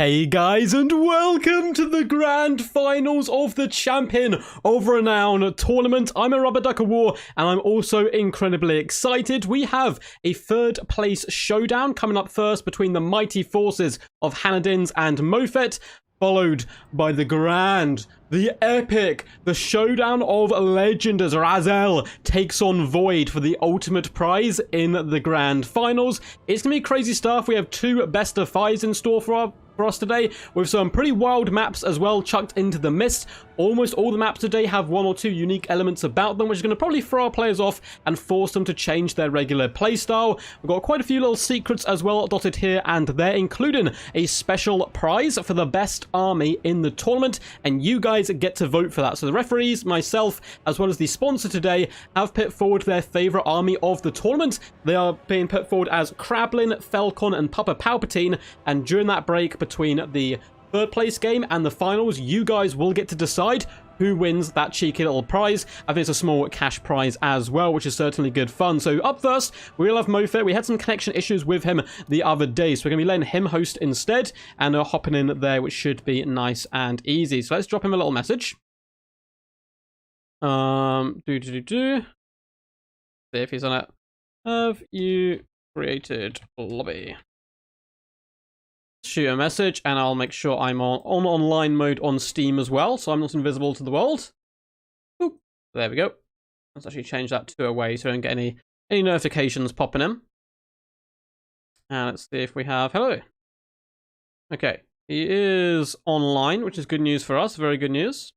Hey guys, and welcome to the grand finals of the Champion of Renown tournament. I'm a Rubber Duck of War, and I'm also incredibly excited. We have a third place showdown coming up first between the mighty forces of Hanadins and Mofet, followed by the grand, the epic, the showdown of legend as Razel takes on Void for the ultimate prize in the grand finals. It's gonna be crazy stuff. We have two best of fives in store for us today, with some pretty wild maps as well chucked into the mist. Almost all the maps today have one or two unique elements about them, which is going to probably throw our players off and force them to change their regular playstyle. We've got quite a few little secrets as well dotted here and there, including a special prize for the best army in the tournament, and you guys get to vote for that. So the referees, myself, as well as the sponsor today, have put forward their favourite army of the tournament. They are being put forward as Krablin, Falcon, and Papa Palpatine, and during that break between the third place game and the finals, you guys will get to decide who wins that cheeky little prize. I think it's a small cash prize as well, which is certainly good fun. So up first, we'll have Mofet. We had some connection issues with him the other day, so we're going to be letting him host instead, and hopping in there, which should be nice and easy. So let's drop him a little message. See if he's on it. Have you created lobby? Shoot a message, and I'll make sure I'm on online mode on Steam as well, so I'm not invisible to the world. Oop, there we go. Let's actually change that to away so I don't get any notifications popping in. And let's see if we have hello. Okay, he is online, which is good news for us. Very good news.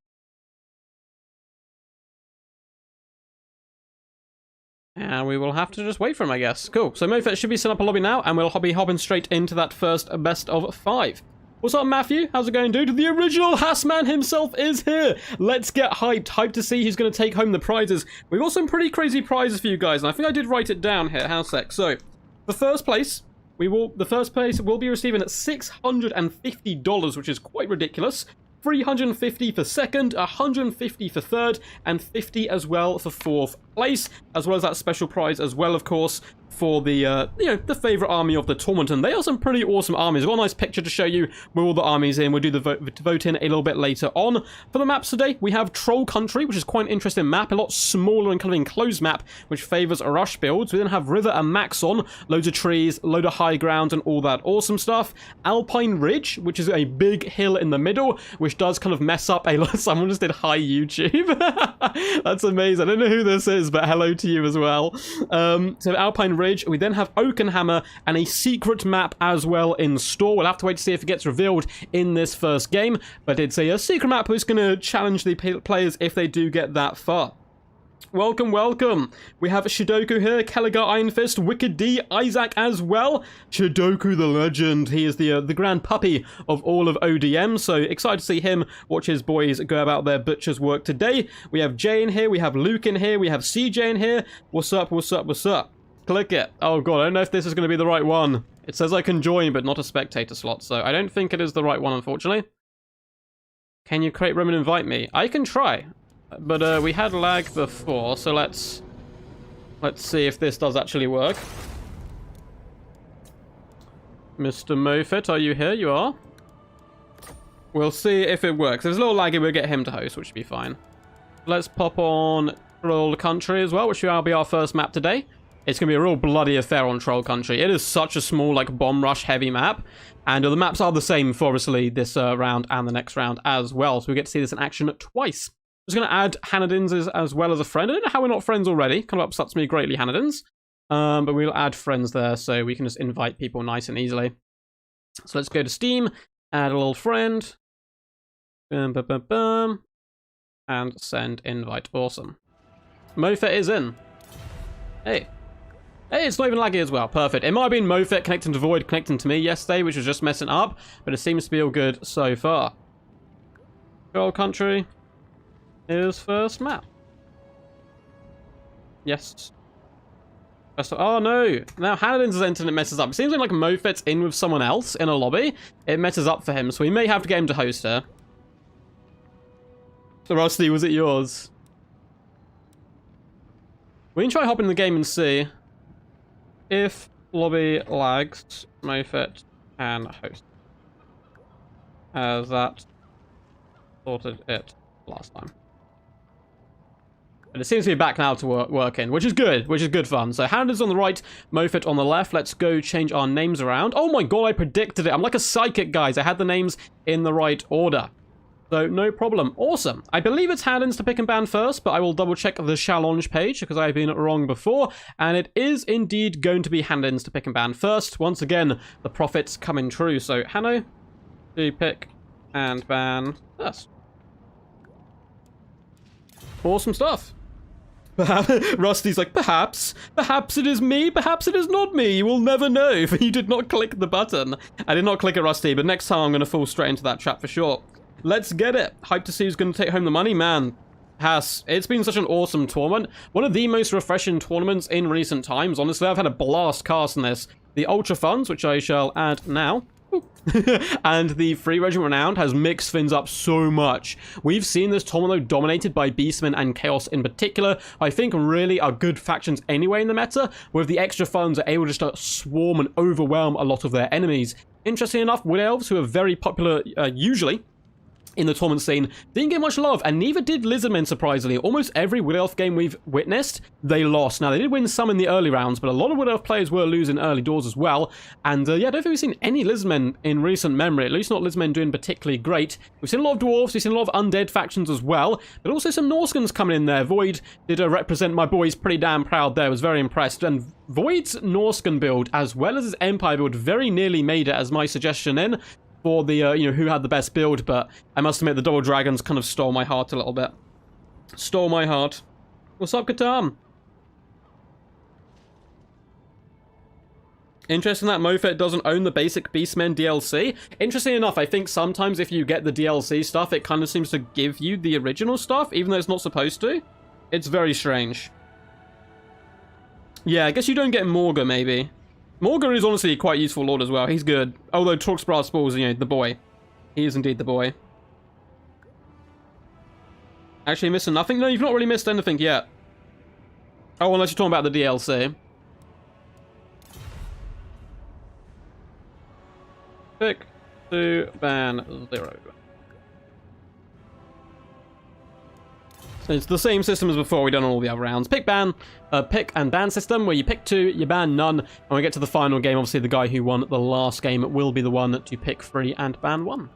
And we will have to just wait for him, I guess. Cool. So Mofet should be set up a lobby now, and we'll be hopping straight into that first best of 5. What's up, Matthew? How's it going, dude? The original Hassman himself is here. Let's get hyped. Hyped to see who's going to take home the prizes. We've got some pretty crazy prizes for you guys, and I think I did write it down here. How's sec? So, the first place will be receiving $650, which is quite ridiculous. 350 for second, 150 for third, and 50 as well for fourth place, as well as that special prize as well, of course, for the the favorite army of the tournament. And they are some pretty awesome armies. I've got a nice picture to show you where all the armies in. We'll do the voting a little bit later on. For the maps today, we have Troll Country, which is quite an interesting map, a lot smaller and kind of enclosed map, which favors rush builds. We then have River and Maxon, loads of trees, load of high ground, and all that awesome stuff. Alpine Ridge, which is a big hill in the middle, which does kind of mess up a lot. Someone just did hi YouTube. That's amazing. I don't know who this is, but hello to you as well. So Alpine Ridge. We then have Oakenhammer and a secret map as well in store. We'll have to wait to see if it gets revealed in this first game, but it's a secret map which is going to challenge the players if they do get that far. Welcome, welcome. We have Shidoku here, Kelligar Iron Fist, Wicked D, Isaac as well. Shidoku the legend. He is the grand puppy of all of ODM, so excited to see him watch his boys go about their butcher's work today. We have Jay in here, we have Luke in here, we have CJ in here. What's up, what's up, what's up? Click it. Oh god, I don't know if this is going to be the right one. It says I can join, but not a spectator slot, so I don't think it is the right one, unfortunately. Can you create room and invite me? I can try, but we had lag before, so let's see if this does actually work. Mr. Mofet, are you here? You are. We'll see if it works. If there's a little laggy, we'll get him to host, which should be fine. Let's pop on Troll Country as well, which will be our first map today. It's going to be a real bloody affair on Troll Country. It is such a small, like, bomb rush heavy map. And the maps are the same for, obviously, this round and the next round as well. So we get to see this in action twice. I'm just going to add Hanadins as well as a friend. I don't know how we're not friends already. Kind of upsets me greatly, Hanadins. But we'll add friends there so we can just invite people nice and easily. So let's go to Steam, add a little friend. Boom, boom, boom, boom. And send invite. Awesome. Mofet is in. Hey. Hey, it's not even laggy as well. Perfect. It might have been Mofet connecting to Void, connecting to me yesterday, which was just messing up, but it seems to be all good so far. Troll Country is first map. Yes. Oh no! Now Hanadin's internet messes up. It seems like Mofet's in with someone else in a lobby. It messes up for him, so we may have to get him to host her. So Rusty, was it yours? We can try hopping in the game and see. If lobby lags, Mofet can host. as that sorted it last time. But it seems to be back now to working, which is good fun. So Handers on the right, Mofet on the left. Let's go change our names around. Oh my god, I predicted it. I'm like a psychic, guys. I had the names in the right order. So no problem. Awesome. I believe it's Handens to pick and ban first, but I will double check the challenge page because I've been wrong before. And it is indeed going to be Handens to pick and ban first. Once again, the profits coming true. So Hanno to pick and ban first. Awesome stuff. Rusty's like, perhaps it is me, perhaps it is not me. You will never know, for you did not click the button. I did not click it, Rusty, but next time I'm going to fall straight into that chat for sure. Let's get it. Hyped to see who's going to take home the money, man. It's been such an awesome tournament. One of the most refreshing tournaments in recent times. Honestly, I've had a blast casting this. The Ultra Funds, which I shall add now. And the Free Regiment Renowned has mixed things up so much. We've seen this tournament though dominated by Beastmen and Chaos in particular. I think really are good factions anyway in the meta, with the extra funds are able to just swarm and overwhelm a lot of their enemies. Interesting enough, Wood Elves, who are very popular usually in the tournament scene, didn't get much love, and neither did Lizardmen, surprisingly. Almost every Wood Elf game we've witnessed, they lost. Now, they did win some in the early rounds, but a lot of Wood Elf players were losing early doors as well. And yeah, I don't think we've seen any Lizardmen in recent memory, at least not Lizardmen doing particularly great. We've seen a lot of Dwarves, we've seen a lot of Undead factions as well, but also some Norskans coming in there. Void did represent my boys pretty damn proud there, was very impressed. And Void's Norskan build, as well as his Empire build, very nearly made it as my suggestion in. For the, you know, who had the best build, but I must admit the Double Dragons kind of stole my heart a little bit. Stole my heart. What's up, Katam? Interesting that Mofet doesn't own the basic Beastmen DLC. Interesting enough, I think sometimes if you get the DLC stuff, it kind of seems to give you the original stuff, even though it's not supposed to. It's very strange. Yeah, I guess you don't get Morga, maybe. Morgan is honestly quite useful lord as well. He's good. Although Torx Brass Balls, you know, the boy. He is indeed the boy. Actually missing nothing? No, you've not really missed anything yet. Oh, unless you're talking about the DLC. Pick to ban 0. It's the same system as before. We've done all the other rounds. Pick and ban system, where you pick 2, you ban none, and when we get to the final game, obviously the guy who won the last game will be the one to pick 3 and ban 1.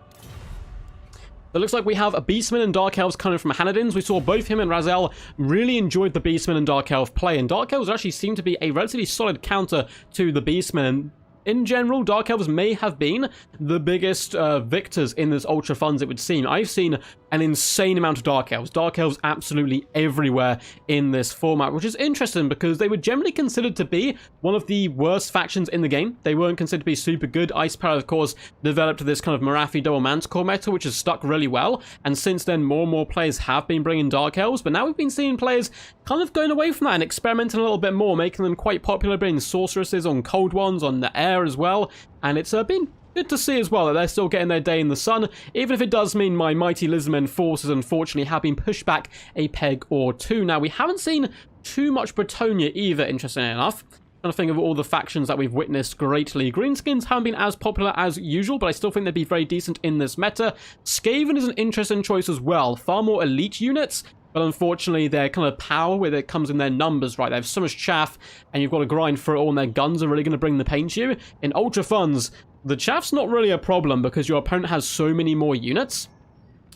It looks like we have a Beastman and Dark Elves coming from Hanadins. We saw both him and Razel really enjoyed the Beastman and Dark Elf play, and Dark Elves actually seem to be a relatively solid counter to the Beastman. In general, Dark Elves may have been the biggest victors in this Ultra Funds, it would seem. I've seen an insane amount of Dark Elves. Dark Elves absolutely everywhere in this format, which is interesting because they were generally considered to be one of the worst factions in the game. They weren't considered to be super good. Ice Power, of course, developed this kind of Marathi double Manticore meta, which has stuck really well. And since then, more and more players have been bringing Dark Elves, but now we've been seeing players kind of going away from that and experimenting a little bit more, making them quite popular, bringing sorceresses on cold ones, on the air as well. And it's been good to see as well that they're still getting their day in the sun, even if it does mean my mighty Lizardmen forces unfortunately have been pushed back a peg or two. Now, we haven't seen too much Bretonia either, interestingly enough. I'm trying to think of all the factions that we've witnessed greatly. Greenskins haven't been as popular as usual, but I still think they'd be very decent in this meta. Skaven is an interesting choice as well. Far more elite units, but unfortunately their kind of power with it comes in their numbers, right? They have so much chaff, and you've got to grind for it all, and their guns are really going to bring the pain to you. In Ultra Funds, the chaff's not really a problem because your opponent has so many more units.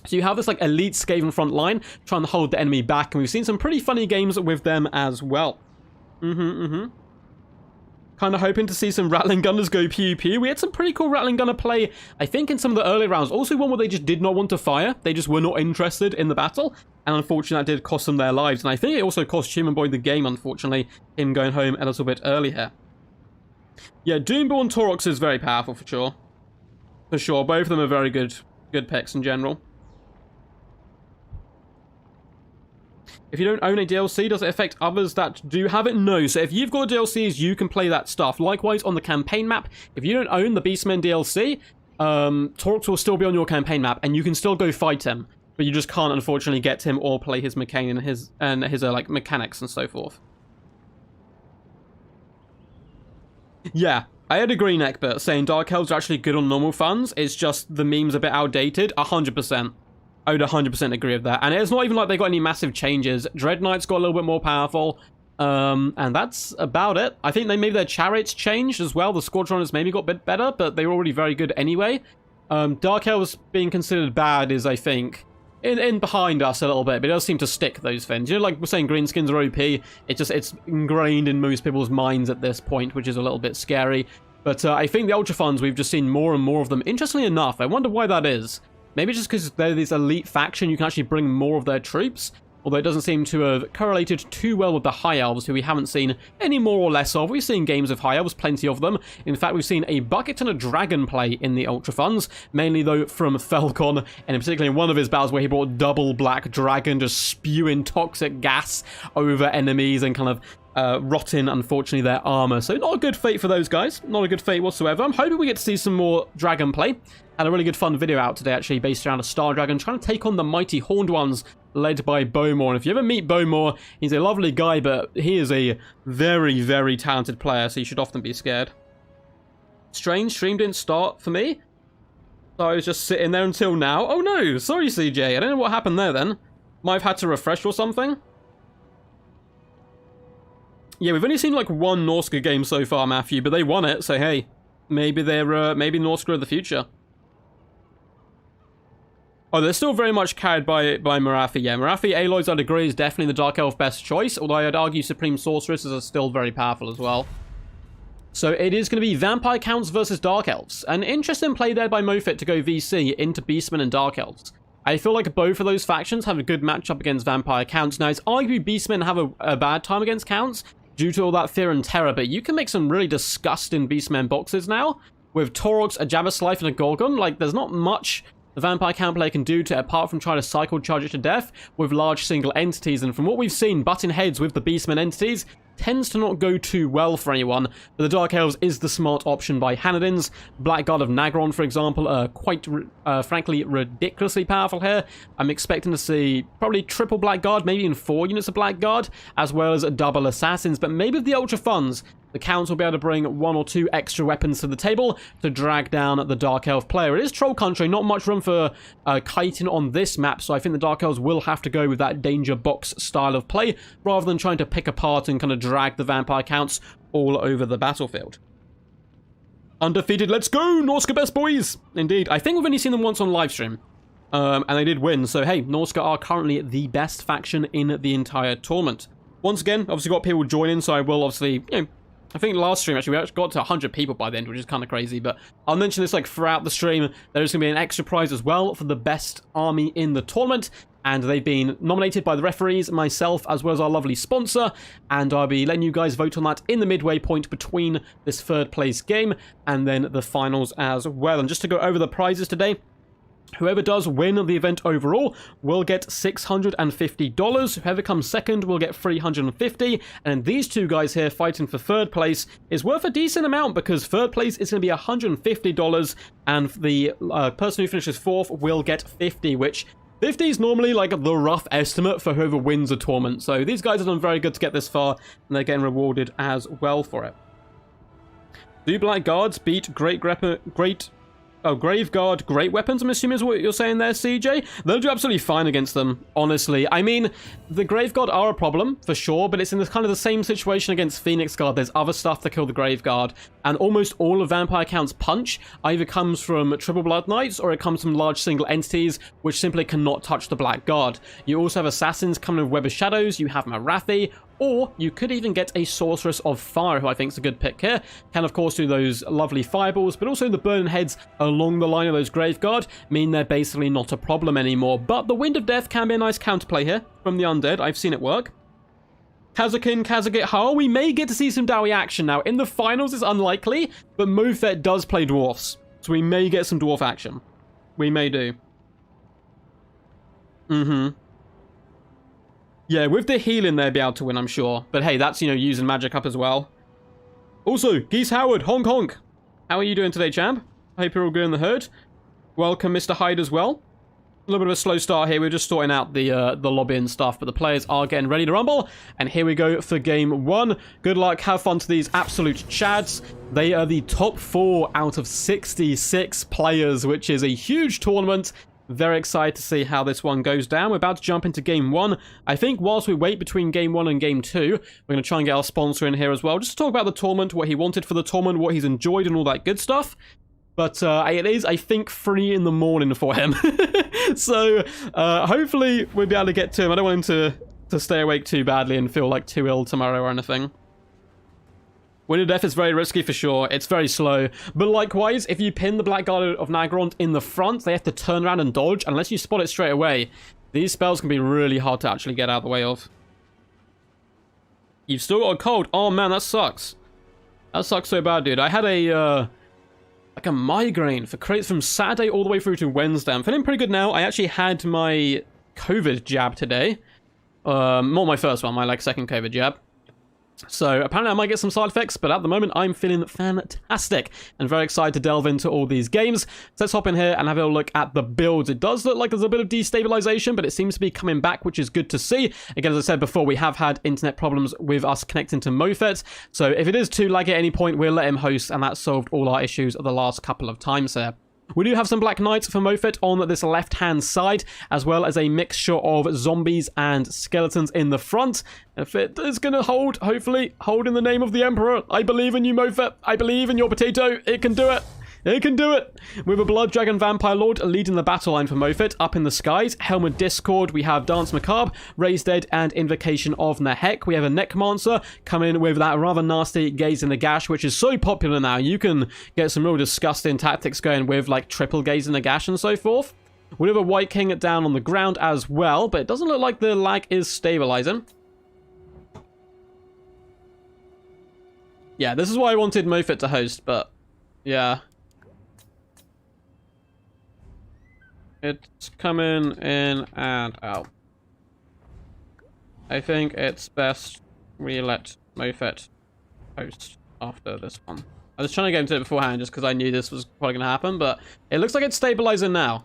So you have this like elite Skaven front line trying to hold the enemy back, and we've seen some pretty funny games with them as well. Kind of hoping to see some Rattling Gunners go pew pew. We had some pretty cool Rattling Gunner play, I think, in some of the early rounds. Also one where they just did not want to fire. They just were not interested in the battle. And unfortunately, that did cost them their lives. And I think it also cost Human Boy the game, unfortunately, him going home a little bit early here. Yeah, Doomborn Taurox is very powerful for sure. For sure. Both of them are very good picks in general. If you don't own a DLC, does it affect others that do have it? No. So if you've got DLCs, you can play that stuff. Likewise, on the campaign map, if you don't own the Beastmen DLC, Taurox will still be on your campaign map, and you can still go fight him. But you just can't, unfortunately, get him or play his mechanic and his like mechanics and so forth. Yeah, I had a green expert saying Dark Elves are actually good on normal funds. It's just the meme's a bit outdated. 100%. I would 100% agree with that. And it's not even like they got any massive changes. Dread Knights got a little bit more powerful. And that's about it. I think maybe their chariots changed as well. The Squadrons maybe got a bit better, but they were already very good anyway. Dark Elves being considered bad is, I think, in behind us a little bit, but it does seem to stick those things. You know, like we're saying greenskins are OP, it's ingrained in most people's minds at this point, which is a little bit scary. But I think the Ultra Funds, we've just seen more and more of them. Interestingly enough, I wonder why that is. Maybe just because they're this elite faction, you can actually bring more of their troops. Although it doesn't seem to have correlated too well with the High Elves, who we haven't seen any more or less of. We've seen games of High Elves, plenty of them. In fact, we've seen a bucket and a dragon play in the Ultra Funds, mainly though from Falcon, and particularly in one of his battles where he brought double black dragon, just spewing toxic gas over enemies and kind of rotting, unfortunately, their armor. So not a good fate for those guys. Not a good fate whatsoever. I'm hoping we get to see some more dragon play. Had a really good fun video out today, actually, based around a Star Dragon, trying to take on the mighty Horned Ones, led by Bowmore. And if you ever meet Bowmore, he's a lovely guy, but he is a very, very talented player, so you should often be scared. Strange, stream didn't start for me. So I was just sitting there until now. Oh no, sorry CJ, I don't know what happened there then. Might have had to refresh or something. Yeah, we've only seen like one Norska game so far, Matthew, but they won it, so hey, maybe they're, maybe Norska are the future. Oh, they're still very much carried by Marathi. Yeah, Marathi Aloys, I'd agree, is definitely the Dark Elf best choice, although I'd argue Supreme Sorceresses are still very powerful as well. So it is going to be Vampire Counts versus Dark Elves. An interesting play there by Mofit to go VC into Beastmen and Dark Elves. I feel like both of those factions have a good matchup against Vampire Counts. Now, it's arguably Beastmen have a bad time against Counts due to all that fear and terror, but you can make some really disgusting Beastmen boxes now with Taurox, a Jabberslife, and a Gorgon. Like, there's not much the Vampire Count player can do to, apart from trying to cycle charge it to death with large single entities. And from what we've seen, butting heads with the Beastmen entities tends to not go too well for anyone, but the Dark Elves is the smart option by Hanadins. Blackguard of Nagron, for example, are quite, frankly, ridiculously powerful here. I'm expecting to see probably triple Blackguard, maybe even 4 units of Blackguard, as well as double Assassins, but maybe with the Ultra Funds, the Counts will be able to bring 1 or 2 extra weapons to the table to drag down the Dark Elf player. It is Troll Country, not much room for kiting on this map, so I think the Dark Elves will have to go with that Danger Box style of play, rather than trying to pick apart and kind of drag the Vampire Counts all over the battlefield. Undefeated, let's go! Norska best boys! Indeed. I think we've only seen them once on livestream. And they did win, so hey, Norska are currently the best faction in the entire tournament. Once again, obviously got people joining, so I will obviously, you know, I think last stream, actually, we actually got to 100 people by the end, which is kind of crazy, but I'll mention this, like, throughout the stream. There's going to be an extra prize as well for the best army in the tournament, and they've been nominated by the referees, myself, as well as our lovely sponsor, and I'll be letting you guys vote on that in the midway point between this third place game and then the finals as well. And just to go over the prizes today, whoever does win the event overall will get $650. Whoever comes second will get $350. And these two guys here fighting for third place is worth a decent amount, because third place is going to be $150, and the person who finishes fourth will get $50, which 50 is normally like the rough estimate for whoever wins a tournament. So these guys have done very good to get this far, and they're getting rewarded as well for it. Do Black Guards beat Graveguard great weapons, I'm assuming is what you're saying there, CJ? They'll do absolutely fine against them, honestly. I mean, the Graveguard are a problem, for sure, but it's in this kind of the same situation against Phoenix Guard. There's other stuff to kill the Graveguard, and almost all of Vampire Count's punch either comes from Triple Blood Knights, or it comes from large single entities, which simply cannot touch the Black Guard. You also have Assassins coming with Web of Shadows, you have Marathi, or you could even get a Sorceress of Fire, who I think is a good pick here. Can, of course, do those lovely fireballs, but also the Burning Heads along the line of those Graveguard mean they're basically not a problem anymore. But the Wind of Death can be a nice counterplay here from the Undead. I've seen it work. Kazakin, Kazagit, Har, we may get to see some Dowie action now. In the finals, it's unlikely, but Mofet does play Dwarfs, so we may get some Dwarf action. We may do. Yeah, with the healing, they'll be able to win, I'm sure. But hey, that's, you know, using Magic up as well. Also, Geese Howard, honk honk. How are you doing today, champ? I hope you're all good in the hood. Welcome, Mr. Hyde, as well. A little bit of a slow start here. We're just sorting out the lobby and stuff, but the players are getting ready to rumble. And here we go for game 1. Good luck. Have fun to these absolute chads. They are the top 4 out of 66 players, which is a huge tournament. Very excited to see how this one goes down. We're about to jump into game 1. I think whilst we wait between game 1 and game 2, we're going to try and get our sponsor in here as well. Just to talk about the tournament, what he wanted for the tournament, what he's enjoyed and all that good stuff. But it is, I think, 3 in the morning for him. So hopefully we'll be able to get to him. I don't want him to stay awake too badly and feel like too ill tomorrow or anything. Win to death is very risky for sure. It's very slow. But likewise, if you pin the Blackguard of Nagrond in the front, they have to turn around and dodge. Unless you spot it straight away, these spells can be really hard to actually get out of the way of. You've still got a cold. Oh man, that sucks. That sucks so bad, dude. I had a like a migraine from Saturday all the way through to Wednesday. I'm feeling pretty good now. I actually had my COVID jab today. Not my first one, my second COVID jab. So apparently I might get some side effects, but at the moment I'm feeling fantastic and very excited to delve into all these games. So let's hop in here and have a look at the builds. It does look like there's a bit of destabilization, but it seems to be coming back, which is good to see. Again, as I said before, we have had internet problems with us connecting to Mofet. So if it is too laggy at any point, we'll let him host, and that solved all our issues the last couple of times there. We do have some Black Knights for Mofet on this left-hand side, as well as a mixture of zombies and skeletons in the front. If it is going to hold, hopefully, hold in the name of the Emperor. I believe in you, Mofet. I believe in your potato. It can do it. It can do it! We have a Blood Dragon Vampire Lord leading the battle line for Mofet. Up in the skies, Helmet Discord, we have Dance Macabre, Raised Dead, and Invocation of Nehek. We have a Necromancer coming with that rather nasty Gaze in the Gash, which is so popular now. You can get some real disgusting tactics going with like triple Gaze in the Gash and so forth. We have a White King down on the ground as well, but it doesn't look like the lag is stabilizing. Yeah, this is why I wanted Mofet to host, but yeah. It's coming in and out. I think it's best we let Mofet host after this one. I was trying to get into it beforehand just because I knew this was probably going to happen, but it looks like it's stabilizing now.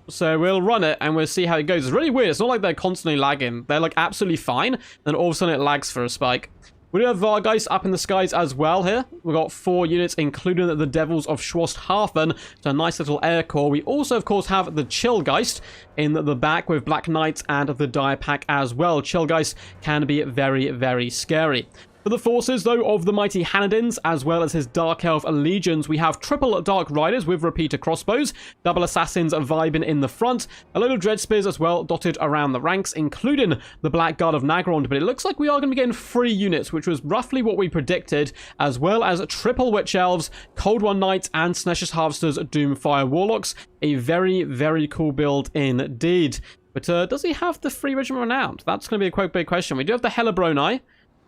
So we'll run it and we'll see how it goes. It's really weird. It's not like they're constantly lagging. They're like absolutely fine. Then all of a sudden it lags for a spike. We do have Vargeist up in the skies as well here. We've got 4 units, including the Devils of Schwarsthafen. So a nice little air core. We also, of course, have the Chillgeist in the back with Black Knights and the Dire Pack as well. Chillgeist can be very, very scary. For the forces, though, of the mighty Hanadins, as well as his Dark Elf legions, we have triple Dark Riders with repeater crossbows, double Assassins vibing in the front, a load of Dread Spears as well dotted around the ranks, including the Blackguard of Nagrond. But it looks like we are going to be getting 3 units, which was roughly what we predicted, as well as triple Witch Elves, Cold One Knights, and Snesh's Harvesters Doomfire Warlocks. A very, very cool build indeed. But does he have the 3 Regiment Renowned? That's going to be a quite big question. We do have the Hellebroni.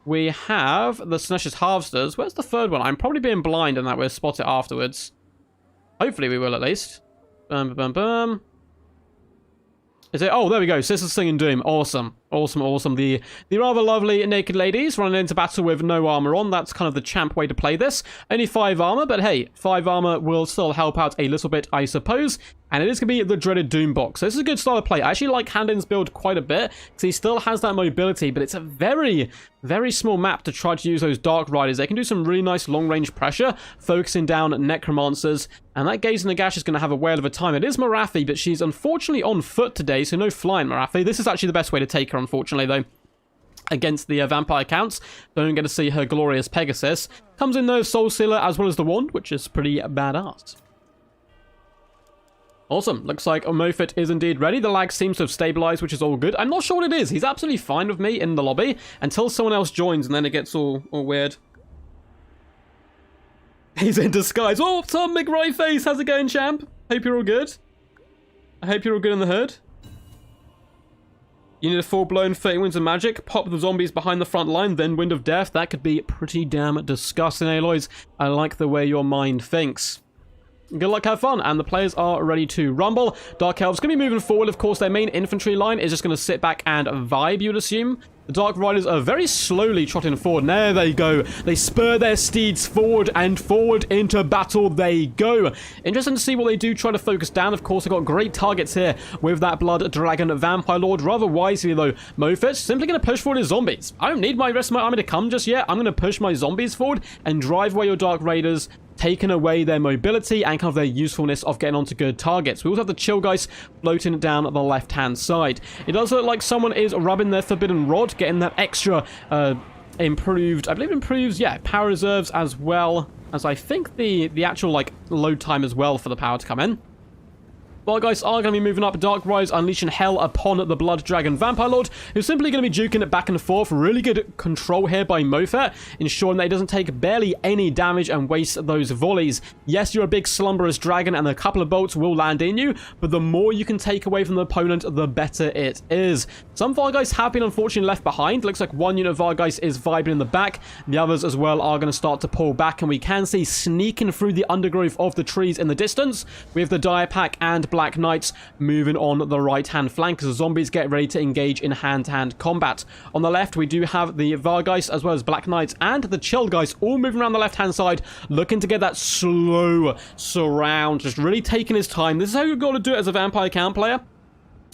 We have the Snesh's Harvesters. Where's the 3rd one? I'm probably being blind and that we'll spot it afterwards. Hopefully we will at least. Boom, boom, boom. Is it? Oh, there we go. Sisters Singing Doom. Awesome. Awesome, awesome. The rather lovely naked ladies running into battle with no armor on. That's kind of the champ way to play this. Only 5 armor, but hey, 5 armor will still help out a little bit, I suppose. And it is going to be the dreaded Doom box. So this is a good style of play. I actually like Handin's build quite a bit, because he still has that mobility, but it's a very, very small map to try to use those Dark Riders. They can do some really nice long-range pressure, focusing down Necromancers, and that Gaze in the Gash is going to have a whale of a time. It is Marathi, but she's unfortunately on foot today, so no flying Marathi. This is actually the best way to take her, unfortunately, though, against the vampire counts. Don't get to see her glorious Pegasus. Comes in, though, Soul Sealer as well as the Wand, which is pretty badass. Awesome. Looks like Mofet is indeed ready. The lag seems to have stabilized, which is all good. I'm not sure what it is. He's absolutely fine with me in the lobby until someone else joins, and then it gets all weird. He's in disguise. Oh, what's up, McRae Face? How's it going, champ? Hope you're all good. I hope you're all good in the hood. You need a full-blown 30 Winds of Magic, pop the zombies behind the front line, then Wind of Death. That could be pretty damn disgusting, Aloys. I like the way your mind thinks. Good luck, have fun, and the players are ready to rumble. Dark Elves going to be moving forward. Of course, their main infantry line is just going to sit back and vibe, you would assume. The Dark Riders are very slowly trotting forward. And there they go. They spur their steeds forward, and forward into battle they go. Interesting to see what they do try to focus down. Of course, they've got great targets here with that Blood Dragon Vampire Lord. Rather wisely, though, Mofet's simply going to push forward his zombies. I don't need my rest of my army to come just yet. I'm going to push my zombies forward and drive away your Dark Raiders, taking away their mobility and kind of their usefulness of getting onto good targets. We also have the Chill Guys floating down the left-hand side. It does look like someone is rubbing their Forbidden Rod, getting that extra improved, I believe it improves, yeah, power reserves, as well as I think the actual, like, load time as well for the power to come in. Well, guys are going to be moving up. Dark Rise unleashing hell upon the Blood Dragon Vampire Lord, who's simply going to be juking it back and forth. Really good control here by Mofet, ensuring that he doesn't take barely any damage and waste those volleys. Yes, you're a big slumberous dragon, and a couple of bolts will land in you, but the more you can take away from the opponent, the better it is. Some Vargeist have been unfortunately left behind. Looks like one unit of Vargeist is vibing in the back. The others as well are going to start to pull back, and we can see sneaking through the undergrowth of the trees in the distance with the Dire Pack and Black Knights moving on the right-hand flank as the zombies get ready to engage in hand-to-hand combat. On the left, we do have the Vargeist as well as Black Knights and the Chill Guys all moving around the left-hand side, looking to get that slow surround, just really taking his time. This is how you've got to do it as a Vampire Count player.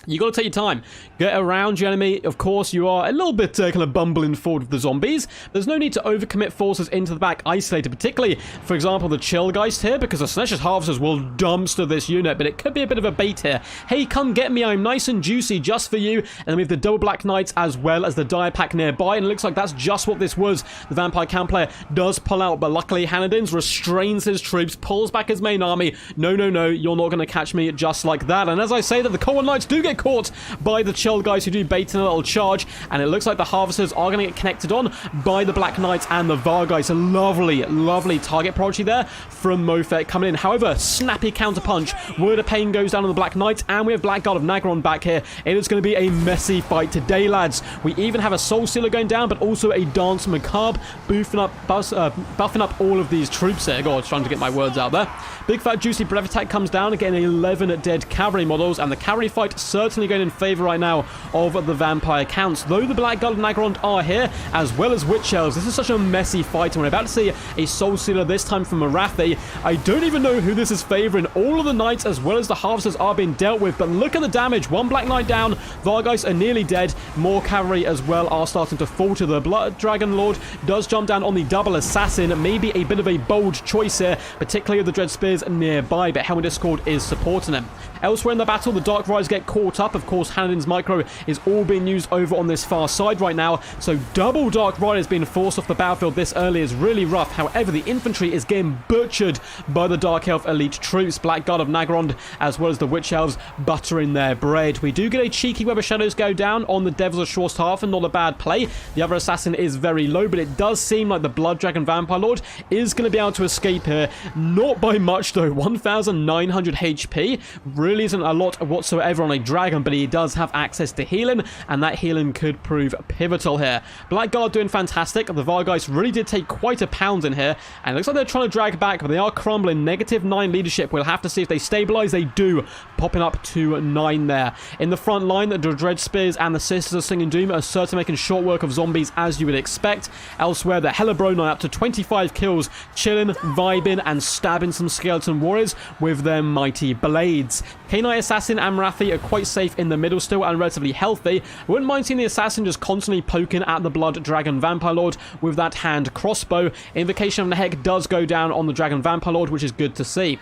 You got to take your time. Get around your enemy. Of course, you are a little bit kind of bumbling forward with the zombies. There's no need to overcommit forces into the back isolated, particularly, for example, the Chill Geist here, because the Slash's Harvesters will dumpster this unit, but it could be a bit of a bait here. Hey, come get me. I'm nice and juicy just for you. And then we have the double Black Knights as well as the Dire Pack nearby, and it looks like that's just what this was. The Vampire Count player does pull out, but luckily Hanadins restrains his troops, pulls back his main army. No, no, no, you're not going to catch me just like that. And as I say that, the Cold Knights do get caught by the Chill Guys who do bait in a little charge, and it looks like the Harvesters are going to get connected on by the Black Knights and the Vargeist. A lovely, lovely target prodigy there from Mofet coming in. However, snappy counterpunch. Word of Pain goes down on the Black Knights, and we have Blackguard of Nagron back here. It is going to be a messy fight today, lads. We even have a Soul Stealer going down, but also a Dance Macabre buffing up all of these troops here. God, trying to get my words out there. Big Fat Juicy Breath Attack comes down, getting 11 dead cavalry models, and the cavalry fight certainly going in favor right now of the Vampire Counts. Though the Blackguard of Nagrond are here, as well as Witch Elves, this is such a messy fight, and we're about to see a Soul Stealer this time from Marathi. I don't even know who this is favoring. All of the Knights as well as the Harvesters are being dealt with, but look at the damage. One Black Knight down, Vargeist are nearly dead. More cavalry as well are starting to fall to the Blood Dragon Lord. Does jump down on the double assassin. Maybe a bit of a bold choice here, particularly with the Dread Spears nearby, but Helmet Discord is supporting him. Elsewhere in the battle, the Dark Rise get caught up. Of course, Hanadin's Micro is all being used over on this far side right now, so double Dark Riders being forced off the battlefield this early is really rough. However, the infantry is getting butchered by the Dark Elf elite troops, Blackguard of Nagrond, as well as the Witch Elves buttering their bread. We do get a cheeky Web of Shadows go down on the Devils of Schwarzhafen, not a bad play. The other assassin is very low, but it does seem like the Blood Dragon Vampire Lord is going to be able to escape here. Not by much though, 1,900 HP. Really isn't a lot whatsoever on a dragon, but he does have access to healing, and that healing could prove pivotal here. Blackguard doing fantastic. The Vargeist really did take quite a pound in here, and it looks like they're trying to drag back, but they are crumbling. -9 leadership. We'll have to see if they stabilize. They do, popping up to 9 there. In the front line, the Dread Spears and the Sisters of Singing Doom are certainly making short work of zombies, as you would expect. Elsewhere, the Hellebroni up to 25 kills, chilling, vibing, and stabbing some skeleton warriors with their mighty blades. K-Knight Assassin and Marathi are quite safe in the middle still and relatively healthy. I wouldn't mind seeing the Assassin just constantly poking at the Blood Dragon Vampire Lord with that hand crossbow. Invocation of the Heck does go down on the Dragon Vampire Lord, which is good to see.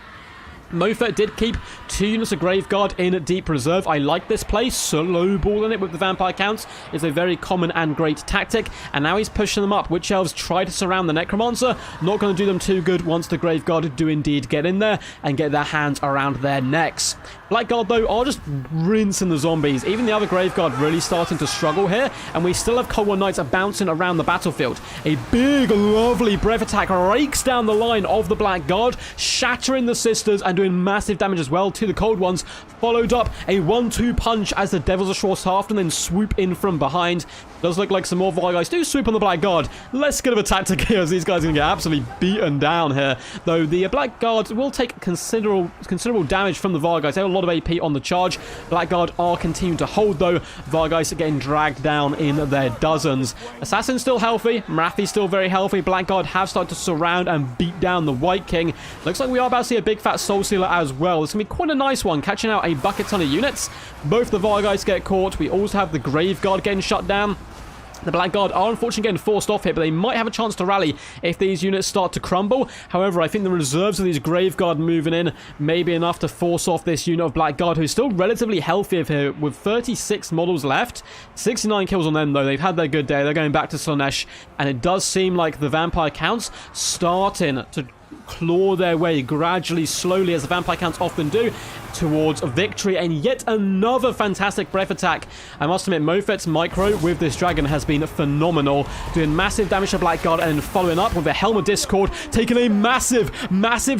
Mofet did keep 2 units of Graveguard in deep reserve. I like this play. Slow balling it with the Vampire Counts is a very common and great tactic. And now he's pushing them up. Witch Elves try to surround the Necromancer. Not going to do them too good once the Graveguard do indeed get in there and get their hands around their necks. Blackguard, though, are just rinsing the zombies. Even the other Graveguard really starting to struggle here. And we still have Cold War Knights bouncing around the battlefield. A big, lovely breath attack rakes down the line of the Blackguard, shattering the Sisters and doing massive damage as well to the Cold Ones. Followed up a 1-2 punch as the Devils of Schwarzhafen then swoop in from behind. Does look like some more Vargheist do swoop on the Blackguard. Less good of a tactic here, as these guys are going to get absolutely beaten down here. Though the Blackguard will take considerable damage from the Vargheist. They have a lot of AP on the charge. Blackguard are continuing to hold, though. Vargheist are getting dragged down in their dozens. Assassin's still healthy. Marathi's still very healthy. Blackguard have started to surround and beat down the White King. Looks like we are about to see a big fat Soul Stealer as well. It's going to be quite a nice one, catching out a bucket ton of units. Both the Vargheist get caught. We also have the Graveguard getting shut down. The Blackguard are unfortunately getting forced off here, but they might have a chance to rally if these units start to crumble. However, I think the reserves of these Graveguard moving in may be enough to force off this unit of Blackguard, who's still relatively healthy here with 36 models left. 69 kills on them, though. They've had their good day. They're going back to Slaanesh, and it does seem like the Vampire counts starting to claw their way gradually, slowly, as the Vampire counts often do, towards victory. And yet another fantastic breath attack. I must admit, Mofet's micro with this dragon has been phenomenal, doing massive damage to Blackguard and following up with a Helm of Discord, taking a massive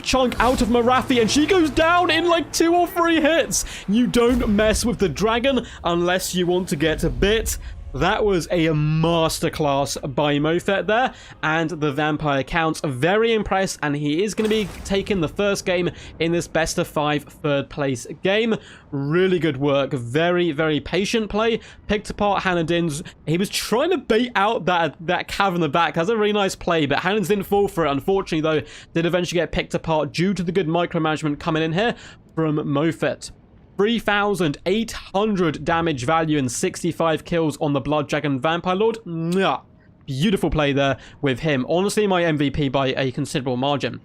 chunk out of Marathi, and she goes down in like 2 or 3 hits. You don't mess with the dragon unless you want to get bit. That was a masterclass by Mofet there, and the Vampire counts very impressed, and he is going to be taking the first game in this best of 5 third place game. Really good work. Very patient play. Picked apart Hanadin's. He was trying to bait out that cav in the back. That's a really nice play, but Hanadin's didn't fall for it. Unfortunately, though, did eventually get picked apart due to the good micromanagement coming in here from Mofet. 3,800 damage value and 65 kills on the Blood Dragon Vampire Lord. Mwah. Beautiful play there with him. Honestly, my MVP by a considerable margin.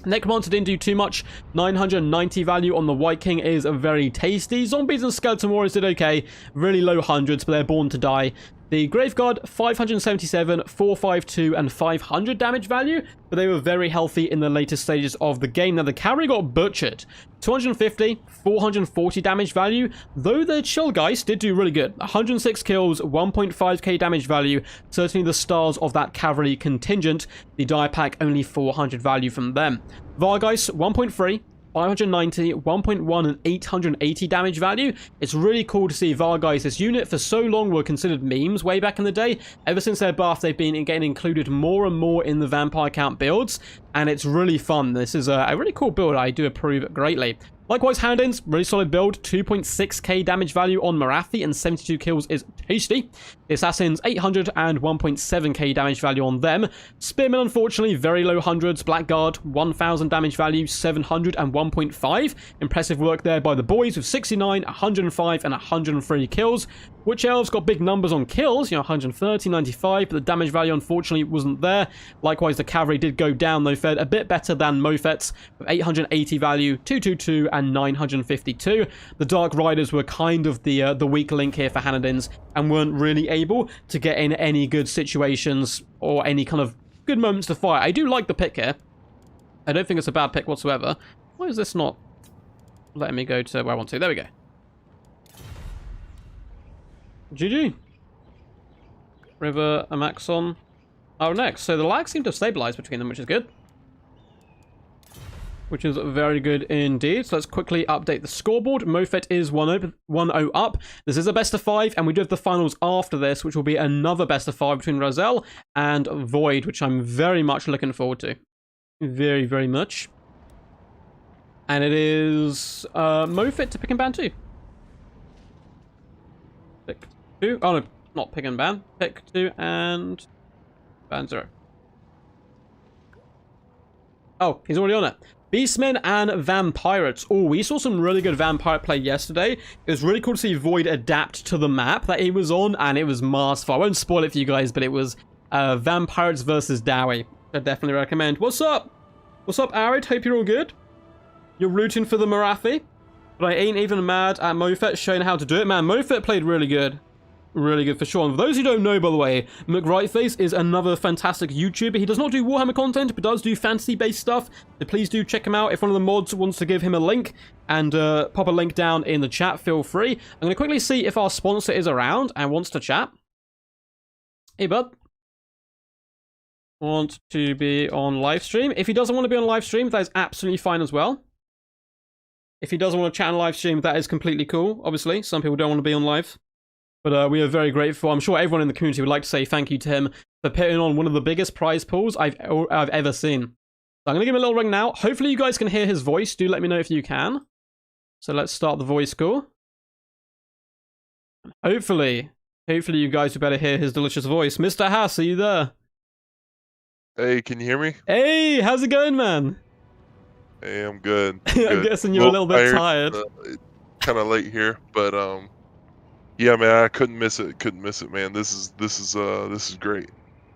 Necromancer didn't do too much. 990 value on the White King is very tasty. Zombies and Skeleton Warriors did okay. Really low hundreds, but they're born to die. The Graveguard, 577, 452, and 500 damage value, but they were very healthy in the later stages of the game. Now, the cavalry got butchered. 250, 440 damage value, though the Chillgeist did do really good. 106 kills, 1.5k damage value, certainly the stars of that cavalry contingent. The die pack, only 400 value from them. Vargheist, 1.3. 590, 1.1, and 880 damage value. It's really cool to see Vargheist. This unit for so long were considered memes way back in the day. Ever since their buff, they've been getting included more and more in the Vampire count builds, and it's really fun. This is a really cool build. I do approve greatly. Likewise, Hanadin's really solid build, 2.6k damage value on Marathi and 72 kills is tasty. The Assassin's 800 and 1.7k damage value on them. Spearmen, unfortunately, very low hundreds. Blackguard, 1,000 damage value, 700 and 1.5. Impressive work there by the boys with 69, 105 and 103 kills. Witch Elves got big numbers on kills, 130, 95, but the damage value unfortunately wasn't there. Likewise, the cavalry did go down, though fared a bit better than Mofet's, with 880 value, 222 and 952. The Dark Riders were kind of the weak link here for Hanadin's, and weren't really able to get in any good situations or any kind of good moments to fight. I do like the pick here. I don't think it's a bad pick whatsoever. Why is this not letting me go to where I want to? There we go. GG. River, Amaxon. Oh, next. So the lag seemed to have stabilized between them, which is good. Which is very good indeed. So let's quickly update the scoreboard. Mofet is 1-0 up. This is a best of 5, and we do have the finals after this, which will be another best of 5 between Razel and Void, which I'm very much looking forward to. Very much. And it is Mofet to pick and ban 2. Pick 2. Oh no, not pick and ban. Pick 2 and ban 0. Oh, he's already on it. Beastmen and Vampirates. Oh, we saw some really good Vampire play yesterday. It was really cool to see Void adapt to the map that he was on, and it was masterful. I won't spoil it for you guys, but it was Vampirates versus Dowie. I definitely recommend. What's up? What's up, Arid? Hope you're all good. You're rooting for the Marathi, but I ain't even mad at Mofet showing how to do it. Man, Mofet played really good. Really good for sure. And for those who don't know, by the way, McRightface is another fantastic YouTuber. He does not do Warhammer content, but does do fantasy-based stuff. So please do check him out. If one of the mods wants to give him a link and pop a link down in the chat, feel free. I'm going to quickly see if our sponsor is around and wants to chat. Hey, bud. Want to be on live stream? If he doesn't want to be on live stream, that is absolutely fine as well. If he doesn't want to chat on live stream, that is completely cool. Obviously, some people don't want to be on live. But we are very grateful. I'm sure everyone in the community would like to say thank you to him for putting on one of the biggest prize pools I've ever seen. So I'm going to give him a little ring now. Hopefully you guys can hear his voice. Do let me know if you can. So let's start the voice call. Hopefully you guys would better hear his delicious voice. Mr. Haas, are you there? Hey, can you hear me? Hey, how's it going, man? Hey, I'm good. I'm guessing you're a little bit tired. Kind of late here, but yeah, man, I couldn't miss it. Couldn't miss it, man. This is great.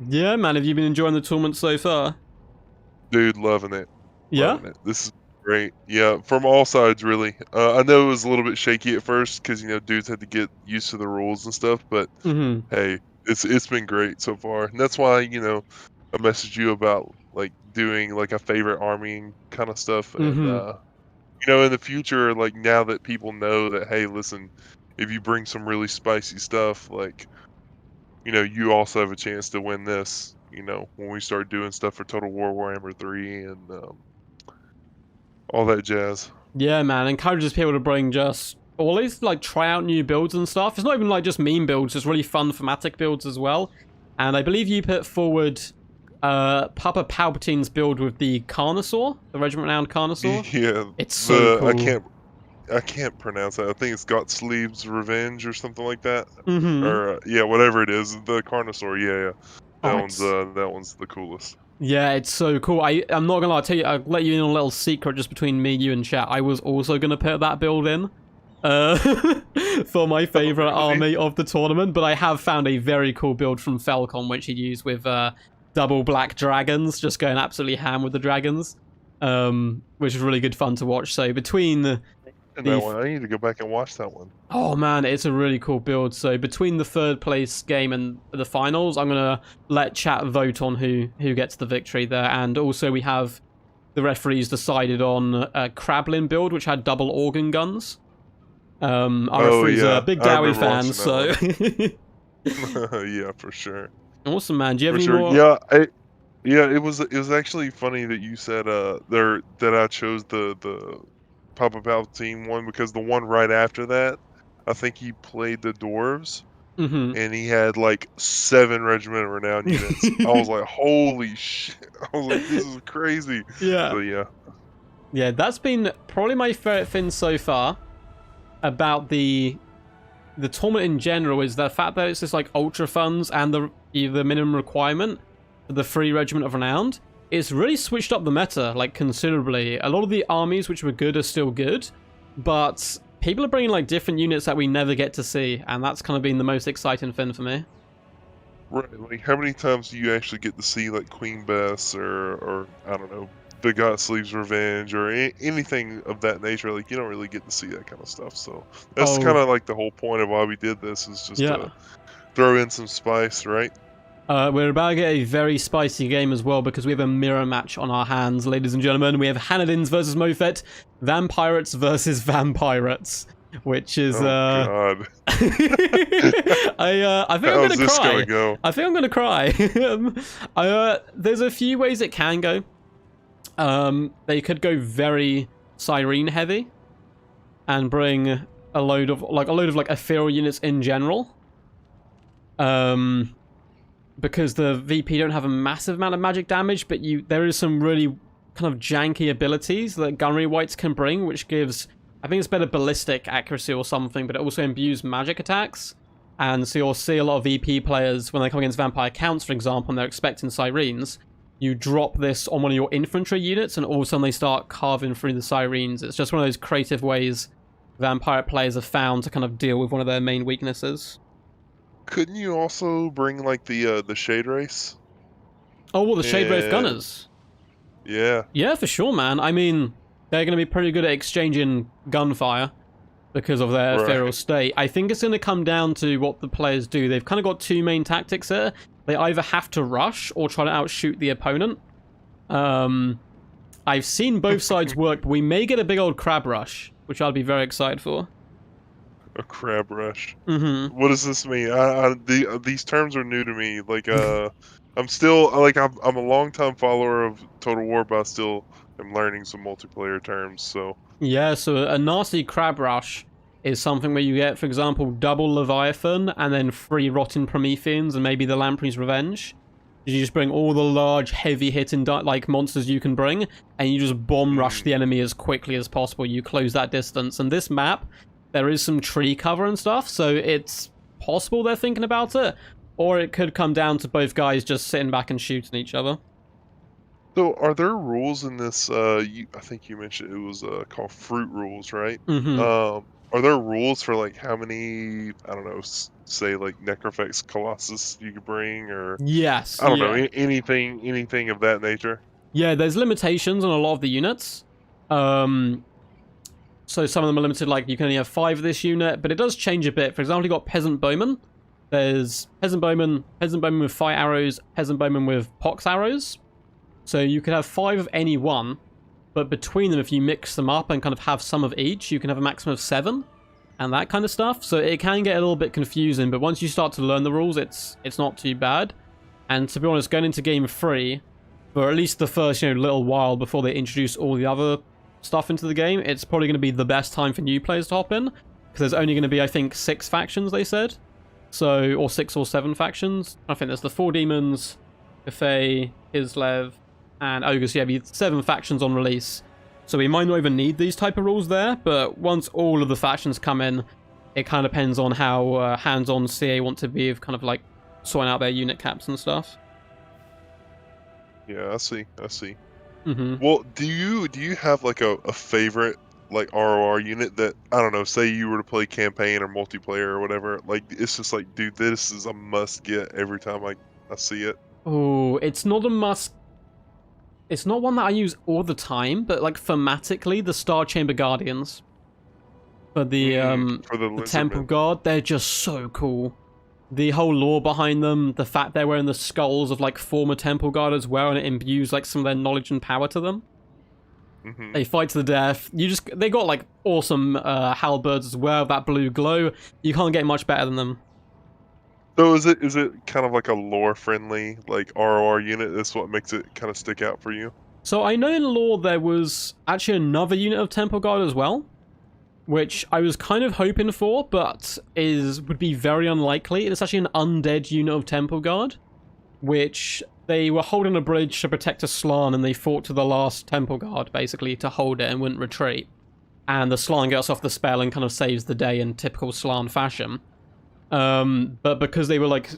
Yeah, man. Have you been enjoying the tournament so far? Dude, loving it. Yeah. Loving it. This is great. Yeah, from all sides, really. I know it was a little bit shaky at first because dudes had to get used to the rules and stuff, but hey, it's been great so far, and that's why I messaged you about like doing like a favorite army kind of stuff, and in the future, like now that people know that, hey, listen, if you bring some really spicy stuff, like you also have a chance to win this. When we start doing stuff for Total War Warhammer 3 and all that jazz. Yeah, man, encourages people to bring just, or at least like try out new builds and stuff. It's not even like just meme builds, it's really fun thematic builds as well. And I believe you put forward Papa Palpatine's build with the Carnosaur, the Regiment Renowned Carnosaur. Yeah, it's so cool. I can't pronounce that. I think it's Got Sleeves Revenge or something like that. Or yeah, whatever it is, the Carnosaur. Yeah. That one's the coolest. Yeah, it's so cool. I'm not gonna lie, I'll let you in on a little secret just between me, you, and chat. I was also gonna put that build in for my favorite army of the tournament, but I have found a very cool build from Falcon, which he used with double black dragons, just going absolutely ham with the dragons, which is really good fun to watch. So between that one, I need to go back and watch that one. Oh man, it's a really cool build. So between the third place game and the finals, I'm gonna let chat vote on who gets the victory there. And also we have the referees decided on a Krablin build, which had double organ guns. Our referees are big Dowie fans, so yeah, for sure. Awesome, man. Do you have any more? Yeah, it was actually funny that you said that I chose the Papa Palpatine one, because the one right after that, I think he played the Dwarves, and he had like 7 Regiment Renowned units. I was like, holy shit! I was like, this is crazy. Yeah. So yeah, that's been probably my favorite thing so far about the tournament in general, is the fact that it's just like ultra funds and the minimum requirement for the free Regiment of Renowned. It's really switched up the meta, like, considerably. A lot of the armies which were good are still good, but people are bringing, like, different units that we never get to see, and that's kind of been the most exciting thing for me. Right, like, how many times do you actually get to see, like, Queen Bess or I don't know, the Got Sleeves Revenge, or anything of that nature? Like, you don't really get to see that kind of stuff, so that's kind of, like, the whole point of why we did this, is just to throw in some spice, right? We're about to get a very spicy game as well, because we have a mirror match on our hands, ladies and gentlemen. We have Hanadins versus Mofet, Vampirates versus Vampirates, which is God. I think I'm gonna cry. I think I'm gonna cry. There's a few ways it can go. They could go very Cyrene heavy and bring a load of ethereal units in general. Because the VP don't have a massive amount of magic damage, but there is some really kind of janky abilities that Gunnery Whites can bring, which gives, I think it's better ballistic accuracy or something, but it also imbues magic attacks. And so you'll see a lot of VP players, when they come against Vampire Counts, for example, and they're expecting Syrenes, you drop this on one of your infantry units, and all of a sudden they start carving through the Syrenes. It's just one of those creative ways Vampire players have found to kind of deal with one of their main weaknesses. Couldn't you also bring, like, the Shade Race? Oh, well, the Shade Wraith Gunners? Yeah. Yeah, for sure, man. I mean, they're going to be pretty good at exchanging gunfire because of their ethereal state. I think it's going to come down to what the players do. They've kind of got 2 main tactics here. They either have to rush or try to outshoot the opponent. I've seen both sides work, but we may get a big old crab rush, which I'll be very excited for. A crab rush. What does this mean? These terms are new to me. Like, I'm still, like, I'm a long-time follower of Total War, but I still am learning some multiplayer terms. So yeah, so a nasty crab rush is something where you get, for example, double Leviathan and then 3 Rotten Prometheans and maybe the Lamprey's Revenge. You just bring all the large, heavy-hitting like monsters you can bring, and you just bomb rush the enemy as quickly as possible. You close that distance. And this map, there is some tree cover and stuff, so it's possible they're thinking about it. Or it could come down to both guys just sitting back and shooting each other. So, are there rules in this? I think you mentioned it was called fruit rules, right? Are there rules for like how many? I don't know. Say like Necrofex Colossus you could bring, or yes, I don't know, anything of that nature. Yeah, there's limitations on a lot of the units. So some of them are limited, like you can only have 5 of this unit, but it does change a bit. For example, you got Peasant Bowman. There's Peasant Bowman with fire arrows, Peasant Bowman with pox arrows. So you could have 5 of any one, but between them, if you mix them up and kind of have some of each, you can have a maximum of 7, and that kind of stuff. So it can get a little bit confusing, but once you start to learn the rules, it's not too bad. And to be honest, going into Game 3, for at least the first little while before they introduce all the other stuff into the game, it's probably going to be the best time for new players to hop in, because there's only going to be, I think, 6 factions, they said. So, or 6 or 7 factions. I think there's the 4 demons, Cathay, Kislev, and Ogre. So yeah, 7 factions on release. So we might not even need these type of rules there, but once all of the factions come in, it kind of depends on how hands-on CA want to be of kind of like sorting out their unit caps and stuff. Yeah, I see. Well, do you have like a favorite like ROR unit that, I don't know, say you were to play campaign or multiplayer or whatever, like it's just like, dude, this is a must get every time I see it? Oh, it's not a must. It's not one that I use all the time, but like thematically, the Star Chamber Guardians for the Temple Guard, they're just so cool. The whole lore behind them, the fact they're wearing the skulls of like former Temple Guard as well, and it imbues like some of their knowledge and power to them. They fight to the death. They got like awesome halberds as well, that blue glow. You can't get much better than them. So is it kind of like a lore friendly like ROR unit? That's what makes it kind of stick out for you? So I know in lore there was actually another unit of Temple Guard as well, which I was kind of hoping for, but would be very unlikely. It's actually an undead unit of Temple Guard, which they were holding a bridge to protect a Slann, and they fought to the last Temple Guard, basically, to hold it and wouldn't retreat. And the Slann gets off the spell and kind of saves the day in typical Slann fashion. But because they were, like,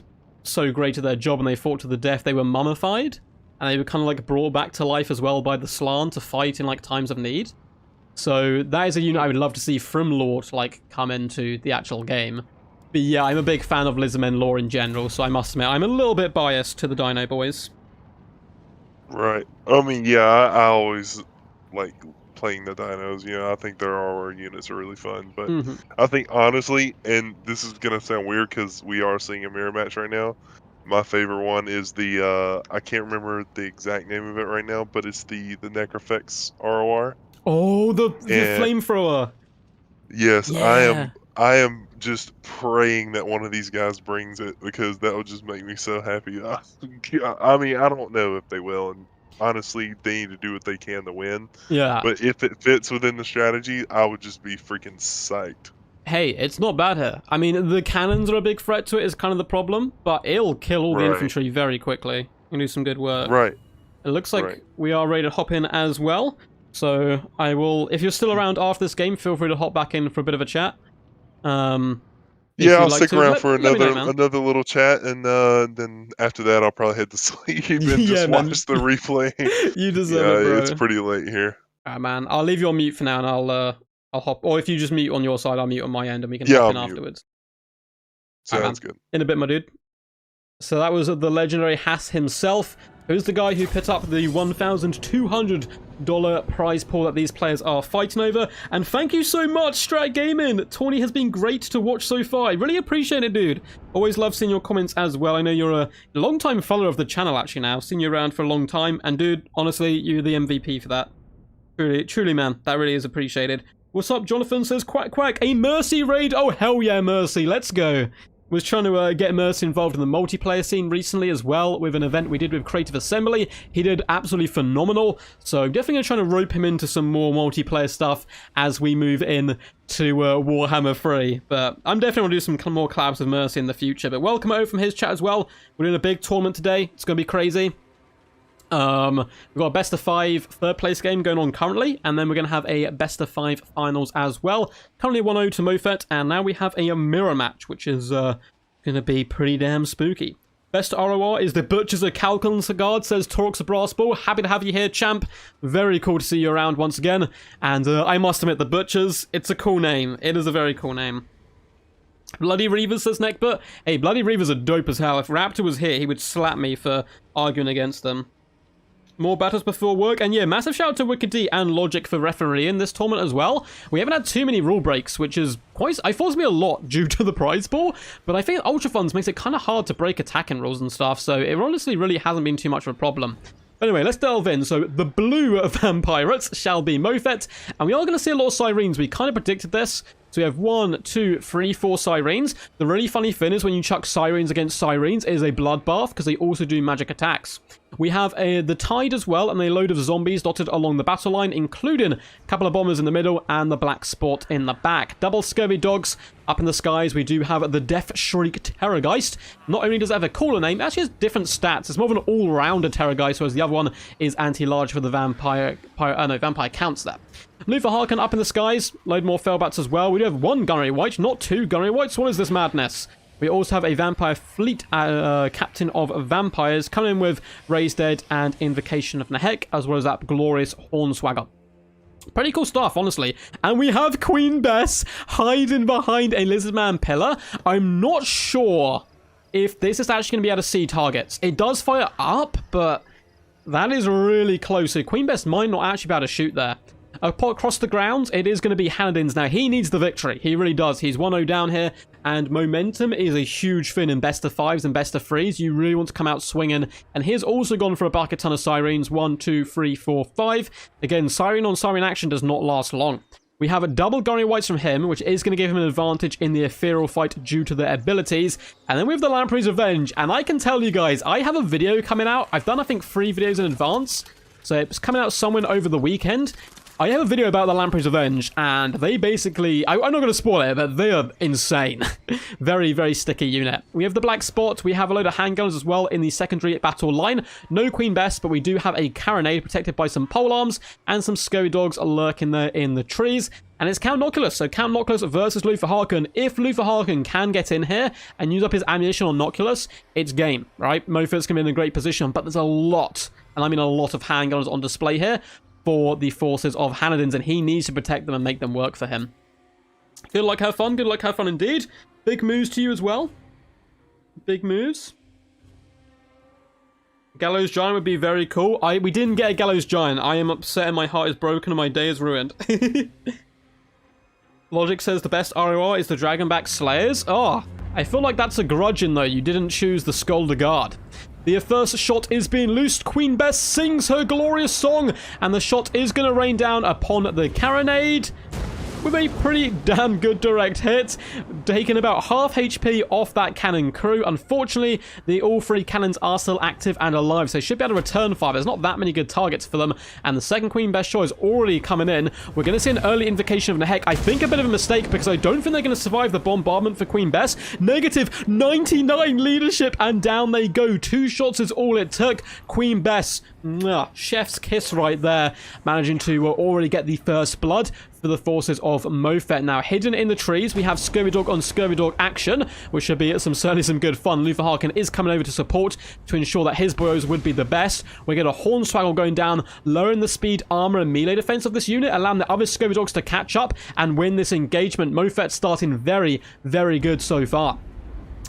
so great at their job and they fought to the death, they were mummified, and they were kind of, like, brought back to life as well by the Slann to fight in, like, times of need. So that is a unit I would love to see from lore to, like, come into the actual game. But yeah, I'm a big fan of Lizardmen lore in general, so I must admit, I'm a little bit biased to the Dino Boys. Right. I mean, yeah, I always like playing the dinos. You know, I think their ROR units are really fun. But I think, honestly, and this is going to sound weird because we are seeing a mirror match right now, my favorite one is the, I can't remember the exact name of it right now, but it's the Necrofex ROR. Oh, the flamethrower. Yes, yeah. I am just praying that one of these guys brings it, because that would just make me so happy. I mean, I don't know if they will, and honestly, they need to do what they can to win. Yeah. But if it fits within the strategy, I would just be freaking psyched. Hey, it's not bad here. I mean, the cannons are a big threat to it, is kind of the problem, but it'll kill all the infantry very quickly. You can do some good work. Right. It looks like we are ready to hop in as well. So I will, if you're still around after this game, feel free to hop back in for a bit of a chat. Yeah, I'll stick around for another little chat, and then after that, I'll probably head to sleep and just watch the replay. You deserve it, bro. It's pretty late here. Alright, man. I'll leave you on mute for now, and I'll hop. Or if you just mute on your side, I'll mute on my end, and we can hop in afterwards. Sounds good. In a bit, my dude. So that was the legendary Hass himself, who's the guy who put up the $1,200 prize pool that these players are fighting over. And thank you so much, Strat Gaming. Tourney has been great to watch so far. I really appreciate it, dude. Always love seeing your comments as well. I know you're a long-time follower of the channel, actually, now. Seen you around for a long time. And, dude, honestly, you're the MVP for that. Truly, man. That really is appreciated. What's up, Jonathan? Says, quack, quack. A Mercy raid? Oh, hell yeah, Mercy. Let's go. Was trying to get Mercy involved in the multiplayer scene recently as well with an event we did with Creative Assembly. He did absolutely phenomenal, so I'm definitely trying to rope him into some more multiplayer stuff as we move in to Warhammer 3. But I'm definitely going to do some more collabs with Mercy in the future. But welcome over from his chat as well. We're doing a big tournament today. It's going to be crazy. We've got a best of 5 third place game going on currently, and then we're going to have a best of 5 finals as well. Currently 1-0 to Mofet, and now we have a mirror match, which is going to be pretty damn spooky. Best ROR is the Butchers of Calconsagard, says Torx of Brassball. Happy to have you here, champ. Very cool to see you around once again. And I must admit, the Butchers, it's a cool name. It is a very cool name. Bloody Reavers, says Neckbert. Hey, Bloody Reavers are dope as hell. If Raptor was here, he would slap me for arguing against them. More battles before work, and yeah, massive shout out to Wicked D and Logic for refereeing this tournament as well. We haven't had too many rule breaks, which is quite... I thought it would be a lot due to the prize pool, but I think Ultra Funds makes it kind of hard to break attacking rules and stuff, so it honestly really hasn't been too much of a problem. Anyway, let's delve in. So, the blue Vampirates shall be Mofet, and we are going to see a lot of Sirens. We kind of predicted this. So we have 1, 2, 3, 4 Sirens. The really funny thing is when you chuck Sirens against Sirens, it is a bloodbath because they also do magic attacks. We have the Tide as well, and a load of zombies dotted along the battle line, including a couple of bombers in the middle and the Black Spot in the back. Double Scurvy Dogs up in the skies. We do have the Death Shriek Terrorgeist. Not only does it have a cooler name, it actually has different stats. It's more of an all-rounder Terrorgeist, whereas the other one is anti-large for the Vampire counts there. Luther Harkin up in the skies. Load more Fellbats as well. We do have 1 Gunnery White, not 2 Gunnery Whites. What is this madness? We also have a Vampire Fleet Captain of Vampires coming in with Raised Dead and Invocation of Nehek, as well as that glorious Hornswagger. Pretty cool stuff, honestly. And we have Queen Bess hiding behind a Lizardman pillar. I'm not sure if this is actually going to be able to see targets. It does fire up, but that is really close. So Queen Bess might not actually be able to shoot there. Across the ground, it is going to be Hanadin's now. He needs the victory. He really does. He's 1-0 down here, and momentum is a huge thing in best of 5s and best of 3s. You really want to come out swinging, and he's also gone for a bucket ton of Sirens. 1, 2, 3, 4, 5. Again, Siren on Siren action does not last long. We have a double Gunnery Whites from him, which is going to give him an advantage in the ethereal fight due to their abilities. And then we have the Lamprey's Revenge, and I can tell you guys, I have a video coming out. I've done, I think, 3 videos in advance, so it's coming out somewhere over the weekend. I have a video about the Lamprey's Revenge, and they basically... I'm not going to spoil it, but they are insane. Very, very sticky unit. We have the Black Spot. We have a load of handguns as well in the secondary battle line. No Queen Bess, but we do have a Carronade protected by some polearms and some Scurvy Dogs lurking there in the trees. And it's Count Noculus. So Count Noculus versus Luther Harkin. If Luther Harkin can get in here and use up his ammunition on Noculus, it's game, right? Mofet's going to be in a great position, but there's a lot, and I mean a lot of handguns on display here for the forces of Hanadin's, and he needs to protect them and make them work for him. Good luck, have fun. Good luck, have fun indeed. Big moves to you as well. Big moves. Gallows Giant would be very cool. We didn't get a Gallows Giant. I am upset and my heart is broken and my day is ruined. Logic says the best ROR is the Dragonback Slayers. Oh, I feel like that's a grudging though. You didn't choose the Skulder Guard. The first shot is being loosed. Queen Bess sings her glorious song, and the shot is going to rain down upon the Carronade with a pretty damn good direct hit, taking about half HP off that cannon crew. Unfortunately, all 3 cannons are still active and alive, so they should be able to return fire. There's not that many good targets for them, and the second Queen Bess shot is already coming in. We're going to see an early invocation of Nehek. I think a bit of a mistake, because I don't think they're going to survive the bombardment for Queen Bess. Negative 99 leadership, and down they go. 2 shots is all it took. Queen Bess, chef's kiss right there, managing to already get the first blood for the forces of Mofet. Now, hidden in the trees, we have Scurvy Dog on Scurvy Dog action, which should be certainly some good fun. Luther Harkin is coming over to support to ensure that his boys would be the best. We get a Hornswaggle going down, lowering the speed, armor, and melee defense of this unit, allowing the other Scurvy Dogs to catch up and win this engagement. Mofet starting very, very good so far.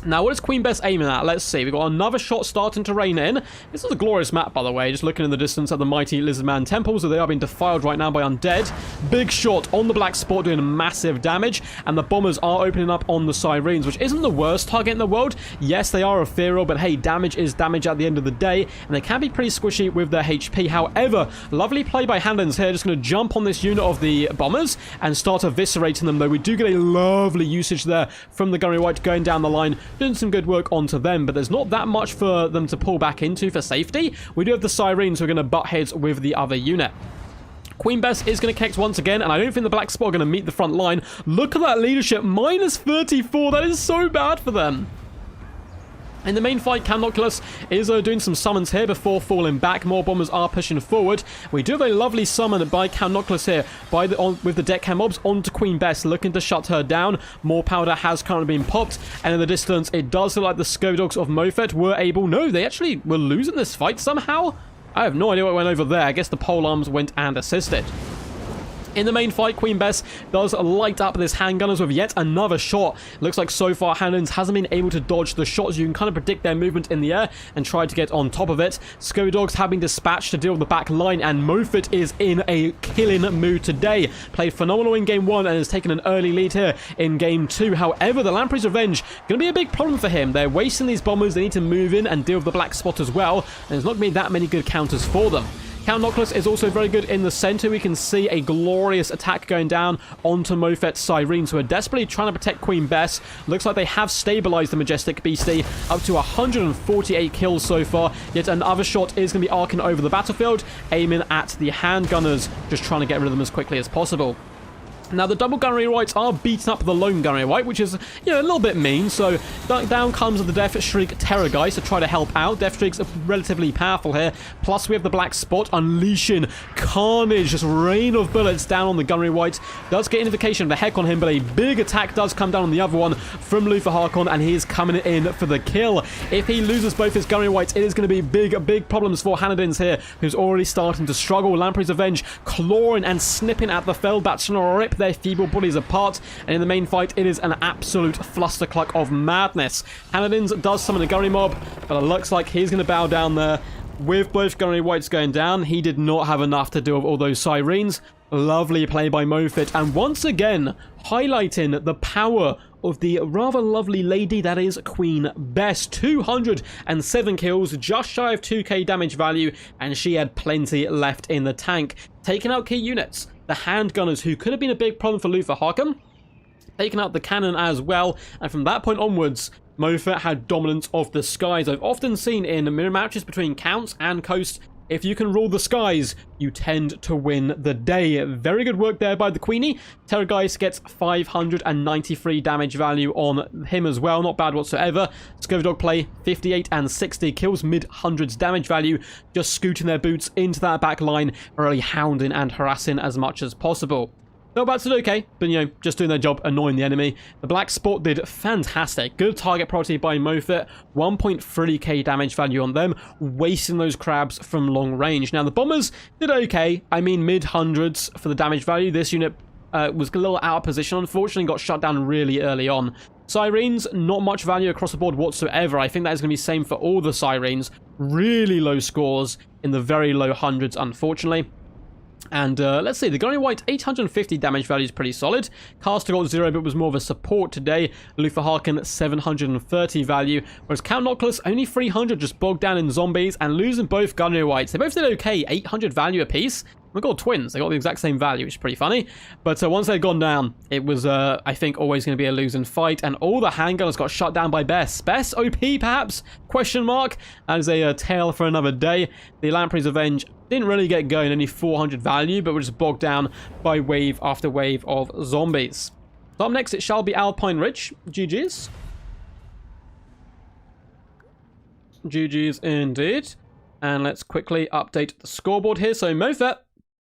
Now, what is Queen Bess aiming at? Let's see. We've got another shot starting to rain in. This is a glorious map, by the way. Just looking in the distance at the mighty Lizardman temples, so they are being defiled right now by undead. Big shot on the Black Spot doing massive damage, and the bombers are opening up on the Sirens, which isn't the worst target in the world. Yes, they are ethereal, but hey, damage is damage at the end of the day, and they can be pretty squishy with their HP. However, lovely play by Handens here. Just going to jump on this unit of the bombers and start eviscerating them, though. We do get a lovely usage there from the Gunnery White going down the line doing some good work onto them, but there's not that much for them to pull back into for safety. We do have the Sirens who are going to butt heads with the other unit. Queen Bess is going to connect once again, and I don't think the Black Spot are going to meet the front line. Look at that leadership, minus 34. That is so bad for them. In the main fight, Camnoculus is doing some summons here before falling back. More bombers are pushing forward. We do have a lovely summon by Camnoculus here with the deckhand mobs onto Queen Bess, looking to shut her down. More powder has currently been popped, and in the distance, it does look like the Scodogs of Mofet were able... No, they actually were losing this fight somehow. I have no idea what went over there. I guess the pole arms went and assisted. In the main fight, Queen Bess does light up this handgunners with yet another shot. Looks like so far Handgunners hasn't been able to dodge the shots. You can kind of predict their movement in the air and try to get on top of it. Scodogs have been dispatched to deal with the back line, and Mofet is in a killing mood today. Played phenomenal in game 1 and has taken an early lead here in game 2. However, the Lamprey's Revenge going to be a big problem for him. They're wasting these bombers. They need to move in and deal with the Black Spot as well, and there's not going to be that many good counters for them. Camnoculus is also very good in the center. We can see a glorious attack going down onto Mofet's Sirens, who are desperately trying to protect Queen Bess. Looks like they have stabilized the Majestic Beastie up to 148 kills so far. Yet another shot is going to be arcing over the battlefield, aiming at the handgunners, just trying to get rid of them as quickly as possible. Now, the double gunnery rights are beating up the lone gunnery right, which is, you know, a little bit mean. So, down comes the Death Shriek Terror guys to try to help out. Death Shriek's relatively powerful here. Plus, we have the Black Spot unleashing carnage, just rain of bullets down on the gunnery white. Does get indication of the heck on him, but a big attack does come down on the other one from Luther Harkon, and he is coming in for the kill. If he loses both his gunnery whites, it is going to be big problems for Hanadins here, who's already starting to struggle. Lamprey's Revenge clawing and snipping at the Feldbats, trying to rip their feeble bodies apart, and in the main fight it is an absolute flustercluck of madness. Hanadins does summon a gunnery mob, but it looks like he's going to bow down there. With both gunnery whites going down, he did not have enough to deal with all those Sirens. Lovely play by Mofet, and once again highlighting the power of the rather lovely lady that is Queen Bess. 207 kills, just shy of 2k damage value, and she had plenty left in the tank. Taking out key units. The handgunners, who could have been a big problem for Luther Harkon, taking out the cannon as well, and from that point onwards, Mofet had dominance of the skies. I've often seen in mirror matches between Counts and Coast, if you can rule the skies, you tend to win the day. Very good work there by the Queenie. Terrorgeist gets 593 damage value on him as well. Not bad whatsoever. Scovidog play 58 and 60 kills, mid-hundreds damage value. Just scooting their boots into that back line, really hounding and harassing as much as possible. Feldbats did okay, but, you know, just doing their job, annoying the enemy. The Black Spot did fantastic. Good target priority by Mofet. 1.3k damage value on them, wasting those crabs from long range. Now, the bombers did okay. I mean, mid-hundreds for the damage value. This unit was a little out of position, unfortunately, got shut down really early on. Sirens, not much value across the board whatsoever. I think that is going to be the same for all the Sirens. Really low scores in the very low hundreds, unfortunately. And let's see, the Gunnery White 850 damage value is pretty solid. Caster got 0, but was more of a support today. Luther Harkon 730 value, whereas Count Noculus only 300, just bogged down in zombies and losing both Gunnery Whites. They both did okay, 800 value apiece. We got twins, they got the exact same value, which is pretty funny. But once they'd gone down, it was, I think, always going to be a losing fight. And all the handgunners got shut down by Bess. Bess, OP perhaps? Question mark. That is a tale for another day. The Lamprey's Revenge didn't really get going, only 400 value, but were just bogged down by wave after wave of zombies. So up next, it shall be Alpine Ridge. GG's. GG's indeed. And let's quickly update the scoreboard here. So Mofet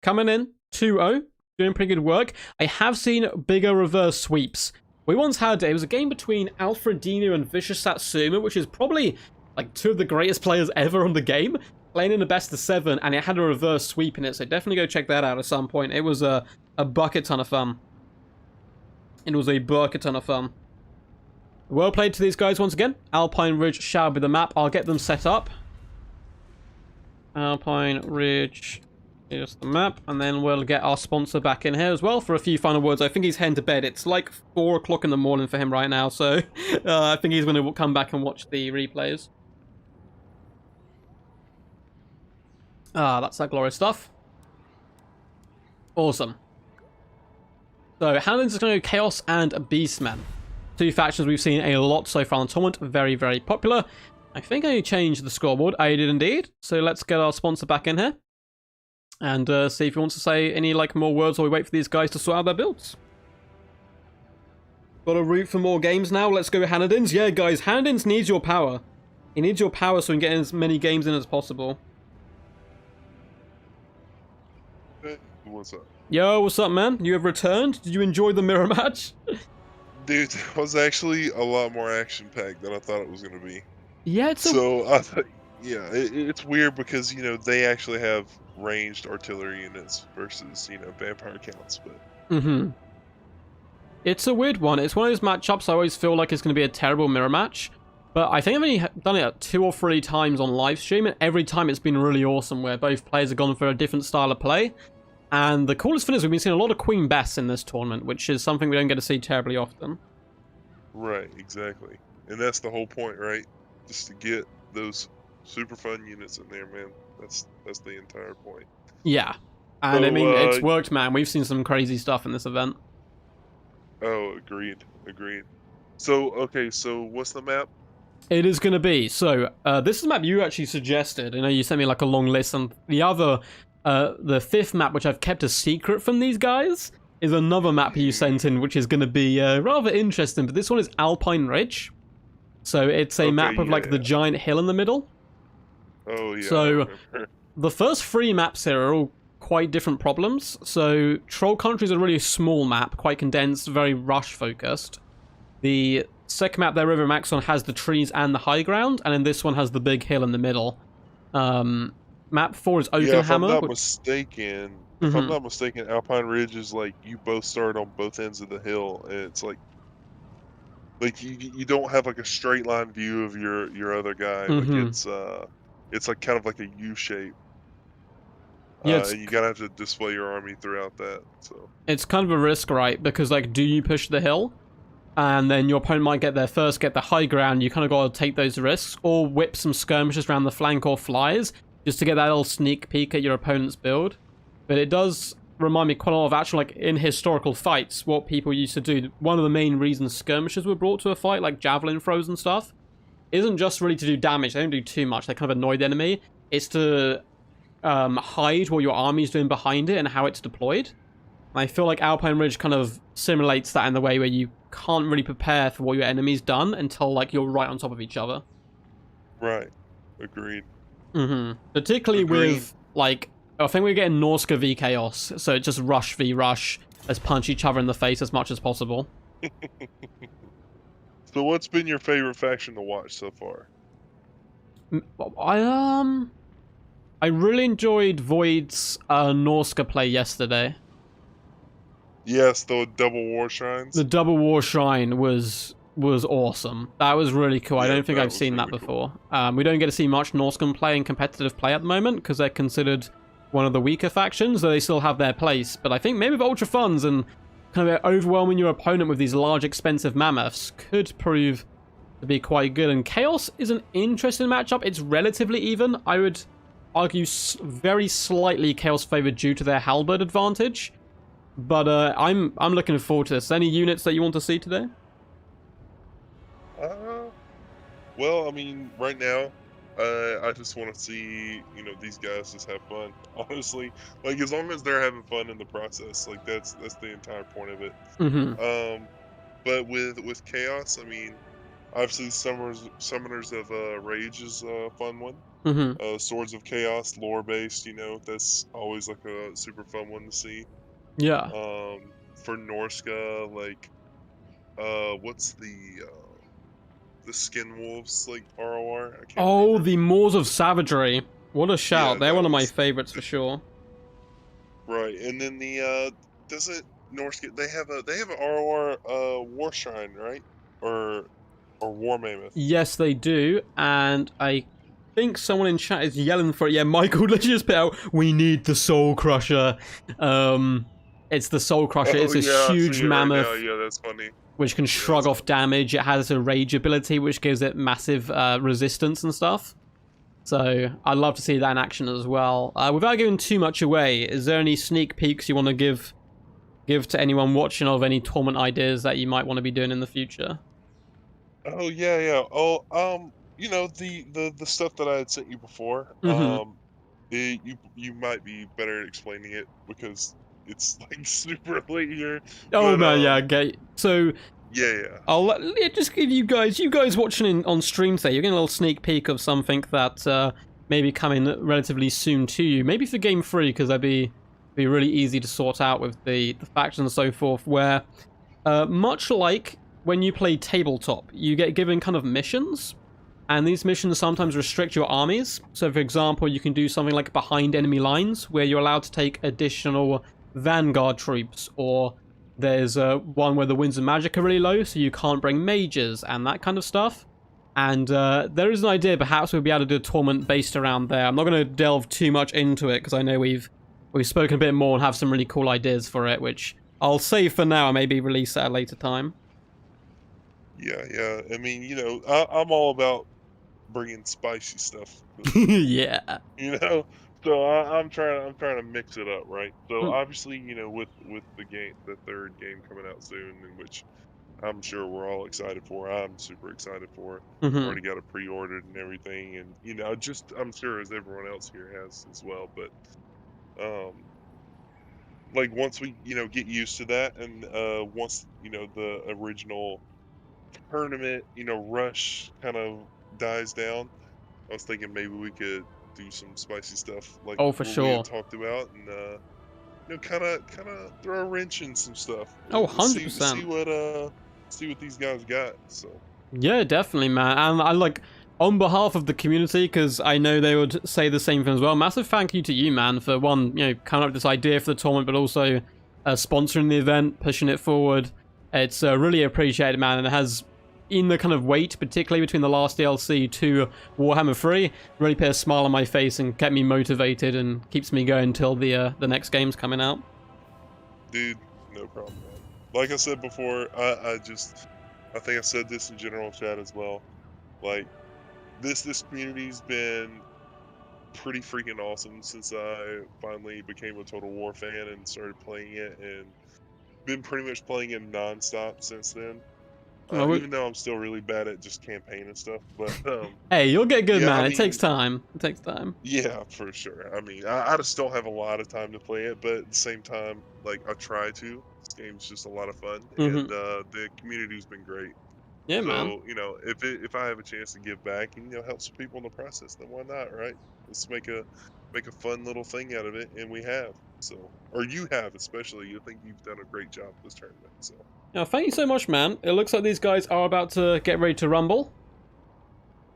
coming in 2-0, doing pretty good work. I have seen bigger reverse sweeps. We once had, it was a game between Alfredino and Vicious Satsuma, which is probably like two of the greatest players ever on the game, playing in the best of 7, and it had a reverse sweep in it, so definitely go check that out at some point. It was a bucket ton of fun. It was a bucket ton of fun. Well played to these guys once again. Alpine Ridge shall be the map. I'll get them set up. Alpine Ridge is the map, and then we'll get our sponsor back in here as well for a few final words. I think he's heading to bed. It's like 4 o'clock in the morning for him right now, so I think he's going to come back and watch the replays. Ah, that's that glorious stuff. Awesome. So, Hanlon's is going to go Chaos and Beastman. Two factions we've seen a lot so far in the tournament. Very, very popular. I think I changed the scoreboard. I did indeed. So let's get our sponsor back in here. And see if he wants to say any more words while we wait for these guys to sort out their builds. Got to root for more games now. Let's go with Hanadins. Yeah, guys, Hanadins needs your power. He needs your power so we can get as many games in as possible. Hey, what's up? Yo, what's up, man? You have returned? Did you enjoy the mirror match? Dude, it was actually a lot more action-packed than I thought it was going to be. Yeah, it's So, I thought, yeah, it's weird because, they actually have ranged artillery units versus, vampire counts, but... It's a weird one. It's one of those matchups I always feel like it's going to be a terrible mirror match. But I think I've only done it 2 or 3 times on live stream, and every time it's been really awesome, where both players have gone for a different style of play. And the coolest thing is we've been seeing a lot of Queen Bess in this tournament, which is something we don't get to see terribly often. Right, exactly. And that's the whole point, right? Just to get those super fun units in there, man. That's the entire point. Yeah. And So, I mean, it's worked, man. We've seen some crazy stuff in this event. Oh, agreed. So, okay, so what's the map? It is going to be. So, this is the map you actually suggested. I know you sent me a long list, and the other, the 5th map, which I've kept a secret from these guys, is another map you sent in, which is going to be rather interesting. But this one is Alpine Ridge. So, it's a map of the giant hill in the middle. Oh, yeah. So, the first 3 maps here are all quite different problems. So, Troll Country is a really small map, quite condensed, very rush-focused. The second map there, River Maxon, has the trees and the high ground, and then this one has the big hill in the middle. Map 4 is Oakenhammer. Yeah, if I'm not mistaken, Alpine Ridge is you both start on both ends of the hill, and it's you don't have a straight line view of your other guy. It's kind of like a U shape. Yeah, and you gotta have to display your army throughout that. So it's kind of a risk, right? Because do you push the hill? And then your opponent might get there first, get the high ground. You kind of got to take those risks, or whip some skirmishes around the flank or flyers, just to get that little sneak peek at your opponent's build. But it does remind me quite a lot of actual, in historical fights, what people used to do. One of the main reasons skirmishes were brought to a fight, like javelin throws and stuff, isn't just really to do damage. They don't do too much. They kind of annoy the enemy. It's to hide what your army's doing behind it and how it's deployed. And I feel like Alpine Ridge kind of simulates that in the way where you can't really prepare for what your enemy's done until you're right on top of each other. right, agreed. Particularly with I think we're getting Norska v Chaos, so it's just rush v rush. Let's punch each other in the face as much as possible. So what's been your favorite faction to watch so far? I really enjoyed Void's Norska play yesterday. Yes, the double war shrines. The double war shrine was awesome. That was really cool. I don't think I've seen that before. We don't get to see much Norskan play in competitive play at the moment because they're considered one of the weaker factions, though they still have their place. But I think maybe with Ultra Funds and kind of overwhelming your opponent with these large, expensive mammoths could prove to be quite good. And Chaos is an interesting matchup. It's relatively even. I would argue very slightly Chaos favored due to their halberd advantage. But I'm looking forward to this. Any units that you want to see today? Well, I mean, right now, I just want to see, these guys just have fun. Honestly, as long as they're having fun in the process, that's the entire point of it. But with Chaos, I mean, obviously Summoners of Rage is a fun one. Swords of Chaos, lore based, that's always a super fun one to see. Yeah. For Norska, what's the Skin Wolves ROR? I can't remember. The Moors of Savagery. What a shout! Yeah, they're one of my favorites for sure. Right, and then doesn't Norska they have an ROR War Shrine, right? Or War Mammoth? Yes, they do, and I think someone in chat is yelling for it. Yeah, Michael, let's just put out, we need the Soul Crusher. It's the Soul Crusher. It's a huge mammoth. Right now. Yeah, that's funny. Which can shrug off damage. It has a rage ability, which gives it massive resistance and stuff. So I'd love to see that in action as well. Without giving too much away, is there any sneak peeks you want to give to anyone watching of any tournament ideas that you might want to be doing in the future? Oh yeah, yeah. Oh, the stuff that I had sent you before. Mm-hmm. You might be better at explaining it because it's like super late here. Oh But man, yeah, okay. So yeah, yeah. just give you guys watching on stream today, you're getting a little sneak peek of something that may be coming relatively soon to you. Maybe for Game 3, because that'd be really easy to sort out with the factions and so forth, where much like when you play tabletop, you get given kind of missions, and these missions sometimes restrict your armies. So for example, you can do something like behind enemy lines, where you're allowed to take additional vanguard troops, or there's one where the winds of magic are really low, so you can't bring mages and that kind of stuff. And there is an idea perhaps we'll be able to do a tournament based around there. I'm not going to delve too much into it because I know we've spoken a bit more and have some really cool ideas for it, which I'll save for now and maybe release at a later time. Yeah, yeah. I mean, I'm all about bringing spicy stuff to the table. Yeah. You know, so I'm trying to mix it up, right? So Mm, obviously, with the third game coming out soon, in which I'm sure we're all excited for. I'm super excited for. mhm. Already got it pre-ordered and everything, and just I'm sure as everyone else here has as well. But um, like once we get used to that, and once the original tournament rush kind of dies down, I was thinking maybe we could do some spicy stuff like Oh, for what we had sure. talked about, and kind of throw a wrench in some stuff Oh, and see 100%. what these guys got. So Yeah, definitely, man. And I like, on behalf of the community, because I know they would say the same thing as well, massive thank you to you, man, for one, coming up with this idea for the tournament, but also sponsoring the event, pushing it forward. It's really appreciated, man, and it has, in the kind of wait, particularly between the last DLC to Warhammer 3, really put a smile on my face and kept me motivated and keeps me going until the next game's coming out. dude, no problem, man. Like I said before, I think I said this in general chat as well. Like this community's been pretty freaking awesome since I finally became a Total War fan and started playing it, and been pretty much playing it nonstop since then. Well, Even though I'm still really bad at just campaign and stuff, but hey, you'll get good, yeah, I man. It takes mean, time. It takes time. yeah, for sure. I mean, I just don't have a lot of time to play it, but at the same time, like I try to. This game's just a lot of fun, and Hmm. the community's been great. Yeah, man. So if I have a chance to give back and help some people in the process, then why not, right? Let's make a fun little thing out of it, and we have. So, or you have, especially. You think you've done a great job this tournament. So, Now, thank you so much, man. It looks like these guys are about to get ready to rumble.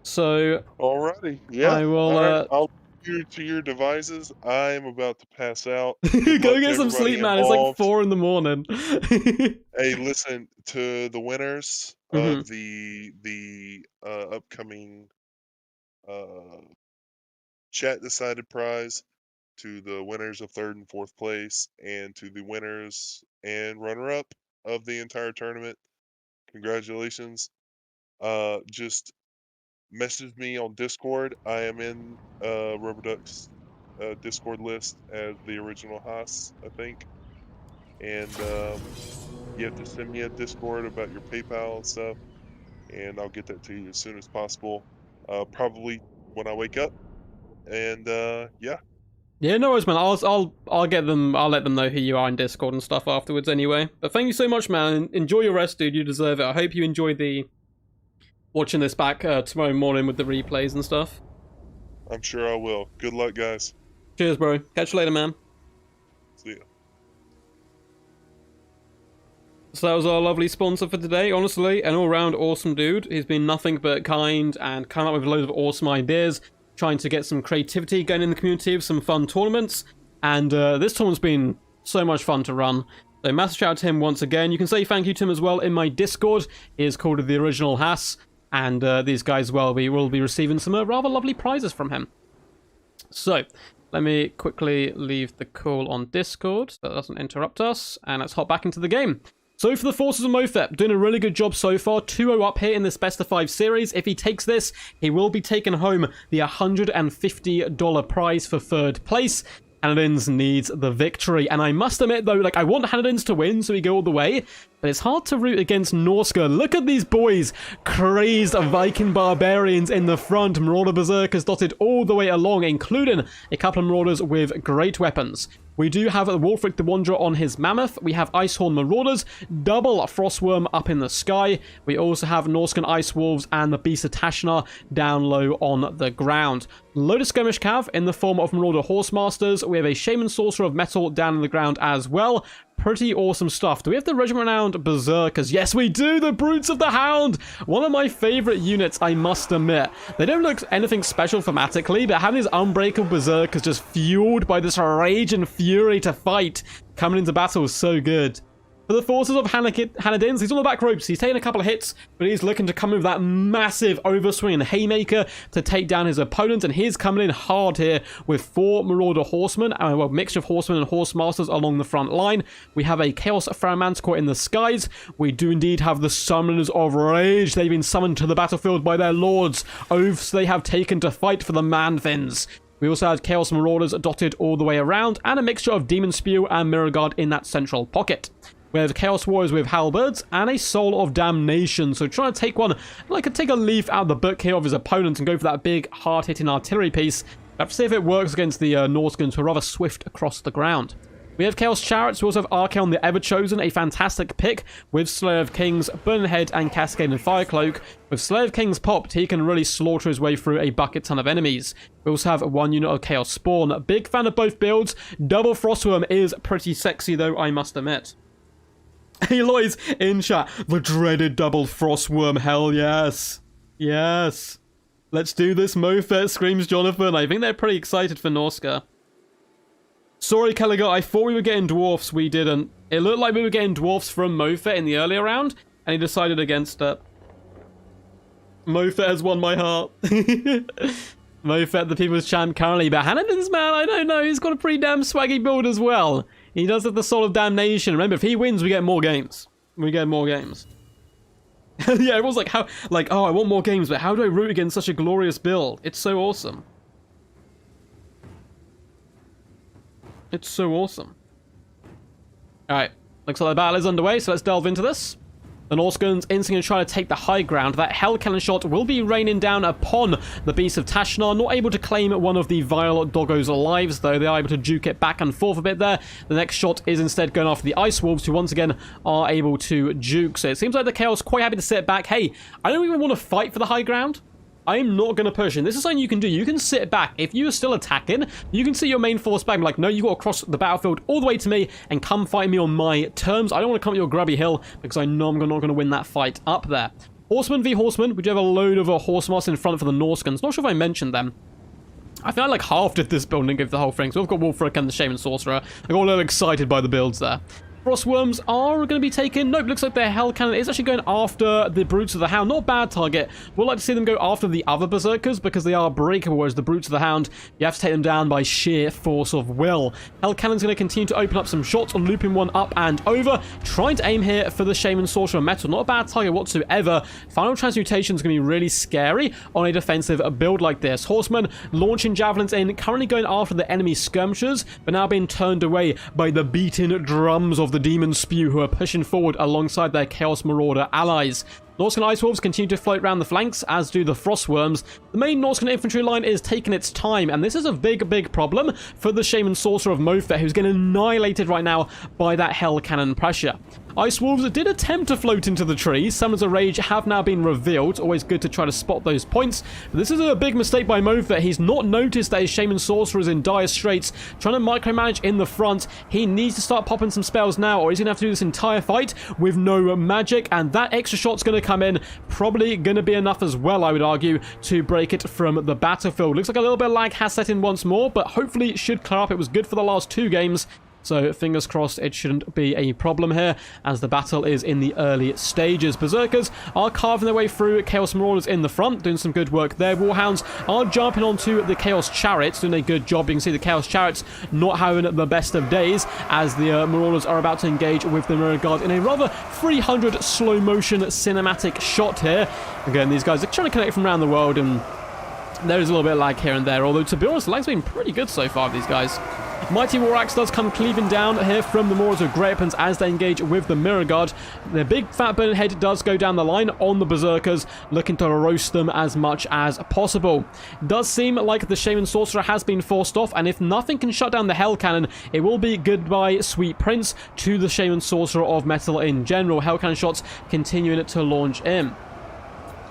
So, alrighty, yeah, I will all right. I'll leave you to your devices. I am about to pass out. Good go luck to get some everybody sleep, man. It's like involved. 4 in the morning. Hey, listen to the winners Hmm. of the upcoming uh, chat decided prize, to the winners of third and fourth place, and to the winners and runner up of the entire tournament. Congratulations. Just message me on Discord. I am in Rubber Duck's Discord list as the original Haas, I think. And you have to send me a Discord about your PayPal and stuff, and I'll get that to you as soon as possible. Probably when I wake up. And yeah, Yeah, no worries, man. I'll get them. I'll let them know who you are in Discord and stuff afterwards, anyway. But thank you so much, man. Enjoy your rest, dude. You deserve it. I hope you enjoy the watching this back tomorrow morning with the replays and stuff. I'm sure I will. Good luck, guys. Cheers, bro. Catch you later, man. See ya. So that was our lovely sponsor for today. Honestly, an all-round awesome dude. He's been nothing but kind and come up with loads of awesome ideas, trying to get some creativity going in the community with some fun tournaments. And this tournament's been so much fun to run. So massive shout out to him once again. You can say thank you to him as well in my Discord. He is called The Original Haas. And these guys, well, we will be receiving some rather lovely prizes from him. So, let me quickly leave the call on Discord so that doesn't interrupt us. And let's hop back into the game. So for the Forces of Mothep, doing a really good job so far. 2-0 up here in this best of 5 series. If he takes this, he will be taking home the $150 prize for third place. Hanadins needs the victory. And I must admit, though, like, I want Hanadins to win so we go all the way. but it's hard to root against Norska. Look at these boys, crazed Viking barbarians in the front, Marauder Berserkers dotted all the way along, including a couple of Marauders with great weapons. We do have Wolfric the Wanderer on his Mammoth. We have Icehorn Marauders, double Frostworm up in the sky. We also have Norscan Ice Wolves and the Beast of Tashnar down low on the ground. Load of Skirmish Cav in the form of Marauder Horsemasters. We have a Shaman Sorcerer of Metal down on the ground as well. Pretty awesome stuff. Do we have the Regiment-Renowned Berserkers? Yes, we do! The Brutes of the Hound! One of my favourite units, I must admit. They don't look anything special thematically, but having these Unbreakable Berserkers just fueled by this rage and fury to fight coming into battle is so good. For the forces of Hanadins, he's on the back ropes. He's taking a couple of hits, but he's looking to come in with that massive overswing and haymaker to take down his opponent. And he's coming in hard here with 4 Marauder Horsemen, a mixture of Horsemen and Horsemasters along the front line. We have a Chaos Pharaoh in the skies. We do indeed have the Summoners of Rage. They've been summoned to the battlefield by their lords. Oaths they have taken to fight for the Man-Thins. We also had Chaos Marauders dotted all the way around, and a mixture of Demon Spew and Mirror Guard in that central pocket. We have Chaos Warriors with Halberds and a Soul of Damnation. So trying to take take a leaf out of the book here of his opponent and go for that big hard-hitting artillery piece. I have to see if it works against the Norskans, who are rather swift across the ground. We have Chaos Chariots. We also have Archaon the Ever-Chosen, a fantastic pick with Slayer of Kings, Burning Head, and Cascade and Firecloak. With Slayer of Kings popped, he can really slaughter his way through a bucket ton of enemies. We also have 1 unit of Chaos Spawn. Big fan of both builds. Double Frostworm is pretty sexy though, I must admit. Aloy's in chat. The dreaded double Frostworm. Hell yes. Yes. Let's do this, Mofet, screams Jonathan. I think they're pretty excited for Norska. Sorry, Caligar, I thought we were getting dwarfs. We didn't. It looked like we were getting dwarfs from Mofet in the earlier round, and he decided against it. Mofet has won my heart. Mofet, the people's champ currently. But Hanadin's man, I don't know. He's got a pretty damn swaggy build as well. He does have the Soul of Damnation. Remember, if he wins, we get more games. We get more games. Yeah, it was like, oh, I want more games, but how do I root against such a glorious build? It's so awesome. It's so awesome. Alright, looks like the battle is underway, so let's delve into this. The Norskans instantly try to take the high ground. That Hell Cannon shot will be raining down upon the Beast of Tashnar. Not able to claim one of the vile doggo's lives, though. They are able to juke it back and forth a bit there. The next shot is instead going after the Ice Wolves, who once again are able to juke. So it seems like the Chaos quite happy to sit back. Hey, I don't even want to fight for the high ground. I'm not going to push, and this is something you can do. You can sit back. If you're still attacking, you can see your main force back and be like, no, you got to cross the battlefield all the way to me and come fight me on my terms. I don't want to come to your grubby hill because I know I'm not going to win that fight up there. Horseman v Horseman. We do have a load of Horsemasters in front for the Norskans. Not sure if I mentioned them. I think I like half did this build and give the whole thing. So we've got Wolfric and the Shaman Sorcerer. I got a little excited by the builds there. Frostworms are going to be taken. Nope, looks like their Hell Cannon is actually going after the Brutes of the Hound. Not a bad target. We'd like to see them go after the other Berserkers because they are breakable, whereas the Brutes of the Hound, you have to take them down by sheer force of will. Hell Cannon's going to continue to open up some shots, looping one up and over. Trying to aim here for the Shaman Sorcerer Metal. Not a bad target whatsoever. Final Transmutation is going to be really scary on a defensive build like this. Horsemen launching Javelins in, currently going after the enemy skirmishers, but now being turned away by the beating drums of the Demon Spew, who are pushing forward alongside their Chaos Marauder allies. Norscan Ice Wolves continue to float around the flanks, as do the Frostworms. The main Norscan infantry line is taking its time, and this is a big problem for the Shaman Sorcerer of Mofet, who's getting annihilated right now by that Hell Cannon pressure. Ice Wolves did attempt to float into the trees. Summons of Rage have now been revealed. Always good to try to spot those points. But this is a big mistake by Mofet. He's not noticed that his Shaman Sorcerer is in dire straits, trying to micromanage in the front. He needs to start popping some spells now, or he's going to have to do this entire fight with no magic, and that extra shot's going to come in. Probably going to be enough as well, I would argue, to break it from the battlefield. Looks like a little bit of lag has set in once more, but hopefully it should clear up. It was good for the last 2 games. So fingers crossed it shouldn't be a problem here as the battle is in the early stages. Berserkers are carving their way through. Chaos Marauders in the front, doing some good work there. Warhounds are jumping onto the Chaos Chariots, doing a good job. You can see the Chaos Chariots not having the best of days as the Marauders are about to engage with the Mirror Guard in a rather 300 slow motion cinematic shot here. Again, these guys are trying to connect from around the world, and there is a little bit of lag here and there, although to be honest, the lag's been pretty good so far with these guys. Mighty War Axe does come cleaving down here from the Marauders with great weapons as they engage with the Mirror Guard. The big fat burning head does go down the line on the Berserkers, looking to roast them as much as possible. Does seem like the Shaman Sorcerer has been forced off, and if nothing can shut down the Hell Cannon, it will be goodbye Sweet Prince to the Shaman Sorcerer of Metal in general. Hell Cannon shots continuing to launch in.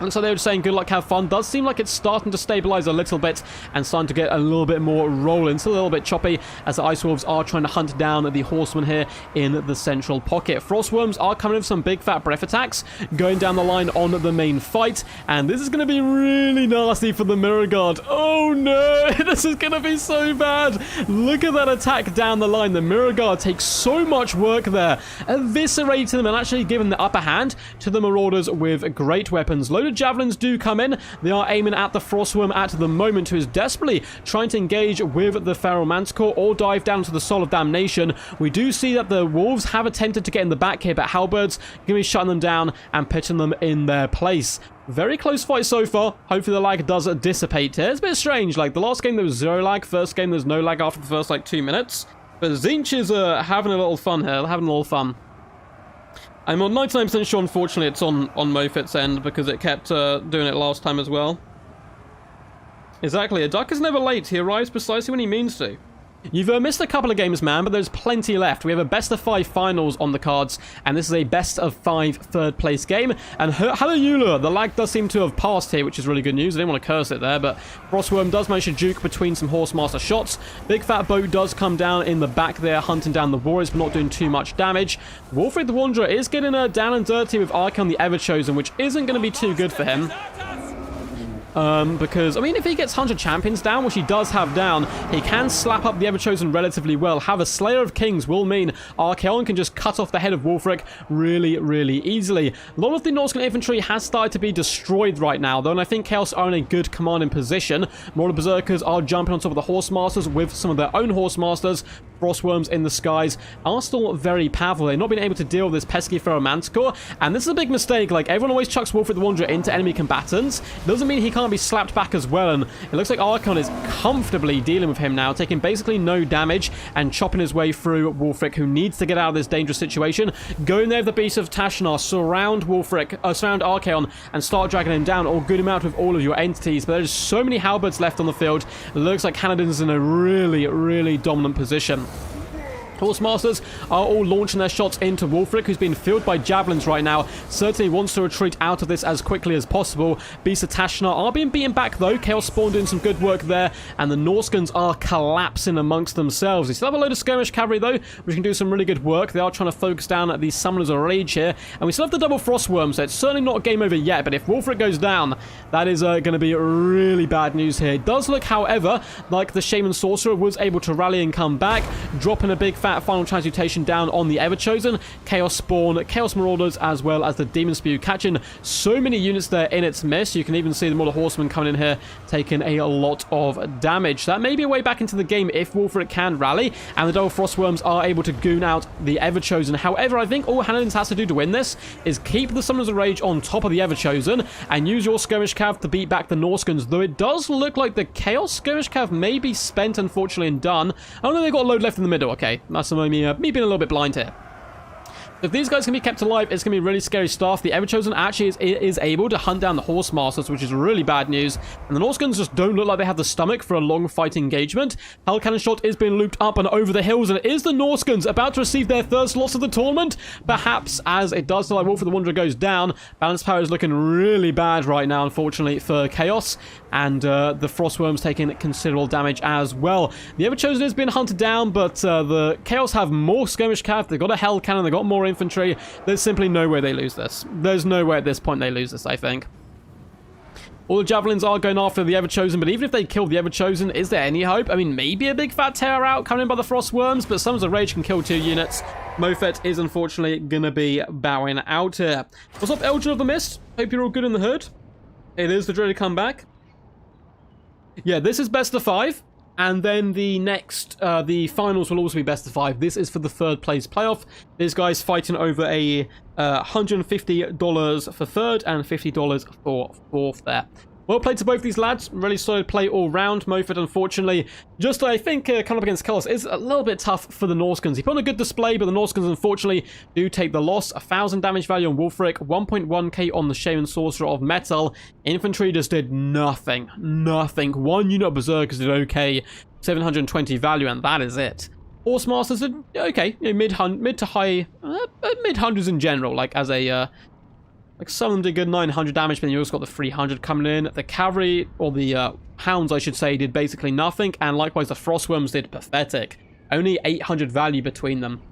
And so they were saying good luck, have fun. Does seem like it's starting to stabilize a little bit and starting to get a little bit more rolling. It's a little bit choppy as the Ice Wolves are trying to hunt down the Horsemen here in the central pocket. Frostworms are coming with some big fat breath attacks going down the line on the main fight, and this is going to be really nasty for the Mirror Guard. Oh no, this is going to be so bad. Look at that attack down the line. The Mirror Guard takes so much work there, eviscerating them and actually giving the upper hand to the Marauders with great weapons. Loaded javelins do come in. They are aiming at the Frostworm at the moment, who is desperately trying to engage with the Feral Manticore or dive down to the Soul of Damnation. We do see that the Wolves have attempted to get in the back here, but Halberds going to be shutting them down and putting them in their place. Very close fight so far. Hopefully the lag does dissipate here. It's a bit strange. Like, the last game there was 0 lag. First game there's no lag after the first, like, 2 minutes. But Zinch is having a little fun here. Having a little fun. I'm on 99% sure, unfortunately, it's on Mofit's end because it kept doing it last time as well. Exactly. A duck is never late. He arrives precisely when he means to. You've missed a couple of games, man, but there's plenty left. We have a best-of-5 finals on the cards, and this is a best-of-5 third-place game. And hallelujah, the lag does seem to have passed here, which is really good news. I didn't want to curse it there, but Frostworm does manage to juke between some Horsemaster shots. Big Fat Boat does come down in the back there, hunting down the Warriors, but not doing too much damage. Wolfric the Wanderer is getting down and dirty with Archon the Everchosen, which isn't going to be too good for him. Because, I mean, if he gets 100 champions down, which he does have down, he can slap up the Everchosen relatively well. However, Slayer of Kings will mean Archaon can just cut off the head of Wolfric really, really easily. A lot of the Norscan infantry has started to be destroyed right now, though, and I think Chaos are in a good commanding position. More of the Berserkers are jumping on top of the Horsemasters with some of their own Horsemasters. Frostworms in the skies are still very powerful. They've not been able to deal with this pesky Feral Manticore, and this is a big mistake. Like, everyone always chucks Wolfric the Wanderer into enemy combatants. Doesn't mean he can't be slapped back as well, and it looks like Archon is comfortably dealing with him now, taking basically no damage and chopping his way through Wolfric, who needs to get out of this dangerous situation. Go in there with the Beast of Tashnar, surround surround Archaon and start dragging him down, or good him out with all of your entities. But there's so many halberds left on the field. It looks like Hanniden's in a really, really dominant position. Horsemasters are all launching their shots into Wolfric, who's been filled by javelins right now. Certainly wants to retreat out of this as quickly as possible. Beasts of Tashnar are being beaten back, though. Chaos Spawn doing some good work there, and the Norscans are collapsing amongst themselves. They still have a load of skirmish cavalry, though, which can do some really good work. They are trying to focus down at these Summoners of Rage here, and we still have the double Frostworm, so it's certainly not game over yet, but if Wolfric goes down, that is going to be really bad news here. It does look, however, like the Shaman Sorcerer was able to rally and come back, dropping a big fat final transmutation down on the Everchosen, Chaos Spawn, Chaos Marauders, as well as the Demon Spew, catching so many units there in its midst. You can even see the Mortal Horsemen coming in here, taking a lot of damage. That may be a way back into the game if Wolfric can rally, and the double Frostworms are able to goon out the Everchosen. However, I think all Hanniden's has to do to win this is keep the Summoners of Rage on top of the Everchosen, and use your Skirmish Cav to beat back the Norscans, though it does look like the Chaos Skirmish Cav may be spent, unfortunately, and done. Oh no, they've got a load left in the middle. Okay, that's me being a little bit blind here. If these guys can be kept alive, it's going to be really scary stuff. The Everchosen actually is able to hunt down the Horsemasters, which is really bad news. And the Norscans just don't look like they have the stomach for a long fight engagement. Hell Cannon Shot is being looped up and over the hills, and it is the Norscans about to receive their first loss of the tournament. Perhaps, as it does look like Wolf of the Wanderer goes down. Balance power is looking really bad right now, unfortunately, for Chaos. And the Frostworms taking considerable damage as well. The Everchosen has been hunted down, but the Chaos have more Skirmish Cav. They've got a Hell Cannon, they've got more infantry. There's simply no way they lose this. There's no way at this point they lose this, I think. All the Javelins are going after the Everchosen, but even if they kill the Everchosen, is there any hope? I mean, maybe a big fat tear out coming in by the Frostworms, but Summons of Rage can kill 2 units. Mofet is unfortunately going to be bowing out here. What's up, Elgin of the Mist? Hope you're all good in the hood. It is the dreaded comeback. Yeah, this is best of 5. And then the next, the finals will also be best of 5. This is for the 3rd place playoff. This guy's fighting over a $150 for 3rd and $50 for 4th there. Well played to both these lads. Really solid play all round. Mofet, unfortunately, just I think coming up against Kalos is a little bit tough for the Norskans. He put on a good display, but the Norskans, unfortunately, do take the loss. 1,000 damage value on Wolfric, 1.1k on the Shaman Sorcerer of Metal. Infantry just did nothing. Nothing. One unit of Berserkers did okay. 720 value, and that is it. Horse Masters did okay. Mid to high, mid-hundreds in general, like as a... like some of them did good 900 damage, but then you also got the 300 coming in. The cavalry, or the hounds I should say, did basically nothing, and likewise the frostworms did pathetic. Only 800 value between them.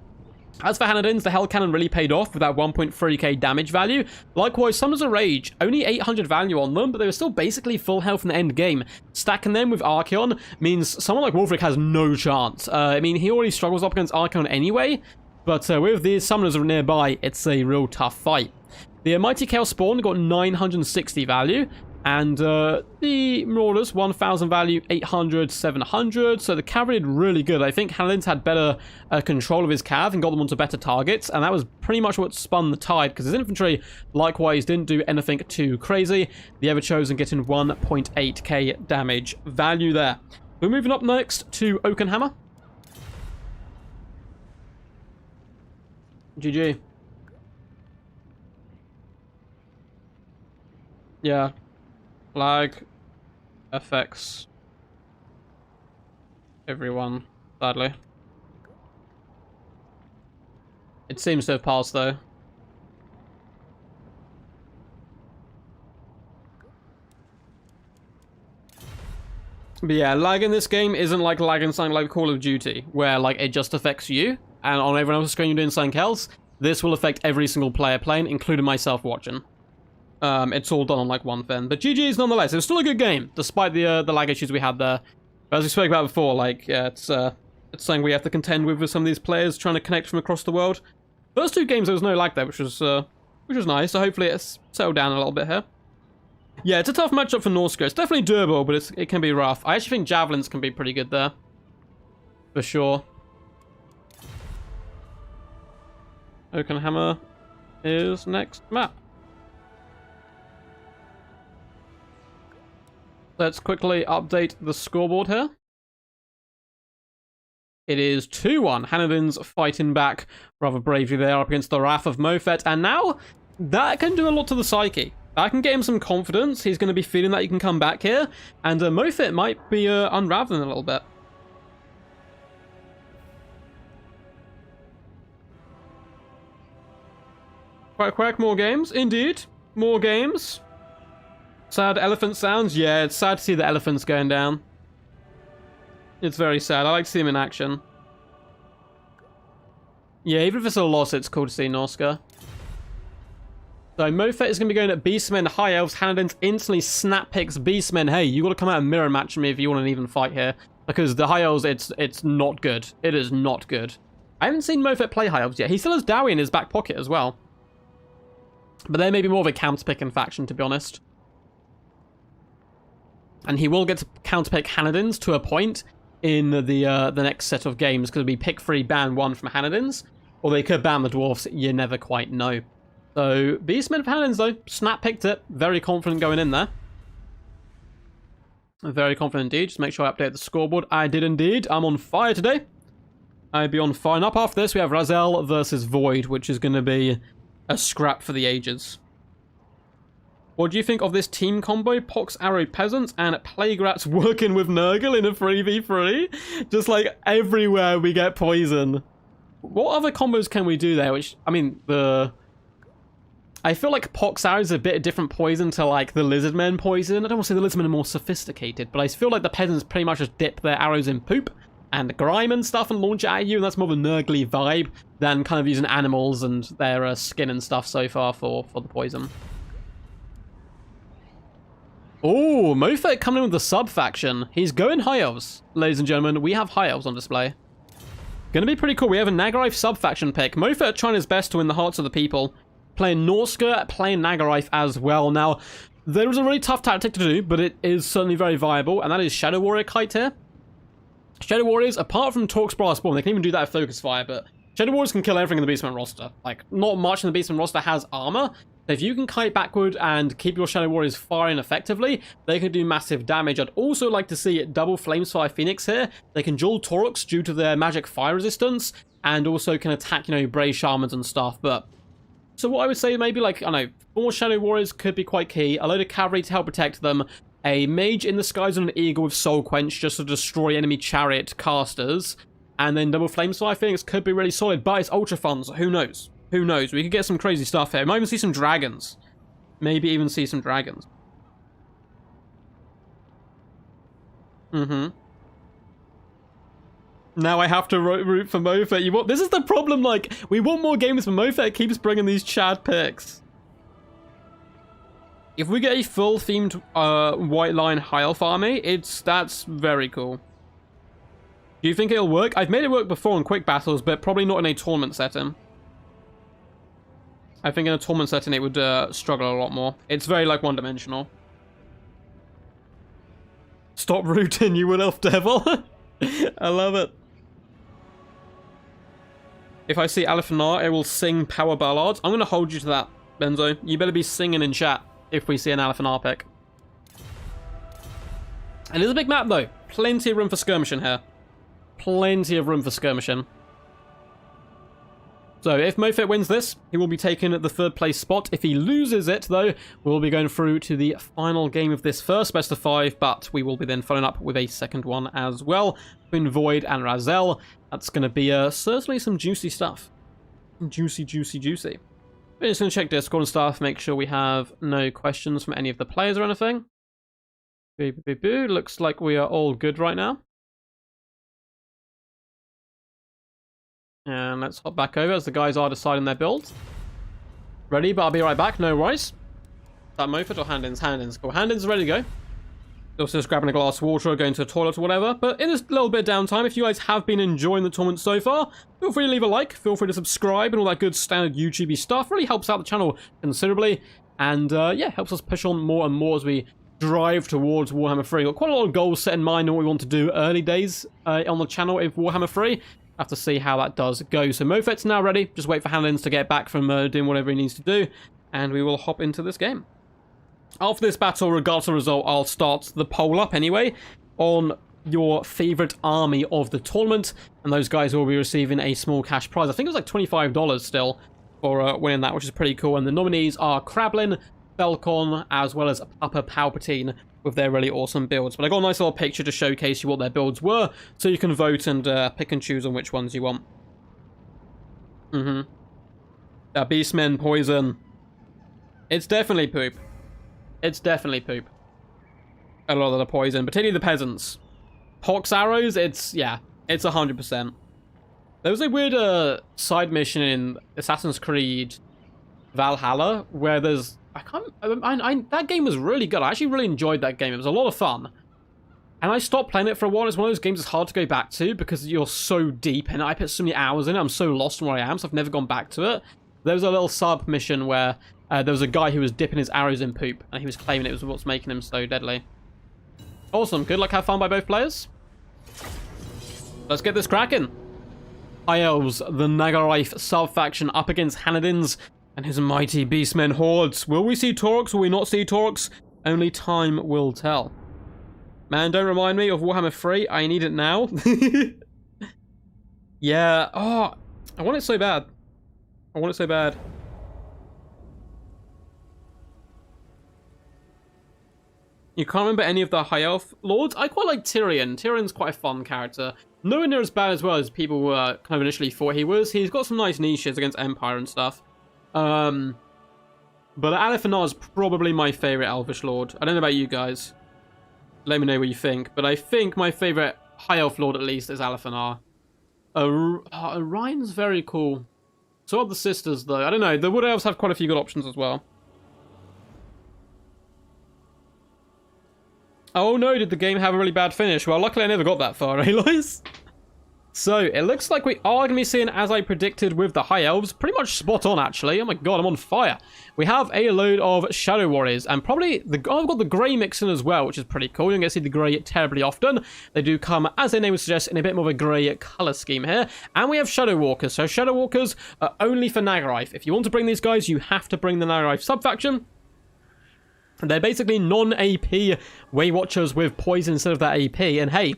As for Hanadins, the Hell Cannon really paid off with that 1.3k damage value. Likewise, Summons of Rage, only 800 value on them, but they were still basically full health in the end game. Stacking them with Archeon means someone like Wolfric has no chance. I mean, he already struggles up against Archeon anyway, but with these summoners nearby, it's a real tough fight. The Mighty Chaos Spawn got 960 value, and the Marauders, 1,000 value, 800, 700, so the cavalry did really good. I think Hanadins had better control of his cav and got them onto better targets, and that was pretty much what spun the tide, because his infantry, likewise, didn't do anything too crazy. The Everchosen getting 1.8k damage value there. We're moving up next to Oakenhammer. GG. Yeah. Lag affects everyone, sadly. It seems to have passed, though. But yeah, lag in this game isn't like lag in something like Call of Duty, where like it just affects you, and on everyone else's screen you're doing something else. This will affect every single player playing, including myself watching. It's all done on like one thing, but GG's nonetheless. It was still a good game, despite the lag issues we had there. But as we spoke about before, like yeah, it's something we have to contend with some of these players trying to connect from across the world. First two games there was no lag there, which was nice. So hopefully it's settled down a little bit here. Yeah, it's a tough matchup for Norska. It's definitely doable, but it can be rough. I actually think javelins can be pretty good there, for sure. Oakenhammer is next map. Let's quickly update the scoreboard here. It is 2-1. Hanadins fighting back rather bravely there up against the Wrath of Mofet. And now, that can do a lot to the psyche. That can get him some confidence. He's going to be feeling that he can come back here. And Mofet might be unraveling a little bit. Quack, quack, more games. Indeed. More games. Sad elephant sounds? Yeah, it's sad to see the elephants going down. It's very sad. I like to see them in action. Yeah, even if it's a loss, it's cool to see Norska. So Mofet is going to be going at Beastmen, High Elves. Hanadins instantly snap picks Beastmen. Hey, you got to come out and mirror match me if you want an even fight here. Because the High Elves, it's not good. It is not good. I haven't seen Mofet play High Elves yet. He still has Dowie in his back pocket as well. But they're maybe more of a counterpick faction, to be honest. And he will get to counterpick Hanadins to a point in the next set of games, because it'll be pick 3, ban 1 from Hanadins, or they could ban the Dwarfs, you never quite know. So, Beastmen for Hanadins though, snap picked it, very confident going in there. Very confident indeed, just make sure I update the scoreboard. I did indeed, I'm on fire today. I'd be on fire. And up after this we have Razel versus Void, which is going to be a scrap for the ages. What do you think of this team combo? Pox Arrow Peasants and Plague Rats working with Nurgle in a 3v3? Just like everywhere we get poison. What other combos can we do there? Which, I mean, I feel like Pox Arrow is a bit of different poison to like the Lizardmen poison. I don't want to say the Lizardmen are more sophisticated, but I feel like the Peasants pretty much just dip their arrows in poop and grime and stuff and launch it at you, and that's more of a Nurgly vibe than kind of using animals and their skin and stuff so far for the poison. Oh, Mofet coming in with the sub-faction. He's going High Elves, ladies and gentlemen. We have High Elves on display. Gonna be pretty cool. We have a Nagarife sub-faction pick. Mofet trying his best to win the hearts of the people. Playing Norska, playing Nagarife as well. Now, there was a really tough tactic to do, but it is certainly very viable, and that is Shadow Warrior Kite here. Shadow Warriors, apart from Torx Brass Spawn, they can even do that with Focus Fire, but Shadow Warriors can kill everything in the Beastman roster. Like, not much in the Beastman roster has armor, So if you can kite backward and keep your Shadow Warriors firing effectively, they can do massive damage. I'd also like to see double Flamesfire Phoenix here. They can dual Taurox due to their magic fire resistance, and also can attack, you know, Brave Shamans and stuff. But so what I would say, maybe like, I don't know, 4 Shadow Warriors could be quite key. A load of cavalry to help protect them. A mage in the skies on an eagle with Soul Quench just to destroy enemy chariot casters. And then double Flamesfire Phoenix could be really solid, but it's Ultra Fun, so who knows? Who knows? We could get some crazy stuff here. We might even see some dragons. Maybe even see some dragons. Now I have to root for Mofet. This is the problem, like, we want more games, but Mofet keeps bringing these Chad picks. If we get a full themed White Line High Elf army, that's very cool. Do you think it'll work? I've made it work before in quick battles, but probably not in a tournament setting. I think in a tournament setting it would struggle a lot more. It's very, like, one-dimensional. Stop rooting, you wood elf devil. I love it. If I see Aliphanar, it will sing Power Ballads. I'm going to hold you to that, Benzo. You better be singing in chat if we see an Aliphanar pick. And it's a big map, though. Plenty of room for skirmishing here. Plenty of room for skirmishing. So if Mofet wins this, he will be taking the 3rd place spot. If he loses it, though, we'll be going through to the final game of this first best of 5, but we will be then following up with a second one as well between Void and Razel. That's going to be certainly some juicy stuff. Juicy, juicy, juicy. We're just going to check Discord and stuff, make sure we have no questions from any of the players or anything. Boo, boo, boo, boo. Looks like we are all good right now. And let's hop back over as the guys are deciding their builds. Ready, but I'll be right back, no worries. Is that Mofet or Handins? Handins, cool. Handins is ready to go. Also just grabbing a glass of water or going to the toilet or whatever. But in this little bit of downtime, if you guys have been enjoying the tournament so far, feel free to leave a like, feel free to subscribe and all that good standard YouTube-y stuff. Really helps out the channel considerably. And yeah, helps us push on more and more as we drive towards Warhammer 3. Got quite a lot of goals set in mind on what we want to do early days on the channel with Warhammer 3. Have to see how that does go. So Mofet's now ready. Just wait for Handins to get back from doing whatever he needs to do. And we will hop into this game. After this battle, regardless of the result, I'll start the poll up anyway on your favorite army of the tournament. And those guys will be receiving a small cash prize. I think it was like $25 still for winning that, which is pretty cool. And the nominees are Krablin, Falcon, as well as Papa Palpatine with their really awesome builds. But I got a nice little picture to showcase you what their builds were, so you can vote and pick and choose on which ones you want. Beastmen poison. It's definitely poop. It's definitely poop. A lot of the poison, particularly the peasants. Pox arrows, yeah, it's 100%. There was a weird side mission in Assassin's Creed Valhalla where there's that game was really good. I actually really enjoyed that game. It was a lot of fun. And I stopped playing it for a while. It's one of those games that's hard to go back to because you're so deep and I put so many hours in it. I'm so lost in where I am, so I've never gone back to it. There was a little sub mission where there was a guy who was dipping his arrows in poop and he was claiming it was what's making him so deadly. Awesome. Good luck, have fun by both players. Let's get this cracking. High Elves, the Nagaraith sub-faction up against Hanadins and his mighty beastmen hordes. Will we see Taurox? Will we not see Taurox? Only time will tell. Man, don't remind me of Warhammer 3. I need it now. Yeah. Oh, I want it so bad. I want it so bad. You can't remember any of the High Elf Lords? I quite like Tyrion. Tyrion's quite a fun character. Nowhere near as bad as well as people kind of initially thought he was. He's got some nice niches against Empire and stuff. But Aliphanar is probably my favorite Elvish Lord. I don't know about you guys. Let me know what you think. But I think my favorite High Elf Lord, at least, is Aliphanar. Orion's very cool. So are the sisters, though. I don't know. The Wood Elves have quite a few good options as well. Oh no, did the game have a really bad finish? Well, luckily I never got that far, Aloys. So, it looks like we are going to be seeing, as I predicted with the High Elves, pretty much spot on, actually. Oh my god, I'm on fire. We have a load of Shadow Warriors, and probably, I've got the Grey mix in as well, which is pretty cool. You don't get to see the Grey terribly often. They do come, as their name would suggest, in a bit more of a Grey colour scheme here. And we have Shadow Walkers. So, Shadow Walkers are only for Nagarife. If you want to bring these guys, you have to bring the Nagarife sub-faction. They're basically non-AP Waywatchers with poison instead of that AP, and hey,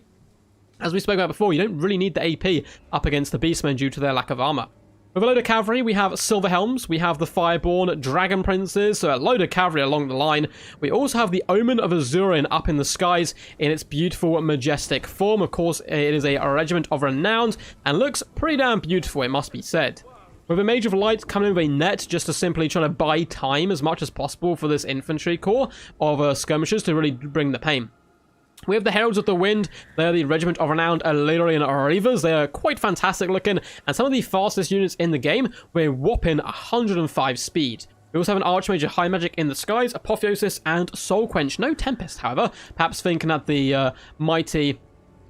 as we spoke about before, you don't really need the AP up against the Beastmen due to their lack of armor. With a load of cavalry, we have Silver Helms, we have the Fireborn Dragon Princes, so a load of cavalry along the line. We also have the Omen of Azurin up in the skies in its beautiful, majestic form. Of course, it is a regiment of Renowned, and looks pretty damn beautiful, it must be said. With a Mage of Light coming in with a net just to simply try to buy time as much as possible for this infantry corps of skirmishers to really bring the pain. We have the Heralds of the Wind. They are the Regiment of Renowned Illyrian Reavers. They are quite fantastic looking, and some of the fastest units in the game with a whopping 105 speed. We also have an Archmage of High Magic in the skies, Apotheosis, and Soul Quench. No Tempest, however. Perhaps thinking that the mighty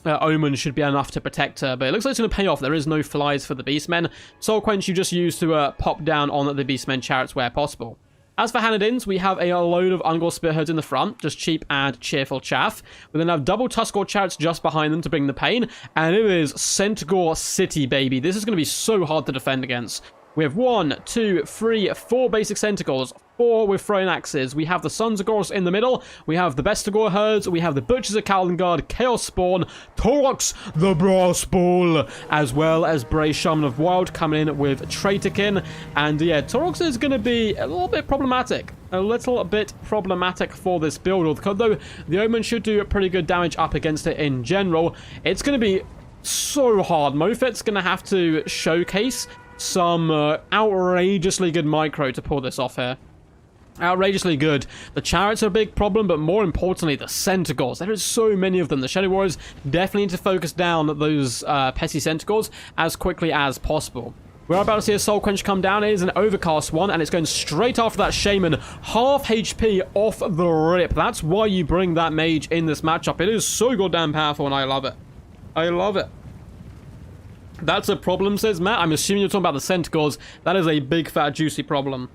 Omen should be enough to protect her, but it looks like it's going to pay off. There is no flies for the Beastmen. Soul Quench you just use to pop down on the Beastmen chariots where possible. As for Hanadins, we have a load of Ungor Spearheads in the front, just cheap and cheerful chaff. We then have double Tuskor chariots just behind them to bring the pain, and it is Centaur City, baby. This is going to be so hard to defend against. We have 1, 2, 3, 4 basic Centaurs, 4 with throwing axes. We have the Sons of Goros in the middle. We have the Bestigor herds. We have the Butchers of Kalengard, Chaos Spawn, Torox the Brass Bull, as well as Bray Shaman of Wild coming in with Traitorkin. And yeah, Torox is going to be a little bit problematic. A little bit problematic for this build, although the Omen should do pretty good damage up against it in general. It's going to be so hard. Mofet's going to have to showcase some outrageously good micro to pull this off here. Outrageously good. The chariots are a big problem, but more importantly, the Centaurs. There is so many of them. The Shadow Warriors definitely need to focus down those pesky Centaurs as quickly as possible. We're about to see a Soul Quench come down. It is an Overcast one, and it's going straight after that Shaman. Half HP off the rip. That's why you bring that Mage in this matchup. It is so goddamn powerful, and I love it. I love it. That's a problem, says Matt. I'm assuming you're talking about the Centaurs. That is a big, fat, juicy problem.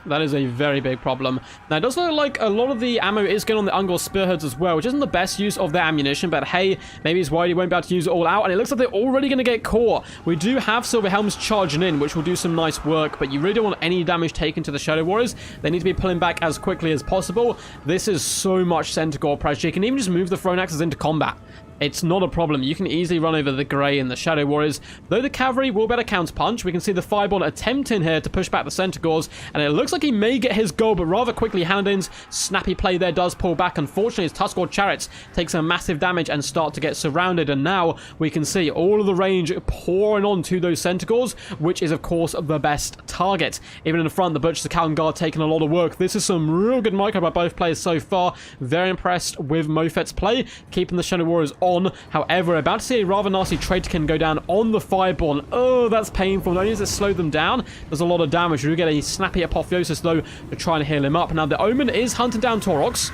That is a very big problem. Now, it does look like a lot of the ammo is going on the Ungor Spearheads as well, which isn't the best use of their ammunition, but hey, maybe it's why you won't be able to use it all out, and it looks like they're already going to get caught. We do have Silver Helms charging in, which will do some nice work, but you really don't want any damage taken to the Shadow Warriors. They need to be pulling back as quickly as possible. This is so much Centaur pressure. You can even just move the Throne Axes into combat. It's not a problem. You can easily run over the Grey and the Shadow Warriors. Though the cavalry will be able to counterpunch, we can see the Fireborn attempting here to push back the Centaurs, and it looks like he may get his goal, but rather quickly Hanadin's snappy play there does pull back. Unfortunately, his Tuskor chariots take some massive damage and start to get surrounded, and now we can see all of the range pouring onto those Centaurs, which is, of course, the best target. Even in the front, the Butchers of Kalengard taking a lot of work. This is some real good micro by both players so far. Very impressed with Mofet's play, keeping the Shadow Warriors on. However, about to see a rather nasty Traitorkin go down on the Fireborn. Oh, that's painful. Not only does it slow them down, there's a lot of damage. You do get a snappy Apotheosis, though, to try and heal him up. Now, the Omen is hunting down Torox.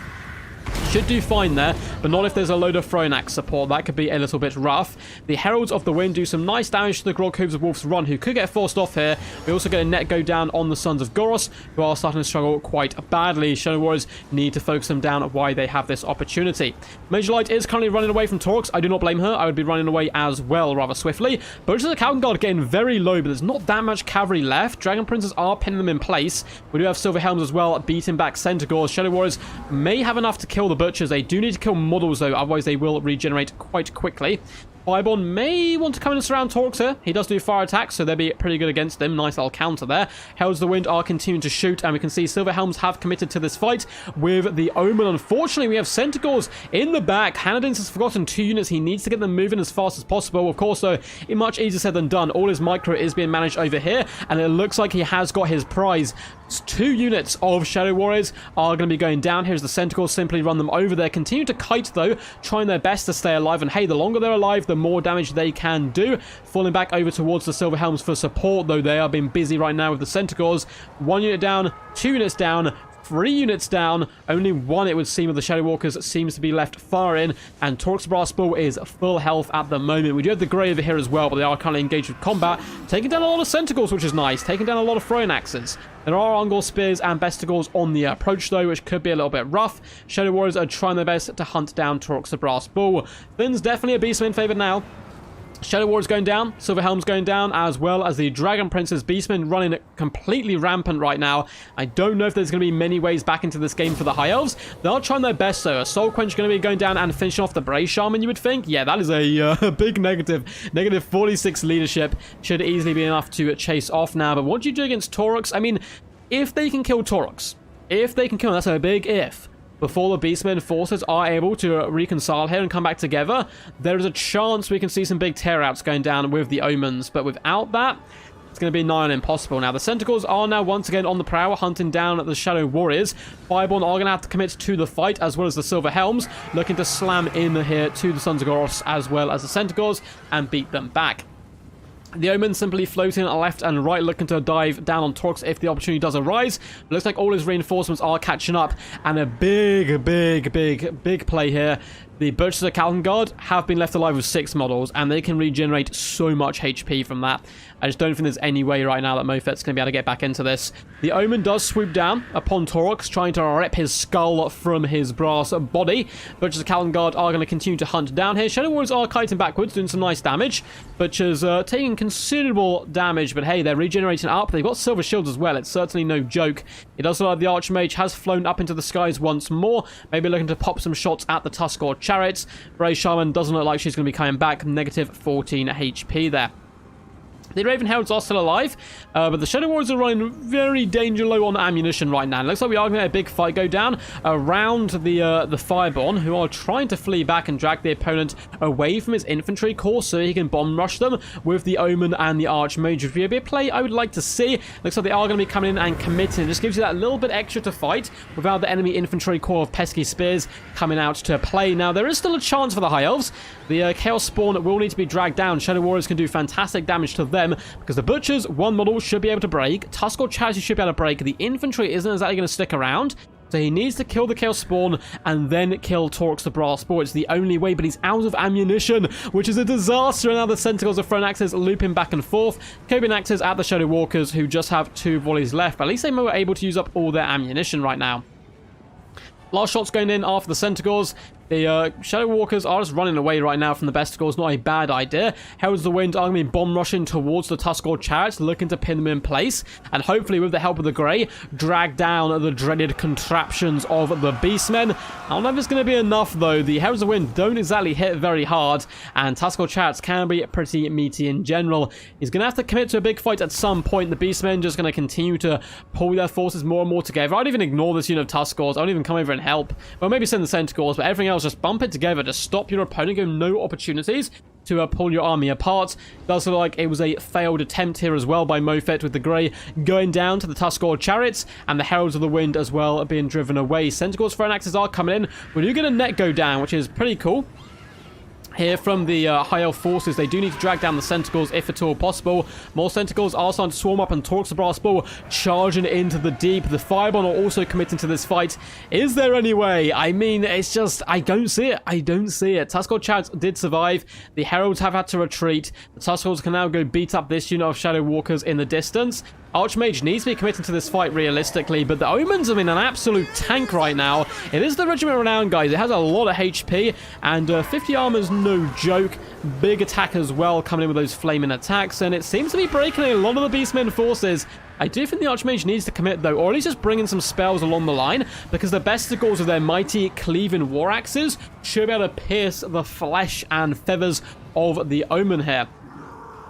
Should do fine there, but not if there's a load of Throne Axe support. That could be a little bit rough. The Heralds of the Wind do some nice damage to the Grog Hooves of Wolf's Run, who could get forced off here. We also get a net go down on the Sons of Goros, who are starting to struggle quite badly. Shadow Warriors need to focus them down while they have this opportunity. Major Light is currently running away from Torox. I do not blame her. I would be running away as well, rather swiftly. But the Kalengard getting very low, but there's not that much cavalry left. Dragon Princes are pinning them in place. We do have Silver Helms as well, beating back Centaurs. Shadow Warriors may have enough to kill the Butchers. They do need to kill models, though, otherwise they will regenerate quite quickly. Fireborn may want to come in and surround Torox here. He does do fire attacks, so they'll be pretty good against them. Nice little counter there. Heralds of the Wind are continuing to shoot, and we can see Silver Helms have committed to this fight with the Omen. Unfortunately, we have Centaurs in the back. Hanadins has forgotten 2 units. He needs to get them moving as fast as possible. Of course, though, it's much easier said than done. All his micro is being managed over here, and it looks like he has got his prize. 2 units of Shadow Warriors are going to be going down. Here's the Centaurs, simply run them over there. Continue to kite, though, trying their best to stay alive. And hey, the longer they're alive, the more damage they can do. Falling back over towards the Silver Helms for support, though they are being busy right now with the Centaurs. 1 unit down, 2 units down, 3 units down. Only 1, it would seem, of the Shadow Walkers seems to be left far in. And Torx Brass Bull is full health at the moment. We do have the Grey over here as well, but they are currently engaged with combat. Taking down a lot of Centicles, which is nice. Taking down a lot of Throwing Axes. There are Ungol Spears and Besticles on the approach, though, which could be a little bit rough. Shadow Warriors are trying their best to hunt down Torx the Brass Bull. Finn's definitely a Beastman in favor now. Shadow Warriors going down, Silver Helm's going down, as well as the Dragon Prince's Beastmen running completely rampant right now. I don't know if there's going to be many ways back into this game for the High Elves. They are trying their best, though. A Soul Quench going to be going down and finishing off the Bray Shaman, you would think. Yeah, that is a big negative. Negative 46 leadership. Should easily be enough to chase off now. But what do you do against Taurox? I mean, if they can kill Taurox, if they can kill him, that's a big if. Before the Beastmen forces are able to reconcile here and come back together, there is a chance we can see some big tear-outs going down with the Omens. But without that, it's going to be nigh on impossible. Now, the Centicles are now once again on the prowl, hunting down the Shadow Warriors. Fireborn are going to have to commit to the fight, as well as the Silver Helms, looking to slam in here to the Sons of Goros, as well as the Centicles, and beat them back. The Omen simply floating left and right, looking to dive down on Torx if the opportunity does arise. It looks like all his reinforcements are catching up, and a big play here. The Butchers of Kalengard have been left alive with 6 models, and they can regenerate so much HP from that. I just don't think there's any way right now that Mofet's going to be able to get back into this. The Omen does swoop down upon Taurox, trying to rip his skull from his brass body. Butchers of Kalengard are going to continue to hunt down here. Shadow Warriors are kiting backwards, doing some nice damage. Butchers taking considerable damage, but hey, they're regenerating up. They've got silver shields as well. It's certainly no joke. It does look like the Archmage has flown up into the skies once more, maybe looking to pop some shots at the Tuskor chariots. Bray Shaman doesn't look like she's going to be coming back. Negative 14 HP there. The Raven Heralds are still alive, but the Shadow Warriors are running very danger low on ammunition right now. It looks like we are going to have a big fight go down around the Fireborn, who are trying to flee back and drag the opponent away from his infantry corps so he can bomb rush them with the Omen and the Archmage. It would be a play I would like to see. Looks like they are going to be coming in and committing. It just gives you that little bit extra to fight without the enemy infantry corps of pesky spears coming out to play. Now, there is still a chance for the High Elves. The Chaos Spawn will need to be dragged down. Shadow Warriors can do fantastic damage to them, because the Butchers, 1 model, should be able to break. Tuskor Charity should be able to break. The infantry isn't exactly going to stick around, so he needs to kill the Chaos Spawn and then kill Torx the Brass Bull. It's the only way, but he's out of ammunition, which is a disaster. And now the Centicles of Thrown Axes looping back and forth. Cobin Axes at the Shadow Walkers, who just have 2 volleys left, but at least they were able to use up all their ammunition right now. Last shots going in after the Centicles. The Shadow Walkers are just running away right now from the Besticles. Not a bad idea. Heralds of the Wind are going to be bomb rushing towards the Tuskor chariots, looking to pin them in place, and hopefully, with the help of the Grey, drag down the dreaded contraptions of the Beastmen. I don't know if it's going to be enough, though. The Heralds of the Wind don't exactly hit very hard, and Tuskor chariots can be pretty meaty in general. He's going to have to commit to a big fight at some point. The Beastmen just going to continue to pull their forces more and more together. I'd even ignore this unit of Tuskors. I don't even come over and help. Well, maybe send the Centicores, but everything else, just bump it together to stop your opponent, give him no opportunities to pull your army apart. Does look like it was a failed attempt here as well by Mofet, with the Grey going down to the Tuskor chariots and the Heralds of the Wind as well being driven away. Centicores Thrown Axes are coming in. We do get a net go down, which is pretty cool. Here from the High Elf forces, they do need to drag down the Centicles if at all possible. More Centicles are starting to swarm up, and Torx the Brass Bull charging into the deep. The Fireborn are also committing to this fight. Is there any way? I mean, it's just, I don't see it. I don't see it. Tuskor chariots did survive. The Heralds have had to retreat. The Tuskors can now go beat up this unit of Shadow Walkers in the distance. Archmage needs to be committed to this fight realistically, but the Omens are in an absolute tank right now. It is the Regiment Renowned, guys. It has a lot of HP, and 50 armor is no joke. Big attack as well, coming in with those flaming attacks, and it seems to be breaking a lot of the Beastmen forces. I do think the Archmage needs to commit, though, or at least just bring in some spells along the line, because the Besticles with their mighty cleaving war axes should be able to pierce the flesh and feathers of the Omen here.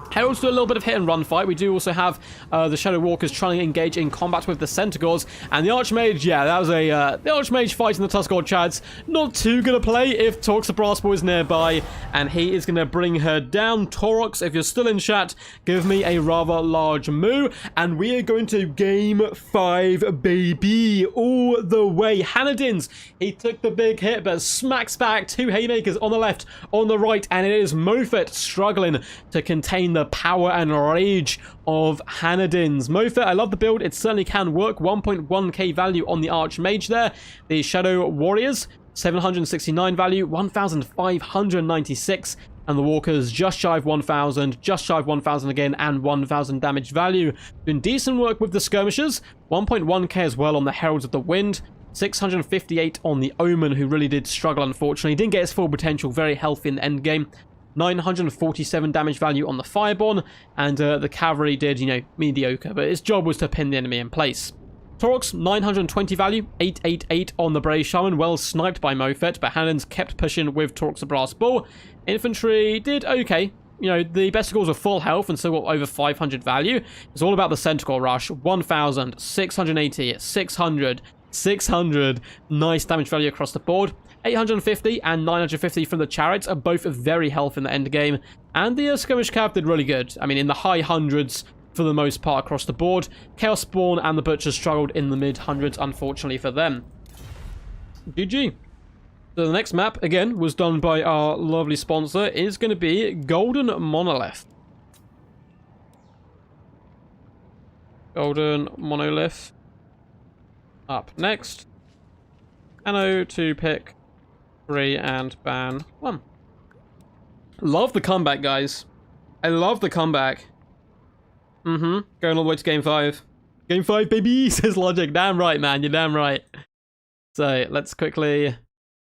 Heralds do a little bit of hit and run fight. We do also have the Shadow Walkers trying to engage in combat with the Centicores, and the Archmage, yeah, that was a the Archmage fighting the Tuskor Chads. Not too good a play if Torx the Brass Bull is nearby, and he is going to bring her down. Taurox, if you're still in chat, give me a rather large moo, and we are going to game 5, baby, all the way. Hanadins, he took the big hit, but smacks back 2 haymakers on the left, on the right, and it is Mofet struggling to contain the power and rage of Hanadins. Mofet, I love the build. It certainly can work. 1.1k value on the Archmage there. The Shadow Warriors, 769 value, 1,596. And the Walkers just shy of 1,000, just shy of 1,000 again, and 1,000 damage value. Doing decent work with the Skirmishers. 1.1k as well on the Heralds of the Wind. 658 on the Omen, who really did struggle, unfortunately. Didn't get his full potential, very healthy in the end game. 947 damage value on the Fireborn, and the Cavalry did, mediocre, but its job was to pin the enemy in place. Taurox, 920 value, 888 on the Brave Shaman, well sniped by Mofet, but Hanans kept pushing with Taurox the Brass Bull. Infantry did okay. The Besticles are full health and still got over 500 value. It's all about the Centaur Rush. 1,000, 680, 600, 600. Nice damage value across the board. 850 and 950 from the Chariots are both very healthy in the end game. And the Skirmish Cav did really good. I mean, in the high hundreds for the most part across the board. Chaos Spawn and the Butchers struggled in the mid hundreds, unfortunately for them. GG. So the next map, again, was done by our lovely sponsor, is going to be Golden Monolith. Golden Monolith. Up next. Anno to pick 3 and ban 1. Love the comeback, guys. I love the comeback. Going all the way to game 5. Game 5, baby, says Logic. Damn right, man. You're damn right. So, let's quickly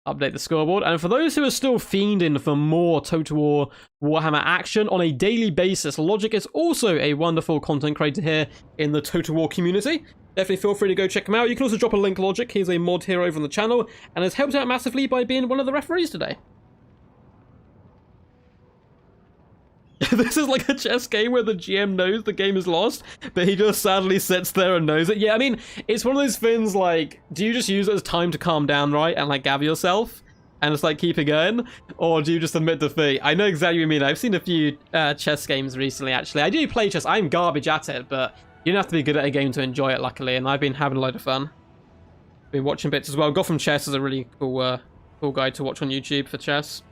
update the scoreboard. And for those who are still fiending for more Total War Warhammer action on a daily basis, Logic is also a wonderful content creator here in the Total War community. Definitely feel free to go check him out. You can also drop a link, Logic. He's a mod here over on the channel and has helped out massively by being one of the referees today. This is like a chess game where the GM knows the game is lost, but he just sadly sits there and knows it. Yeah, I mean, it's one of those things like, do you just use it as time to calm down, right? And like gather yourself and just like keep it going? Or do you just admit defeat? I know exactly what you mean. I've seen a few chess games recently, actually. I do play chess. I'm garbage at it, but you don't have to be good at a game to enjoy it, luckily. And I've been having a load of fun. Been watching bits as well. Gotham Chess is a really cool, cool guy to watch on YouTube for chess.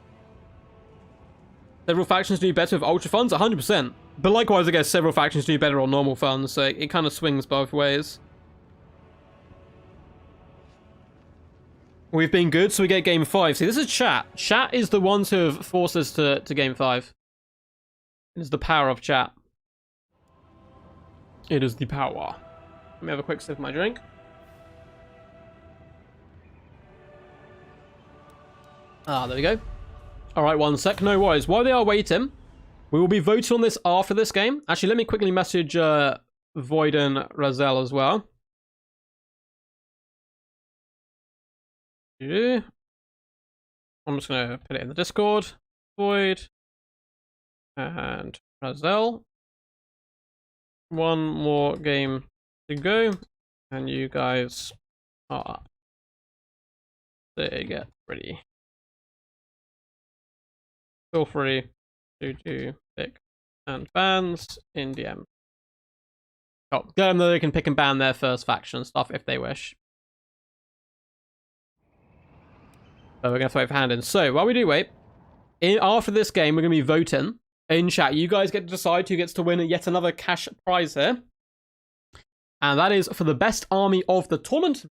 Several factions do better with ultra funds, 100%. But likewise, I guess several factions do better on normal funds, so it kind of swings both ways. We've been good, so we get game 5. See, this is chat. Chat is the ones who have forced us to game 5. It is the power of chat. It is the power. Let me have a quick sip of my drink. Ah, there we go. Alright, one sec. No worries. While they are waiting, we will be voting on this after this game. Actually, let me quickly message Void and Razel as well. Yeah. I'm just going to put it in the Discord. Void and Razel. One more game to go. And you guys are up. They get ready. Feel free to do pick and bans in DM. Oh, let them know they can pick and ban their first faction stuff if they wish. So we're going to have to wait for hand in. So while we do wait, after this game, we're going to be voting in chat. You guys get to decide who gets to win yet another cash prize here. And that is for the best army of the tournament.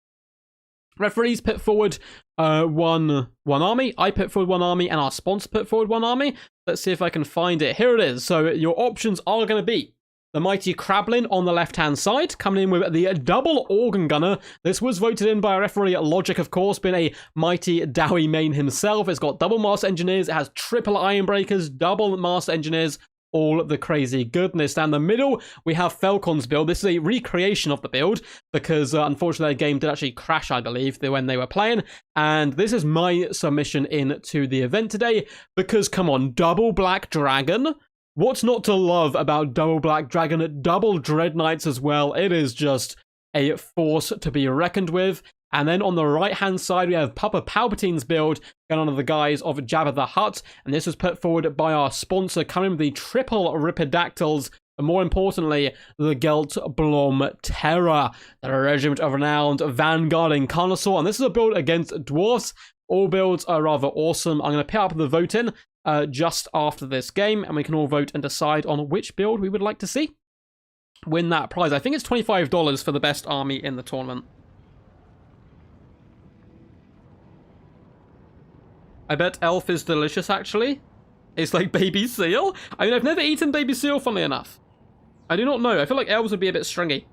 Referees put forward one army. I put forward one army, and our sponsor put forward one army. Let's see if I can find it. Here it is. So your options are going to be the mighty Krablin on the left-hand side, coming in with the double organ gunner. This was voted in by a referee at Logic, of course, being a mighty Dowie main himself. It's got double master engineers. It has triple iron breakers, double master engineers, all the crazy goodness. Down the middle, we have Falcon's build. This is a recreation of the build because, unfortunately, the game did actually crash, I believe, when they were playing. And this is my submission into the event today because, come on, double Black Dragon. What's not to love about double Black Dragon? Double Dread Knights as well. It is just a force to be reckoned with. And then on the right-hand side, we have Papa Palpatine's build going under the guise of Jabba the Hutt. And this was put forward by our sponsor, coming with the triple Ripidactyls. But more importantly, the Gelt Blom Terror, the regiment of renowned vanguarding Carnosaur. And this is a build against dwarfs. All builds are rather awesome. I'm going to put up the voting just after this game, and we can all vote and decide on which build we would like to see win that prize. I think it's $25 for the best army in the tournament. I bet elf is delicious, actually. It's like baby seal. I mean, I've never eaten baby seal, funnily enough. I do not know. I feel like elves would be a bit stringy.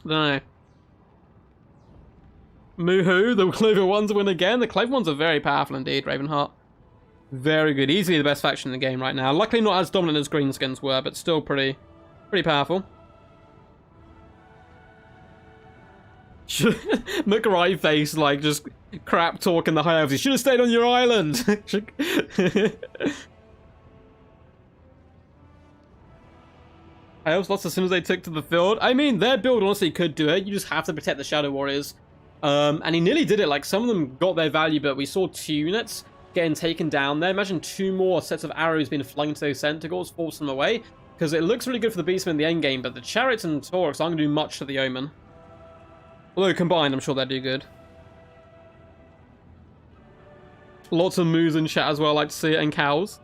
I don't know. Moo-hoo, the clover ones win again. The clover ones are very powerful indeed, Ravenheart. Very good. Easily the best faction in the game right now. Luckily not as dominant as greenskins were, but still pretty powerful. McRae face, like, just crap talking the high elves. You should have stayed on your island. High elves lost as soon as they took to the field. I mean, their build honestly could do it. You just have to protect the Shadow Warriors. And he nearly did it. Like, some of them got their value, but we saw 2 units getting taken down there. Imagine 2 more sets of arrows being flung into those Centaurs, force them away. Because it looks really good for the Beastmen in the endgame, but the Chariots and Taurus aren't going to do much to the Omen. Although combined, I'm sure they'll do good. Lots of moos in chat as well, I like to see it, and cows.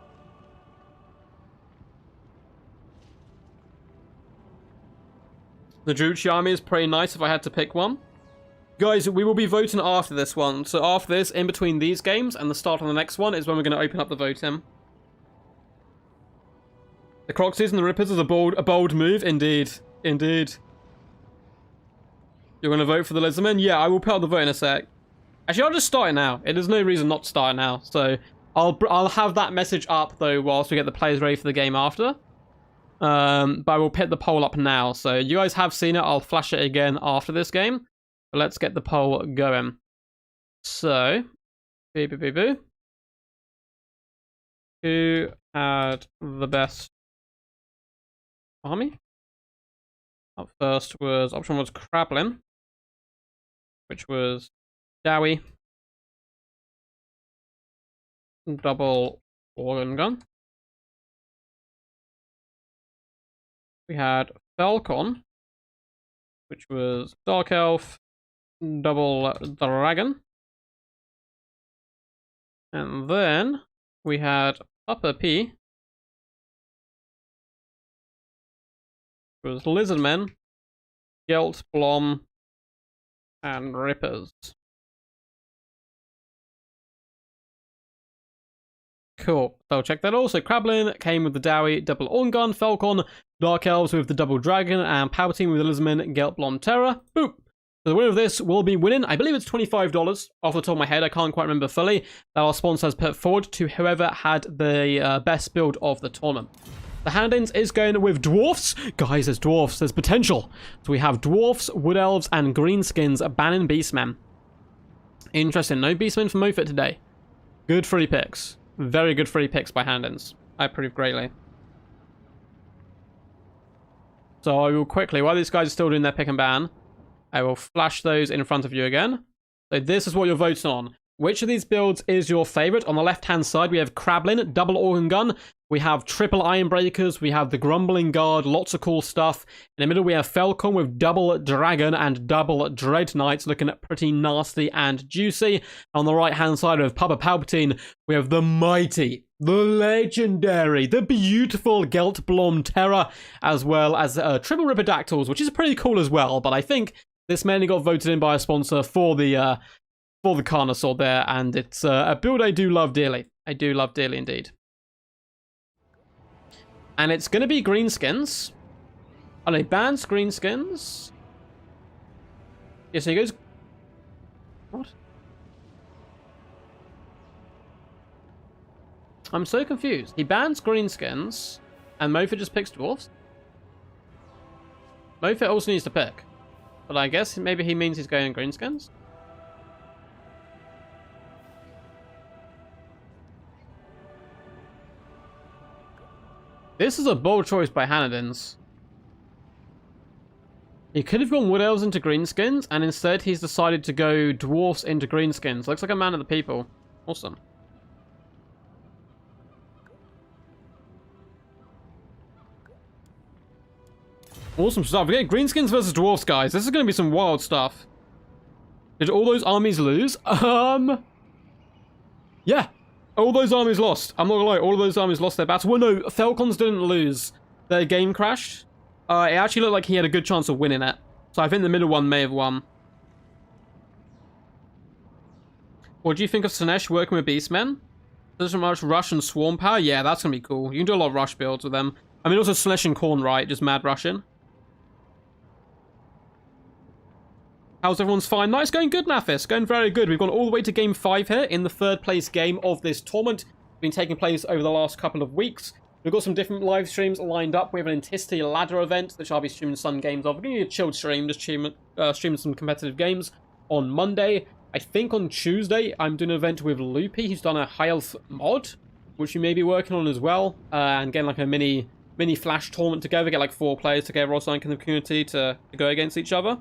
The Druchi army is pretty nice if I had to pick one. Guys, we will be voting after this one. So after this, in between these games and the start of the next one, is when we're going to open up the voting. The Croxies and the Rippers is a bold move. Indeed. Indeed. You're going to vote for the Lizardmen? Yeah, I will put out the vote in a sec. Actually, I'll just start it now. There's no reason not to start it now. So I'll have that message up, though, whilst we get the players ready for the game after. But I will put the poll up now. So you guys have seen it. I'll flash it again after this game. But let's get the poll going. So, boo. Who had the best army? Up first was, option was Krablin, which was Dowie, double organ gun. We had Falcon, which was Dark Elf, double dragon. And then we had Upper P, which was Lizardmen, Gelt, Blom, and Rippers. Cool. So check that out. So Krablin came with the Dowie, double Orn Gun, Falcon, Dark Elves with the double Dragon, and Palpatine with the Lizardmen, Gelt, Blom, Terror. Boop. So the winner of this will be winning, I believe it's $25 off the top of my head. I can't quite remember fully. That our sponsor has put forward to whoever had the best build of the tournament. The hand-ins is going with dwarfs. Guys, there's dwarfs. There's potential. So we have dwarfs, wood elves, and greenskins banning beastmen. Interesting. No beastmen for Mofit today. Good free picks. Very good free picks by hand-ins. I approve greatly. So I will quickly, while these guys are still doing their pick and ban, I will flash those in front of you again. So this is what you're voting on. Which of these builds is your favorite? On the left-hand side, we have Krablin, double organ gun. We have triple iron breakers. We have the grumbling guard. Lots of cool stuff. In the middle, we have Falcon with double dragon and double dread knights, looking pretty nasty and juicy. On the right-hand side of Papa Palpatine, we have the mighty, the legendary, the beautiful Gelt Blom Terror, as well as triple Ripperdactyls, which is pretty cool as well. But I think this mainly got voted in by a sponsor for the Carnosaur there, and it's a build I do love dearly. I do love dearly indeed. And it's going to be greenskins. Oh no, bans greenskins. Yeah, so he goes... What? I'm so confused. He bans greenskins, and Mofit just picks dwarfs? Mofit also needs to pick. But I guess maybe he means he's going greenskins? This is a bold choice by Hanadins. He could have gone Wood Elves into greenskins, and instead he's decided to go Dwarfs into greenskins. Looks like a man of the people. Awesome. Awesome stuff. We get greenskins versus dwarfs, guys. This is going to be some wild stuff. Did all those armies lose? Yeah. All those armies lost. I'm not gonna lie, all of those armies lost their battle. Well, no, Falcons didn't lose. Their game crashed. It actually looked like he had a good chance of winning it. So I think the middle one may have won. What do you think of Sinesh working with Beastmen? There's so much rush and swarm power? Yeah, that's gonna be cool. You can do a lot of rush builds with them. I mean, also Sinesh and Khorne, right? Just mad rushing. How's everyone's fine? Nice, going good, Mathis. Going very good. We've gone all the way to game 5 here in the 3rd place game of this tournament. It's been taking place over the last couple of weeks. We've got some different live streams lined up. We have an Intensity ladder event, which I'll be streaming some games of. We're going to be a chilled stream, just streaming some competitive games on Monday. I think on Tuesday, I'm doing an event with Loopy, who's done a high health mod, which we may be working on as well. And getting like a mini flash tournament together, get like 4 players together or something in the community to go against each other.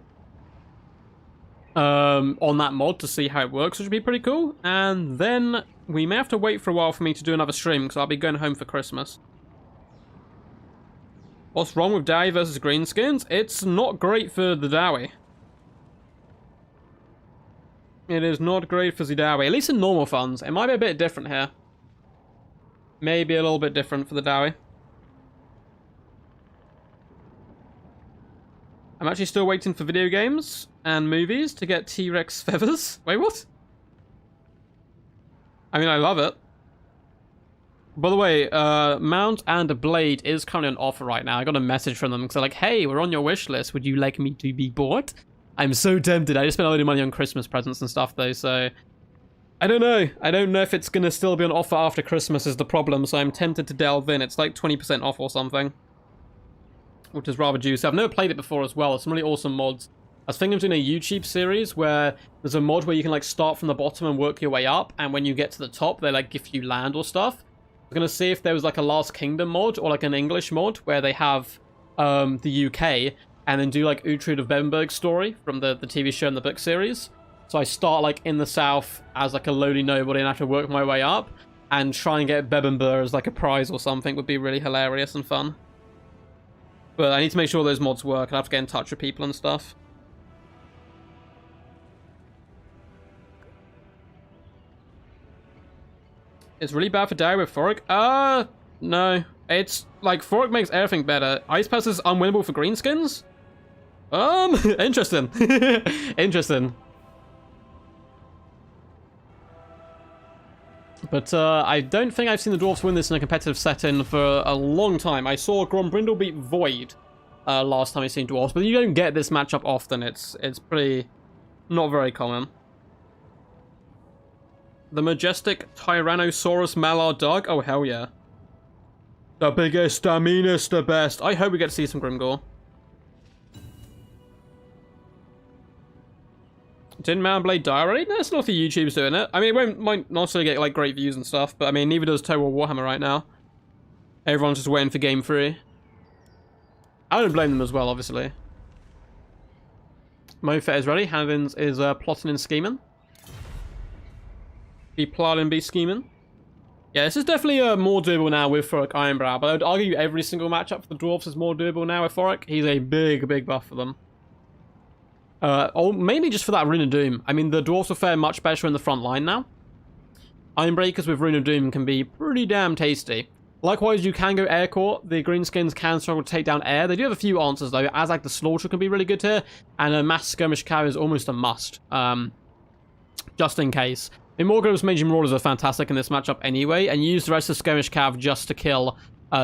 On that mod to see how it works, which would be pretty cool. And then we may have to wait for a while for me to do another stream, because I'll be going home for Christmas. What's wrong with Dowie versus Greenskins? It's not great for the Dowie. It is not great for the Dowie, at least in normal funds. It might be a bit different here. Maybe a little bit different for the Dowie. I'm actually still waiting for video games and movies to get T-Rex feathers. Wait, what? I mean, I love it. By the way, Mount and a Blade is currently on offer right now. I got a message from them because they're like, hey, we're on your wish list. Would you like me to be bought? I'm so tempted. I just spent a lot of money on Christmas presents and stuff, though, so... I don't know. I don't know if it's going to still be on offer after Christmas is the problem, so I'm tempted to delve in. It's like 20% off or something, which is rather juicy. I've never played it before as well. It's some really awesome mods. I was thinking of doing a YouTube series where there's a mod where you can like start from the bottom and work your way up, and when you get to the top, they like gift you land or stuff. I was gonna see if there was like a Last Kingdom mod or like an English mod where they have the UK and then do like Uhtred of Bebbanburg's story from the TV show and the book series. So I start like in the south as like a lowly nobody and have to work my way up and try and get Bebbanburg as like a prize or something. Would be really hilarious and fun. But I need to make sure those mods work. I have to get in touch with people and stuff. It's really bad for Dowie with Thoric? No. It's like Thoric makes everything better. Ice Pass is unwinnable for greenskins? Interesting. Interesting. But I don't think I've seen the Dwarfs win this in a competitive setting for a long time. I saw Grombrindle beat Void last time I've seen Dwarfs, but you don't get this matchup often. It's pretty not very common. The majestic Tyrannosaurus Mallard dog. Oh, hell yeah. The biggest, the meanest, the best. I hope we get to see some Grimgore. Didn't Mount Blade die already? No, it's not for YouTube's doing it. I mean, it might not necessarily get like great views and stuff, but I mean, neither does Total War Warhammer right now. Everyone's just waiting for Game 3. I don't blame them as well, obviously. Mofet is ready. Hanvins is plotting and scheming. Be plotting, be scheming. Yeah, this is definitely more doable now with Thoric Ironbrow, but I would argue every single matchup for the Dwarfs is more doable now with Thoric. He's a big buff for them. Mainly just for that Rune of Doom. I mean, the Dwarfs will fare much better in the front line now. Ironbreakers with Rune of Doom can be pretty damn tasty. Likewise, you can go Air Core. The Greenskins can struggle to take down air. They do have a few answers, though, as like the Slaughter can be really good here, and a Mass Skirmish Cav is almost a must, just in case. I mean, Morgoth's Mage Marauders are fantastic in this matchup anyway, and you use the rest of Skirmish Cav just to kill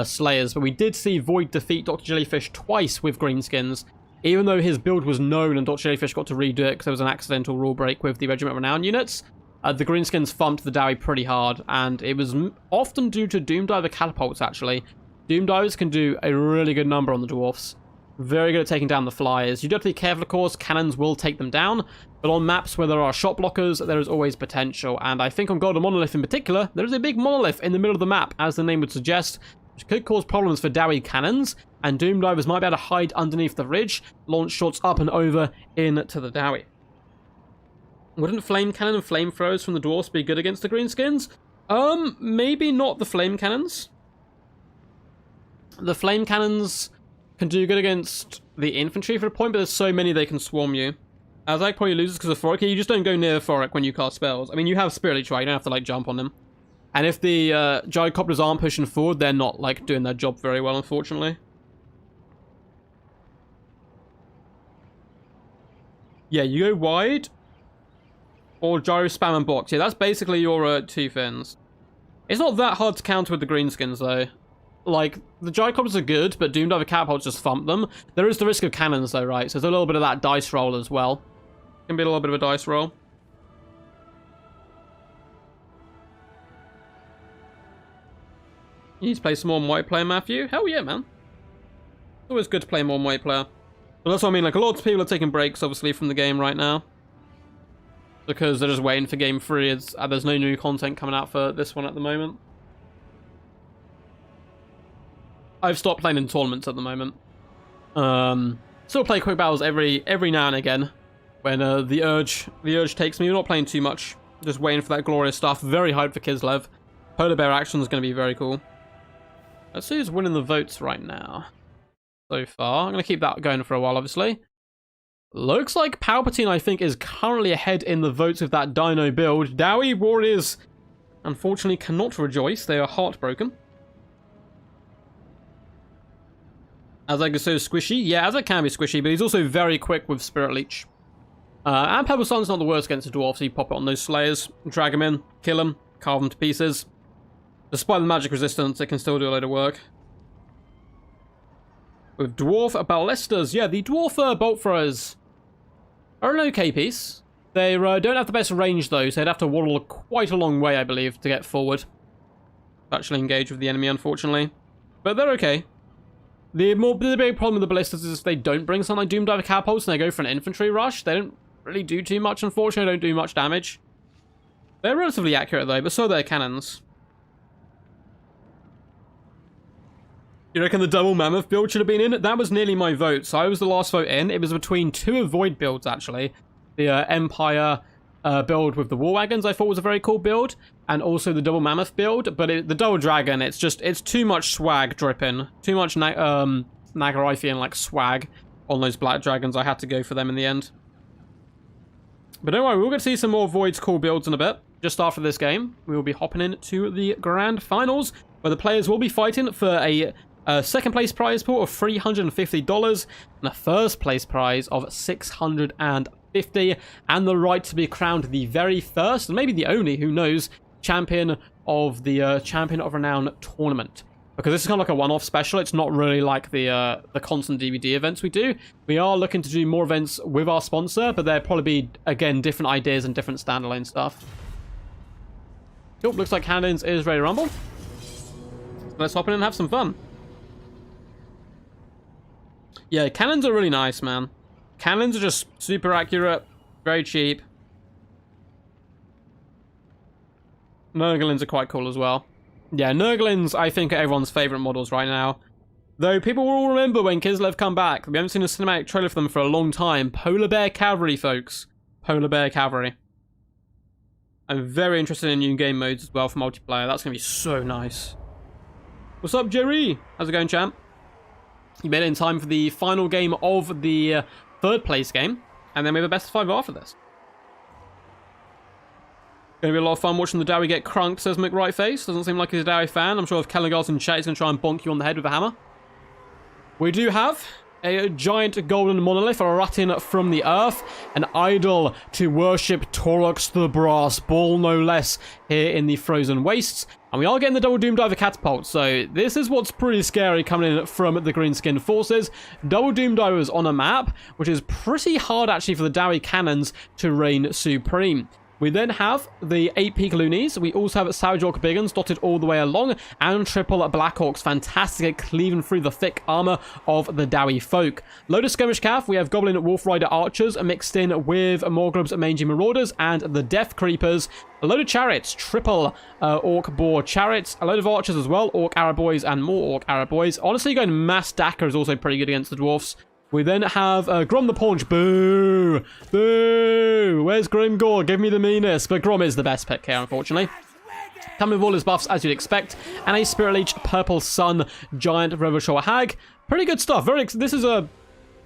Slayers. But we did see Void defeat Dr. Jellyfish twice with Greenskins, even though his build was known and Dr. Jellyfish got to redo it because there was an accidental rule break with the Regiment Renown units. The Greenskins thumped the Dowie pretty hard, and it was often due to Doomdiver catapults, actually. Doomdivers can do a really good number on the Dwarfs. Very good at taking down the flyers. You do have to be careful, of course. Cannons will take them down, but on maps where there are shot blockers, there is always potential. And I think on Golden Monolith in particular, there is a big monolith in the middle of the map, as the name would suggest, which could cause problems for Dowie cannons, and Doomdivers might be able to hide underneath the ridge, launch shots up and over into the Dowie. Wouldn't Flame Cannon and Flamethrowers from the Dwarfs be good against the Greenskins? Maybe not the Flame Cannons. The Flame Cannons can do good against the infantry for a point, but there's so many they can swarm you. Azag probably loses because of Thoric. You just don't go near Thoric when you cast spells. I mean, you have Spirit Leech, right? You don't have to, like, jump on them. And if the Gyrocopters aren't pushing forward, they're not, like, doing their job very well, unfortunately. Yeah, you go wide. Or Gyro spam and box. Yeah, that's basically your 2 fins. It's not that hard to counter with the greenskins, though. Like, the Gyrocopters are good, but Doomdiver Catapults just thump them. There is the risk of cannons, though, right? So there's a little bit of that dice roll as well. Can be a little bit of a dice roll. You need to play some more white player, Matthew? Hell yeah, man. It's always good to play more white player. But that's what I mean, like, a lot of people are taking breaks, obviously, from the game right now. Because they're just waiting for Game 3. There's no new content coming out for this one at the moment. I've stopped playing in tournaments at the moment. Still play quick battles every now and again. When the urge takes me. We're not playing too much. Just waiting for that glorious stuff. Very hyped for Kislev. Polar Bear action is going to be very cool. Let's see who's winning the votes right now. So far. I'm going to keep that going for a while, obviously. Looks like Palpatine, I think, is currently ahead in the votes with that Dino build. Dowie Warriors, unfortunately, cannot rejoice. They are heartbroken. Azag is so squishy. Yeah, Azag can be squishy, but he's also very quick with Spirit Leech. And Pebble Sun's not the worst against the dwarves. So you pop it on those Slayers, drag him in, kill him, carve him to pieces. Despite the magic resistance, it can still do a load of work. With Dwarf Ballistas, yeah, the Dwarf Bolt Throwers are an okay piece. They don't have the best range, though, so they'd have to waddle quite a long way, I believe, to get forward. To actually engage with the enemy, unfortunately. But they're okay. The big problem with the Ballistas is if they don't bring something like Doomdiver Catapults and they go for an infantry rush, they don't really do too much, unfortunately. They don't do much damage. They're relatively accurate, though, but so are their cannons. You reckon the double mammoth build should have been in? That was nearly my vote, so I was the last vote in. It was between 2 avoid builds, actually. The Empire build with the war wagons I thought was a very cool build, and also the double mammoth build, but the double dragon, it's too much swag dripping. Too much Nagarithian, like, swag on those black dragons. I had to go for them in the end. But don't worry, we'll get to see some more Void's cool builds in a bit. Just after this game, we will be hopping into the grand finals, where the players will be fighting for a second place prize pool of $350 and a first place prize of $650, and the right to be crowned the very first, and maybe the only, who knows, champion of the Champion of Renown tournament. Because this is kind of like a one-off special. It's not really like the constant DVD events we do. We are looking to do more events with our sponsor, but there'll probably be, again, different ideas and different standalone stuff. Cool, looks like Cannons is ready to rumble. Let's hop in and have some fun. Yeah, cannons are really nice, man. Cannons are just super accurate, very cheap. Nurglings are quite cool as well. Yeah, Nurglings, I think, are everyone's favourite models right now. Though people will remember when Kislev come back. We haven't seen a cinematic trailer for them for a long time. Polar Bear Cavalry, folks. Polar Bear Cavalry. I'm very interested in new game modes as well for multiplayer. That's going to be so nice. What's up, Jerry? How's it going, champ? You made it in time for the final game of the third place game. And then we have a best of 5 after this. Gonna be a lot of fun watching the Dowie get crunked, says McRightface. Doesn't seem like he's a Dowie fan. I'm sure if Kellengar's in chat, he's gonna try and bonk you on the head with a hammer. We do have a giant golden monolith erupting from the earth. An idol to worship Torox the Brass Ball, no less, here in the Frozen Wastes. And we are getting the double Doomdiver Catapult, so this is what's pretty scary coming in from the Greenskin forces. Double Doomdivers on a map, which is pretty hard actually for the Dowie cannons to reign supreme. We then have the 8 Peak Loonies. We also have Savage Orc Biggins dotted all the way along, and triple Blackhawks, fantastic at cleaving through the thick armor of the Dowie folk. Load of Skirmish Cav, we have Goblin Wolf Rider Archers mixed in with Morglub's Mangy Marauders and the Death Creepers. A load of chariots, triple Orc Boar chariots, a load of archers as well, Orc Araboys and more Orc Araboys. Honestly, going Mass Dacker is also pretty good against the dwarfs. We then have Grom the Paunch. Boo! Boo! Where's Grimgor? Give me the meanest. But Grom is the best pick here, unfortunately. Coming with all his buffs, as you'd expect. And a Spirit Leech Purple Sun Giant Revolutionary Hag. Pretty good stuff. This is a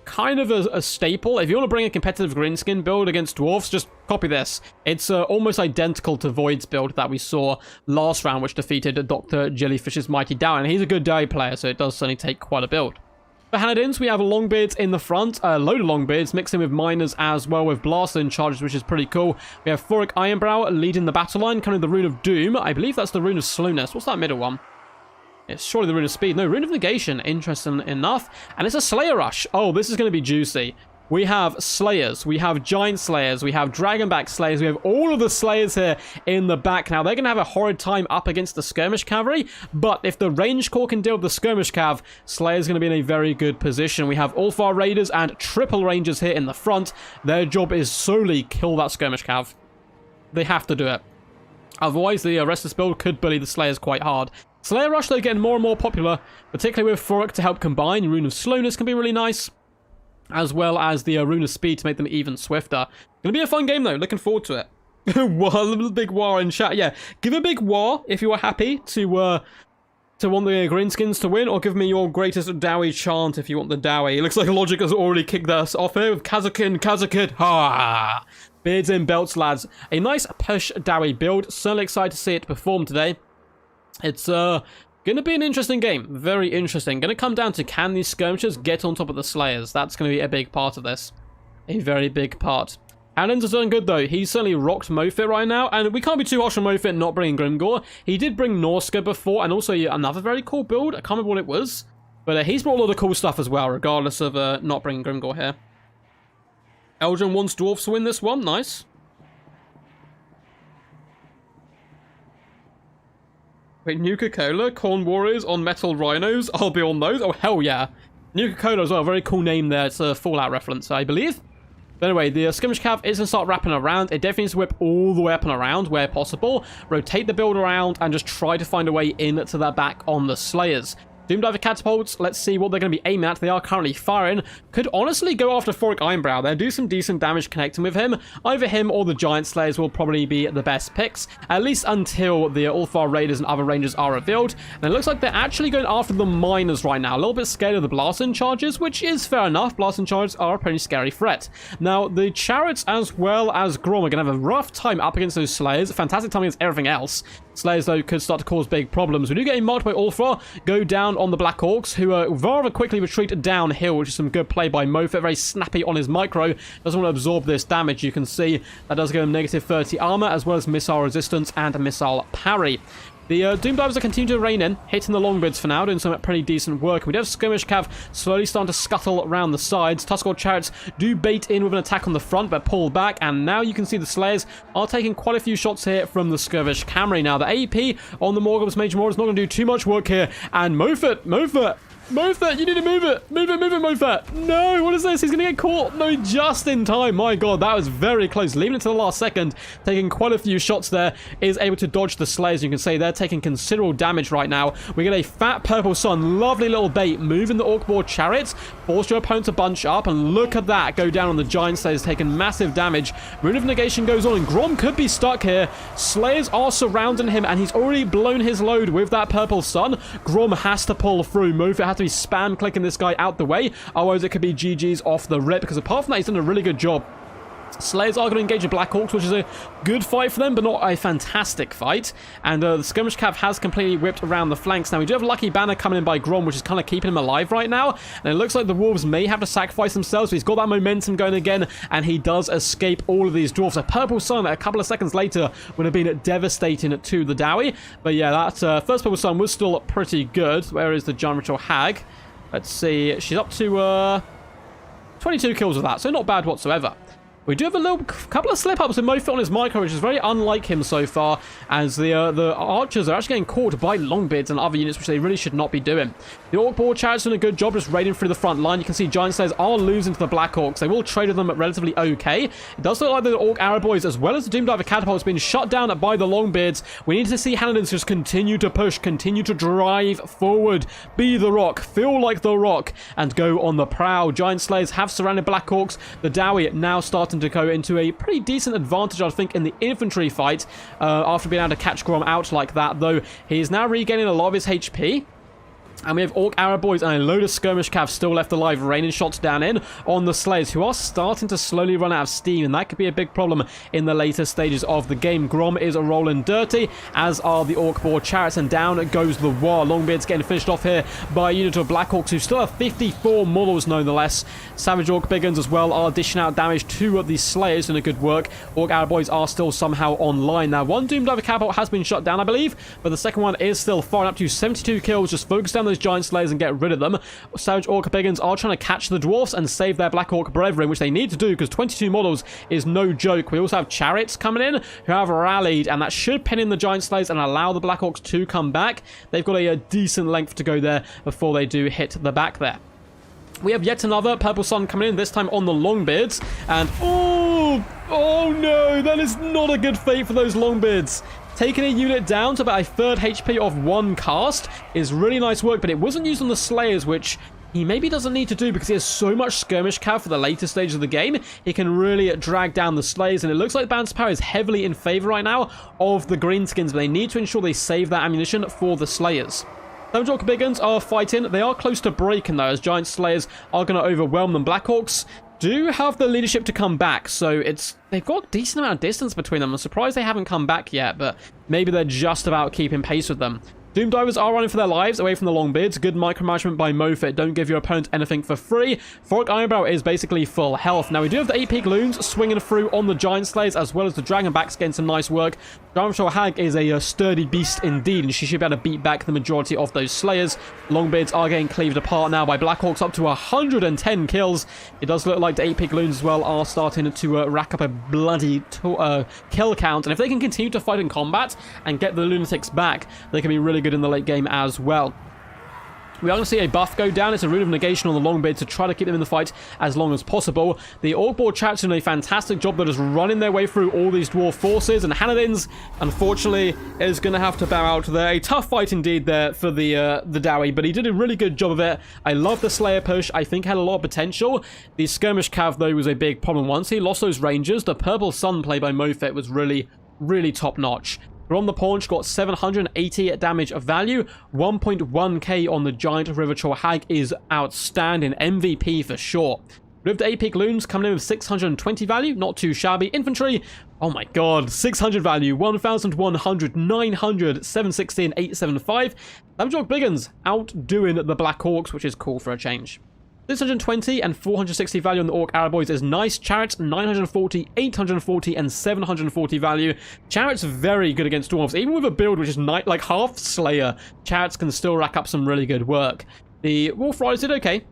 kind of a staple. If you want to bring a competitive greenskin build against dwarfs, just copy this. It's almost identical to Void's build that we saw last round, which defeated Dr. Jellyfish's Mighty Dow, and he's a good Dowie player, so it does certainly take quite a build. For Hanadins, we have Longbeards in the front, a load of Longbeards, mixed in with Miners as well with Blaster in charges, which is pretty cool. We have Thoric Ironbrow leading the battle line, kind of the Rune of Doom. I believe that's the Rune of Slowness. What's that middle one? It's surely the Rune of Speed. No, Rune of Negation, interesting enough. And it's a Slayer Rush. Oh, this is going to be juicy. We have Slayers, we have Giant Slayers, we have Dragonback Slayers, we have all of the Slayers here in the back. Now, they're going to have a horrid time up against the Skirmish Cavalry, but if the Range Corps can deal with the Skirmish Cav, Slayer's going to be in a very good position. We have Ulfar Raiders and Triple Rangers here in the front. Their job is solely kill that Skirmish Cav. They have to do it. Otherwise, the rest of this build could bully the Slayers quite hard. Slayer Rush, though, getting more and more popular, particularly with Thoric to help combine. Rune of Slowness can be really nice, as well as the Rune of Speed to make them even swifter. Gonna be a fun game, though. Looking forward to it. One big war in chat. Yeah, give a big war if you are happy to want the Greenskins to win, or give me your greatest Dowie chant if you want the Dowie. It looks like Logic has already kicked us off here with Kazakid. Ha! Beards and belts, lads. A nice push Dowie build. Certainly excited to see it perform today. It's going to be an interesting game. Very interesting. Going to come down to, can these skirmishers get on top of the Slayers? That's going to be a big part of this. A very big part. Allen's is doing good, though. He's certainly rocked Mofit right now, and we can't be too harsh on Mofit not bringing Grimgore. He did bring Norska before, and also another very cool build. I can't remember what it was, but he's brought a lot of cool stuff as well, regardless of not bringing Grimgore here. Eldrin wants Dwarfs to win this one. Nice. Wait, Nuka-Cola, Corn Warriors on Metal Rhinos. I'll be on those. Oh, hell yeah. Nuka-Cola as well. Very cool name there. It's a Fallout reference, I believe. But anyway, the Skirmish Cav is going to start wrapping around. It definitely needs to whip all the way up and around where possible. Rotate the build around and just try to find a way into the back on the Slayers. Doomdiver Catapults, let's see what they're going to be aiming at. They are currently firing. Could honestly go after Thoric Ironbrow there. Do some decent damage connecting with him. Either him or the Giant Slayers will probably be the best picks. At least until the Ulfar Raiders and other Rangers are revealed. And it looks like they're actually going after the Miners right now. A little bit scared of the Blasting Charges, which is fair enough. Blasting Charges are a pretty scary threat. Now, the Chariots as well as Grom are going to have a rough time up against those Slayers. Fantastic time against everything else. Slayers, though, could start to cause big problems. We do get marked by Ulfar. Go down on the Black Orcs, who rather quickly retreat downhill, which is some good play by Mofit. Very snappy on his micro. Doesn't want to absorb this damage. You can see that does give him negative 30 armor, as well as missile resistance and missile parry. The Doomdivers are continuing to rein in, hitting the Longbeards for now, doing some pretty decent work. We do have Skirmish Cav slowly starting to scuttle around the sides. Tuskor Chariots do bait in with an attack on the front, but pull back, and now you can see the Slayers are taking quite a few shots here from the Skirmish Camry. Now, the AP on the Morgans Major Mord is not going to do too much work here, and Mofit, you need to move it, Mofit. No, what is this? He's going to get caught. No, just in time. My god, that was very close. Leaving it to the last second, taking quite a few shots there, is able to dodge the Slayers. You can see they're taking considerable damage right now. We get a fat purple sun, lovely little bait, moving the Orc-Boar Chariots, force your opponent to bunch up, and look at that, go down on the Giant Slayers, taking massive damage. Rune of Negation goes on, and Grom could be stuck here. Slayers are surrounding him, and he's already blown his load with that purple sun. Grom has to pull through. Mofit has to be spam clicking this guy out the way, otherwise it could be GG's off the rip, because apart from that, he's done a really good job. Slayers are going to engage the Black Orcs, which is a good fight for them, but not a fantastic fight. And the Skirmish Cav has completely whipped around the flanks. Now, we do have Lucky Banner coming in by Grom, which is kind of keeping him alive right now. And it looks like the Wolves may have to sacrifice themselves, but he's got that momentum going again, and he does escape all of these dwarfs. A Purple Sun, a couple of seconds later, would have been devastating to the Dowie. But yeah, that first Purple Sun was still pretty good. Where is the Giant Ritual Hag? Let's see. She's up to 22 kills with that, so not bad whatsoever. We do have a couple of slip-ups with Mofit on his micro, which is very unlike him so far, as the archers are actually getting caught by Longbeards and other units, which they really should not be doing. The Orc-Boar Chariots doing a good job just raiding through the front line. You can see Giant Slayers are losing to the Black Orcs. They will trade with them relatively okay. It does look like the Orc Arrow Boys, as well as the Doomdiver Catapults, being shut down by the Longbeards. We need to see Hanadins just continue to push, continue to drive forward. Be the Rock, feel like the Rock, and go on the prowl. Giant Slayers have surrounded Black Orcs. The Dowie now starting to go into a pretty decent advantage, I think, in the infantry fight after being able to catch Grom out like that, though he is now regaining a lot of his HP. And we have Orc Arrow Boys and a load of Skirmish Cav still left alive, raining shots down in on the Slayers, who are starting to slowly run out of steam, and that could be a big problem in the later stages of the game. Grom is rolling dirty, as are the Orc Boar Chariots, and down goes the War. Longbeard's getting finished off here by a unit of Black Orcs, who still have 54 models nonetheless. Savage Orc Biggins as well are dishing out damage to the Slayers, doing a good work. Orc Arrow Boys are still somehow online. Now, one Doom Diver Catapult has been shut down, I believe, but the second one is still firing up to 72 kills. Just focus down those Giant Slayers and get rid of them. Savage Orc Biggins are trying to catch the Dwarfs and save their Black Orc brethren, which they need to do because 22 models is no joke. We also have Chariots coming in who have rallied, and that should pin in the Giant Slayers and allow the Black Orcs to come back. They've got a decent length to go there before they do hit the back there. We have yet another Purple Sun coming in, this time on the Longbeards, and oh no, that is not a good fate for those Longbeards. Taking a unit down to about a third HP off one cast is really nice work, but it wasn't used on the Slayers, which he maybe doesn't need to do because he has so much Skirmish Cav for the later stages of the game. He can really drag down the Slayers, and it looks like Bounce Power is heavily in favor right now of the Greenskins, but they need to ensure they save that ammunition for the Slayers. Savage Orc Biggins are fighting. They are close to breaking though, as Giant Slayers are going to overwhelm them. Black Orcs do have the leadership to come back, so they've got a decent amount of distance between them. I'm surprised they haven't come back yet, but maybe they're just about keeping pace with them. Doom Divers are running for their lives away from the Longbeards. Good micromanagement by Mofit. Don't give your opponent anything for free. Fork Ironbow is basically full health. Now, we do have the 8-peak Loons swinging through on the Giant Slayers, as well as the Dragonbacks getting some nice work. Giant Hag is a sturdy beast indeed, and she should be able to beat back the majority of those Slayers. Longbeards are getting cleaved apart now by Black Orcs, up to 110 kills. It does look like the 8-peak Loons as well are starting to rack up a bloody kill count, and if they can continue to fight in combat and get the Lunatics back, they can be really good in the late game as well. We are going to see a buff go down. It's a Rune of Negation on the Longbeard to try to keep them in the fight as long as possible. The Orc Boar Chariots are doing a fantastic job. They're just running their way through all these Dwarf forces, and Hanadins, unfortunately, is going to have to bow out there. A tough fight indeed there for the Dowie, but he did a really good job of it. I love the Slayer push. I think had a lot of potential. The Skirmish Cav, though, was a big problem. Once he lost those Rangers, the Purple Sun play by Mofit was really, really top-notch. From the Paunch, got 780 damage of value. 1.1k on the Giant River Troll Hag is outstanding. MVP for sure. We have the 8-peak Loons coming in with 620 value. Not too shabby. Infantry, oh my god, 600 value. 1,100, 900, 760, and 875. Savage Orc Biggins outdoing the Black Orcs, which is cool for a change. 620 and 460 value on the Orc Arrow Boys is nice. Chariots, 940, 840, and 740 value. Chariots very good against Dwarves. Even with a build which is like half Slayer, Chariots can still rack up some really good work. The Wolf Riders did okay.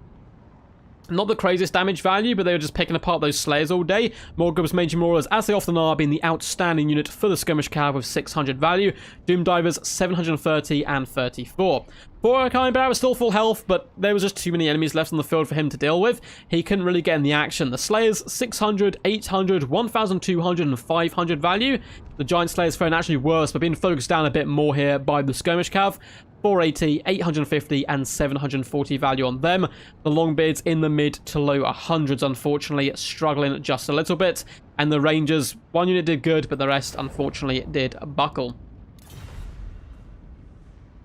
Not the craziest damage value, but they were just picking apart those Slayers all day. Morgub's Major Maurers, as they often are, being the outstanding unit for the Skirmish Cav with 600 value. Doom Divers, 730 and 34. Fork Ironbow was still full health, but there was just too many enemies left on the field for him to deal with. He couldn't really get in the action. The Slayers, 600, 800, 1,200, and 500 value. The Giant Slayers faring actually worse, but being focused down a bit more here by the Skirmish Cav. 480, 850, and 740 value on them. The Longbeards in the mid to low hundreds, unfortunately, struggling just a little bit. And the Rangers, one unit did good, but the rest, unfortunately, did buckle.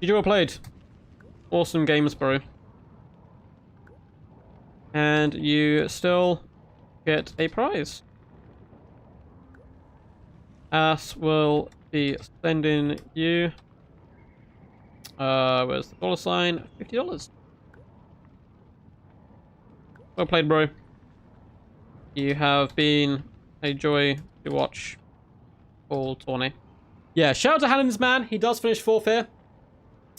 GG well played. Awesome games, bro. And you still get a prize. As will be sending you... where's the $? $50. Well played, bro. You have been a joy to watch all tourney. Yeah, shout out to Hannon's man. He does finish 4th here.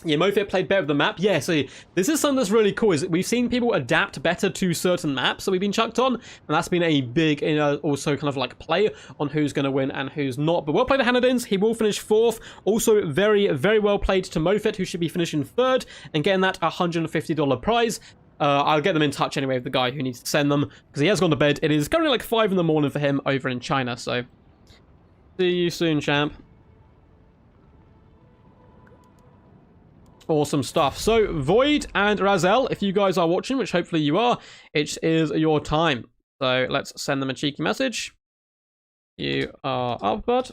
Yeah, Mofit played better with the map. Yeah, so this is something that's really cool, is that we've seen people adapt better to certain maps that we've been chucked on, and that's been a big, also kind of like play on who's going to win and who's not. But well played to Hanadins. He will finish 4th. Also, very, very well played to Mofit, who should be finishing 3rd and getting that $150 prize. I'll get them in touch anyway with the guy who needs to send them, because he has gone to bed. It is currently like 5 in the morning for him over in China, so see you soon, champ. Awesome stuff. So, Void and Razel, if you guys are watching, which hopefully you are, it is your time. So, let's send them a cheeky message. You are up, bud.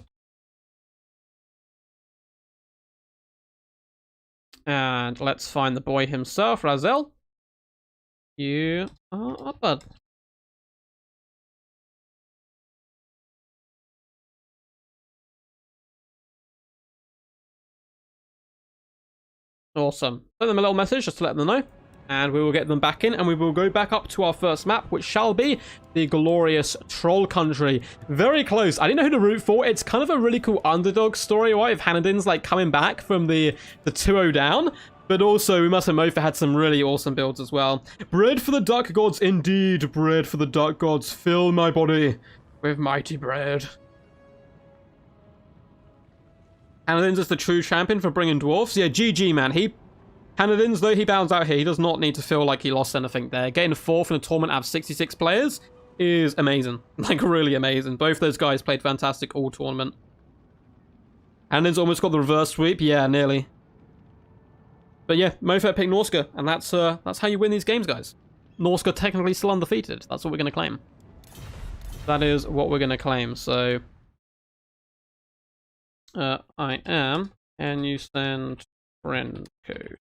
And let's find the boy himself, Razel. You are up, bud. Awesome. Send them a little message just to let them know. And we will get them back in, and we will go back up to our first map, which shall be the glorious Troll Country. Very close. I didn't know who to root for. It's kind of a really cool underdog story, right? If Hanadin's like coming back from the 2-0 down. But also, we must have Mofa had some really awesome builds as well. Bread for the duck gods, indeed. Bread for the duck gods. Fill my body with mighty bread. Hanadin's is the true champion for bringing dwarfs. Yeah, GG, man. Hanadin's, though he bounds out here, he does not need to feel like he lost anything there. Getting 4th in a tournament out of 66 players is amazing. Like, really amazing. Both those guys played fantastic all tournament. Hanadin's almost got the reverse sweep. Yeah, nearly. But yeah, Mofa picked Norska, and that's how you win these games, guys. Norska technically still undefeated. That's what we're going to claim. That is what we're going to claim, so... I am, and you send friend code.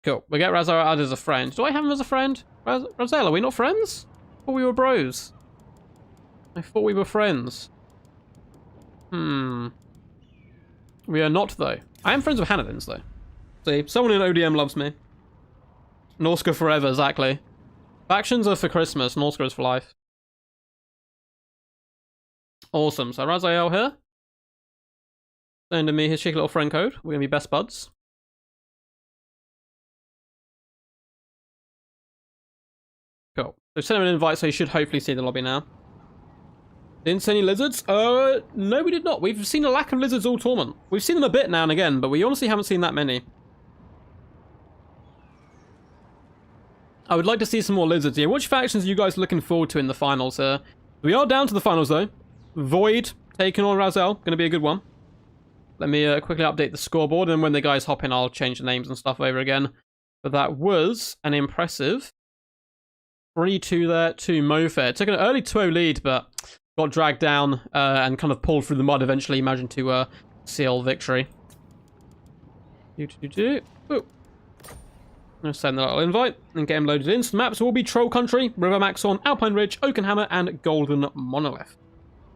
Cool. We get Razar added as a friend. Do I have him as a friend? Razel, are we not friends? I thought we were bros. I thought we were friends. We are not, though. I am friends with Hanadins, though. See, someone in ODM loves me. Norska forever, exactly. Factions are for Christmas, Norska is for life. Awesome. So Raziel here. Sending me his cheeky little friend code. We're going to be best buds. Cool. So send him an invite, so you should hopefully see the lobby now. Didn't see any lizards? No, we did not. We've seen a lack of lizards all tournament. We've seen them a bit now and again, but we honestly haven't seen that many. I would like to see some more lizards here. Which factions are you guys looking forward to in the finals here? We are down to the finals, though. Void taking on Razel. Going to be a good one. Let me quickly update the scoreboard, and when the guys hop in, I'll change the names and stuff over again. But that was an impressive 3-2 there to Mofa. It took an early 2-0 lead, but got dragged down and kind of pulled through the mud eventually, imagine, to seal victory. Ooh. I'm going to send that little invite and get him loaded in. So the maps will be Troll Country, River Maxon, Alpine Ridge, Oakenhammer, and Golden Monolith.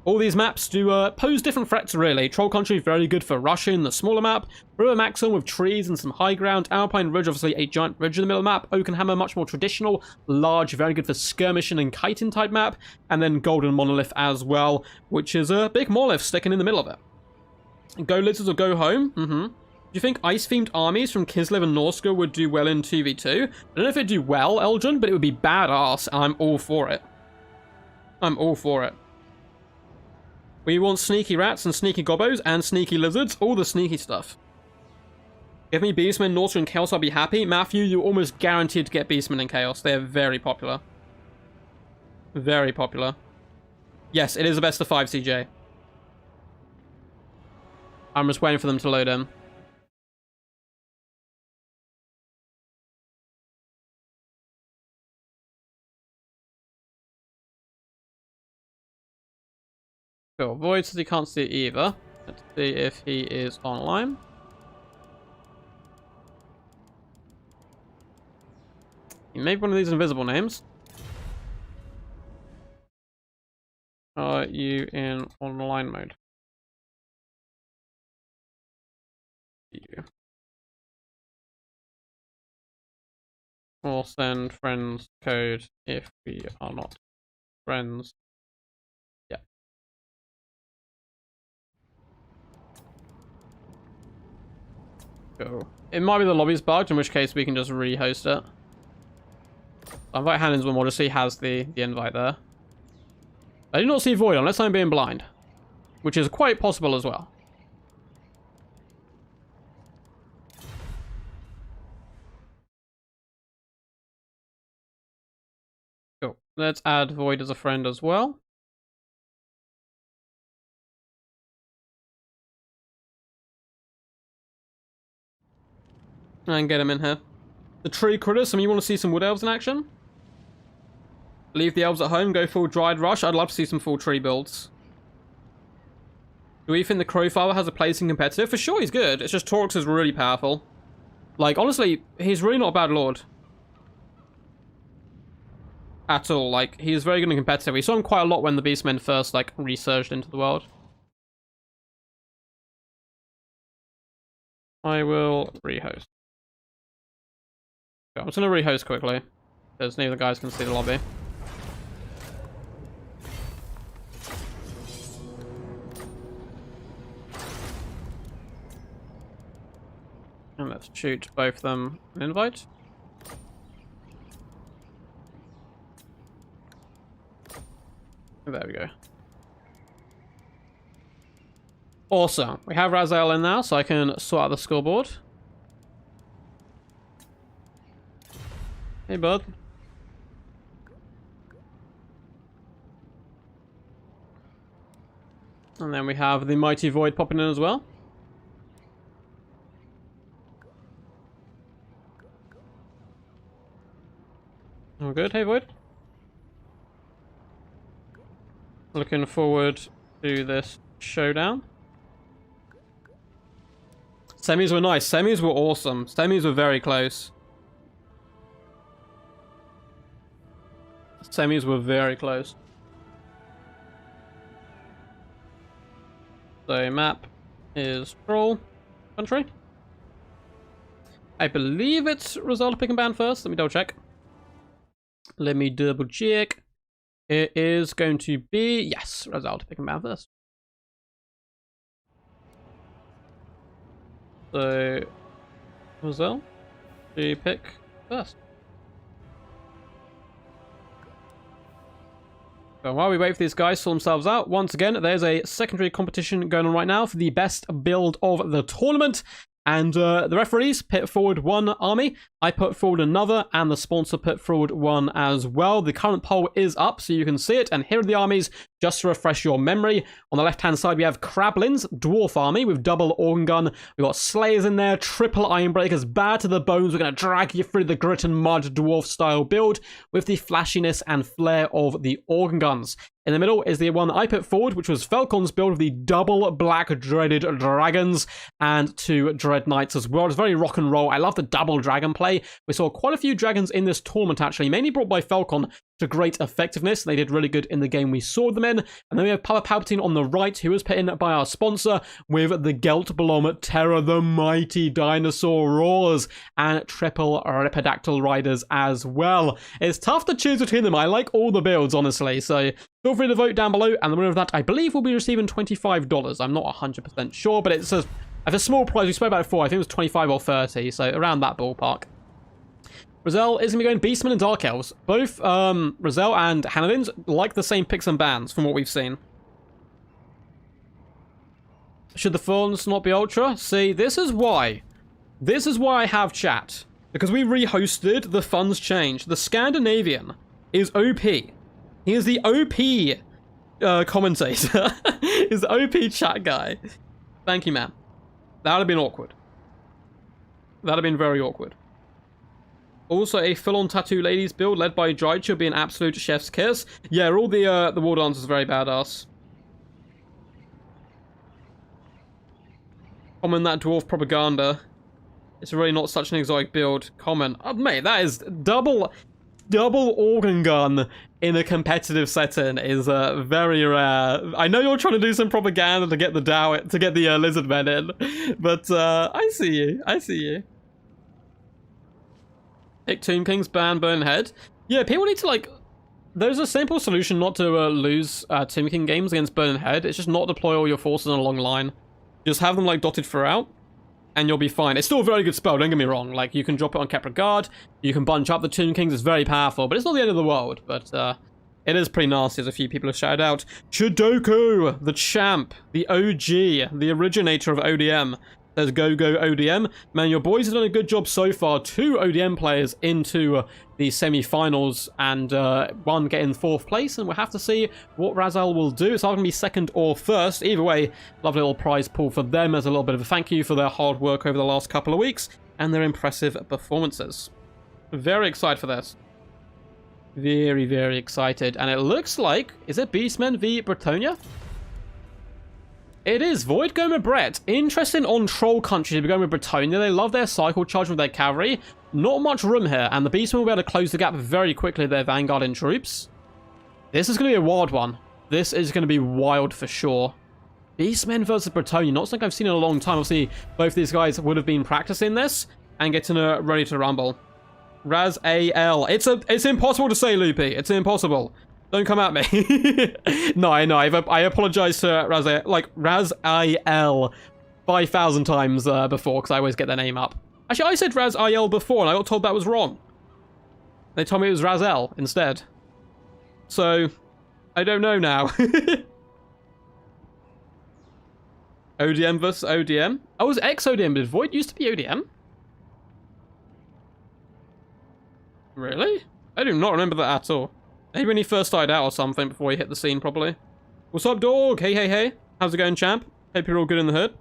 All these maps do pose different threats, really. Troll Country, very good for rushing, the smaller map. River Maxon with trees and some high ground. Alpine Ridge, obviously a giant ridge in the middle of the map. Oakenhammer, much more traditional, large, very good for skirmishing and kiting type map. And then Golden Monolith as well, which is a big monolith sticking in the middle of it. Go Lizards or go home? Do you think ice-themed armies from Kislev and Norska would do well in 2v2? I don't know if it'd do well, Elgin, but it would be badass, and I'm all for it. I'm all for it. We want sneaky rats and sneaky gobbos and sneaky lizards, all the sneaky stuff. Give me Beastmen, Norska, and Chaos, I'll be happy. Matthew, you're almost guaranteed to get Beastmen and Chaos. They're very popular. Very popular. Yes, it is a best of 5, CJ. I'm just waiting for them to load in. Cool. Void says he can't see it either. Let's see if he is online. He made one of these invisible names. Are you in online mode? You. Or send friends code if we are not friends. Yeah. Cool. It might be the lobby's bugged, in which case we can just re-host it. I'll invite Hannon's one more just so he has the invite there. I do not see Void unless I'm being blind, which is quite possible as well. Cool. Let's add Void as a friend as well. And get him in here. The tree critters, some of you want to see some wood elves in action? Leave the elves at home, go full dried rush. I'd love to see some full tree builds. Do we think the Crowfather has a place in competitive? For sure he's good. It's just Torx is really powerful. Like, honestly, he's really not a bad lord. At all. Like, he's very good in competitive. We saw him quite a lot when the Beastmen first, like, resurged into the world. I will rehost. I'm just going to rehost quickly, because neither guys can see the lobby. And let's shoot both of them an invite. There we go. Awesome. We have Raziel in now, so I can sort out the scoreboard. Hey, bud. And then we have the Mighty Void popping in as well. All good, hey Void. Looking forward to this showdown. Semis were nice. Semis were awesome. Semis were very close. Semis were very close. So map is Troll country. I believe it's result pick and ban first. Let me double check. Let me double check. It is going to be, yes, result pick and ban first. So, Roselle, to pick first. So while we wait for these guys to sort themselves out, once again, there's a secondary competition going on right now for the best build of the tournament. And the referees put forward one army, I put forward another, and the sponsor put forward one as well. The current poll is up, so you can see it. And here are the armies, just to refresh your memory. On the left-hand side, we have Crablin's Dwarf Army with double organ gun. We've got Slayers in there, triple Ironbreakers, bad to the bones. We're going to drag you through the grit and mud dwarf-style build with the flashiness and flair of the organ guns. In the middle is the one that I put forward, which was Falcon's build of the double black dreaded dragons and 2 dread knights as well. It's very rock and roll. I love the double dragon play. We saw quite a few dragons in this tournament, actually, mainly brought by Falcon to great effectiveness. They did really good in the game we saw them in. And then we have Papa Palpatine on the right, who was put in by our sponsor with the Geltblom Terror, the mighty dinosaur roars, and triple Ripidactyl riders as well. It's tough to choose between them. I like all the builds, honestly, so feel free to vote down below, and the winner of that, I believe, will be receiving $25. I'm not 100% sure, but it's a small prize. We spoke about it before. I think it was 25 or 30, so around that ballpark. Roselle is going to be going Beastmen and Dark Elves. Both Roselle and Hanadins like the same picks and bans from what we've seen. Should the funds not be Ultra? See, this is why. This is why I have chat. Because we rehosted the funds change. The Scandinavian is OP. He is the OP commentator. He's the OP chat guy. Thank you, man. That would have been awkward. That would have been very awkward. Also, a full-on tattoo ladies build led by Jaicha would be an absolute chef's kiss. Yeah, all the war dancers are very badass. Common that dwarf propaganda. It's really not such an exotic build. Common. Oh, mate, that is double organ gun in a competitive setting is very rare. I know you're trying to do some propaganda to get the lizard men in, but I see you. I see you. Pick Tomb King's ban Burn Head. Yeah, people need to, like... There's a simple solution not to lose Tomb King games against Burn Head. It's just not deploy all your forces on a long line. Just have them, like, dotted throughout, and you'll be fine. It's still a very good spell, don't get me wrong. Like, you can drop it on Kepra Guard, you can bunch up the Tomb Kings, it's very powerful, but it's not the end of the world. But it is pretty nasty, as a few people have shouted out. Chodoku, the champ, the OG, the originator of ODM. Says go ODM. Man, your boys have done a good job so far. 2 ODM players into the semi-finals and one getting 4th place. And we'll have to see what Raziel will do. It's either going to be 2nd or 1st. Either way, lovely little prize pool for them as a little bit of a thank you for their hard work over the last couple of weeks and their impressive performances. Very excited for this. Very, very excited. And it looks like, is it Beastmen v Bretonia? It is. Void going with Brett. Interesting on Troll Country to be going with Bretonia. They love their cycle charge with their cavalry. Not much room here, and the Beastmen will be able to close the gap very quickly with their Vanguard and troops. This is going to be a wild one. This is going to be wild for sure. Beastmen versus Bretonia. Not something I've seen in a long time. Obviously, both these guys would have been practicing this and getting ready to rumble. Raz AL. It's impossible to say, Loopy. It's impossible. Don't come at me. No, I know. I apologize to Raz AL, like Raz IL 5,000 times before, because I always get their name up. Actually, I said Raz IL before, and I got told that was wrong. They told me it was Raz L instead. So, I don't know now. ODM versus ODM. Oh, it was ex-ODM. Did Void used to be ODM? Really? I do not remember that at all. Maybe when he first started out or something before he hit the scene properly. What's up, dog? Hey, hey, hey. How's it going, champ? Hope you're all good in the hood.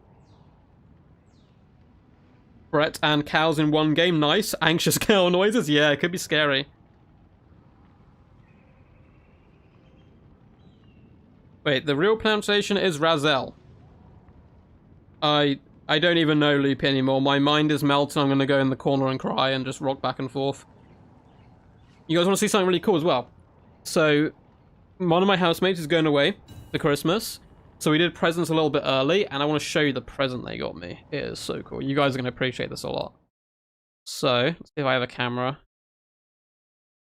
Brett and cows in one game. Nice. Anxious cow noises. Yeah, it could be scary. Wait, the real pronunciation is Razel. I don't even know Loopy anymore. My mind is melting. I'm going to go in the corner and cry and just rock back and forth. You guys want to see something really cool as well? So, one of my housemates is going away for Christmas. So we did presents a little bit early, and I want to show you the present they got me. It is so cool. You guys are going to appreciate this a lot. So, let's see if I have a camera.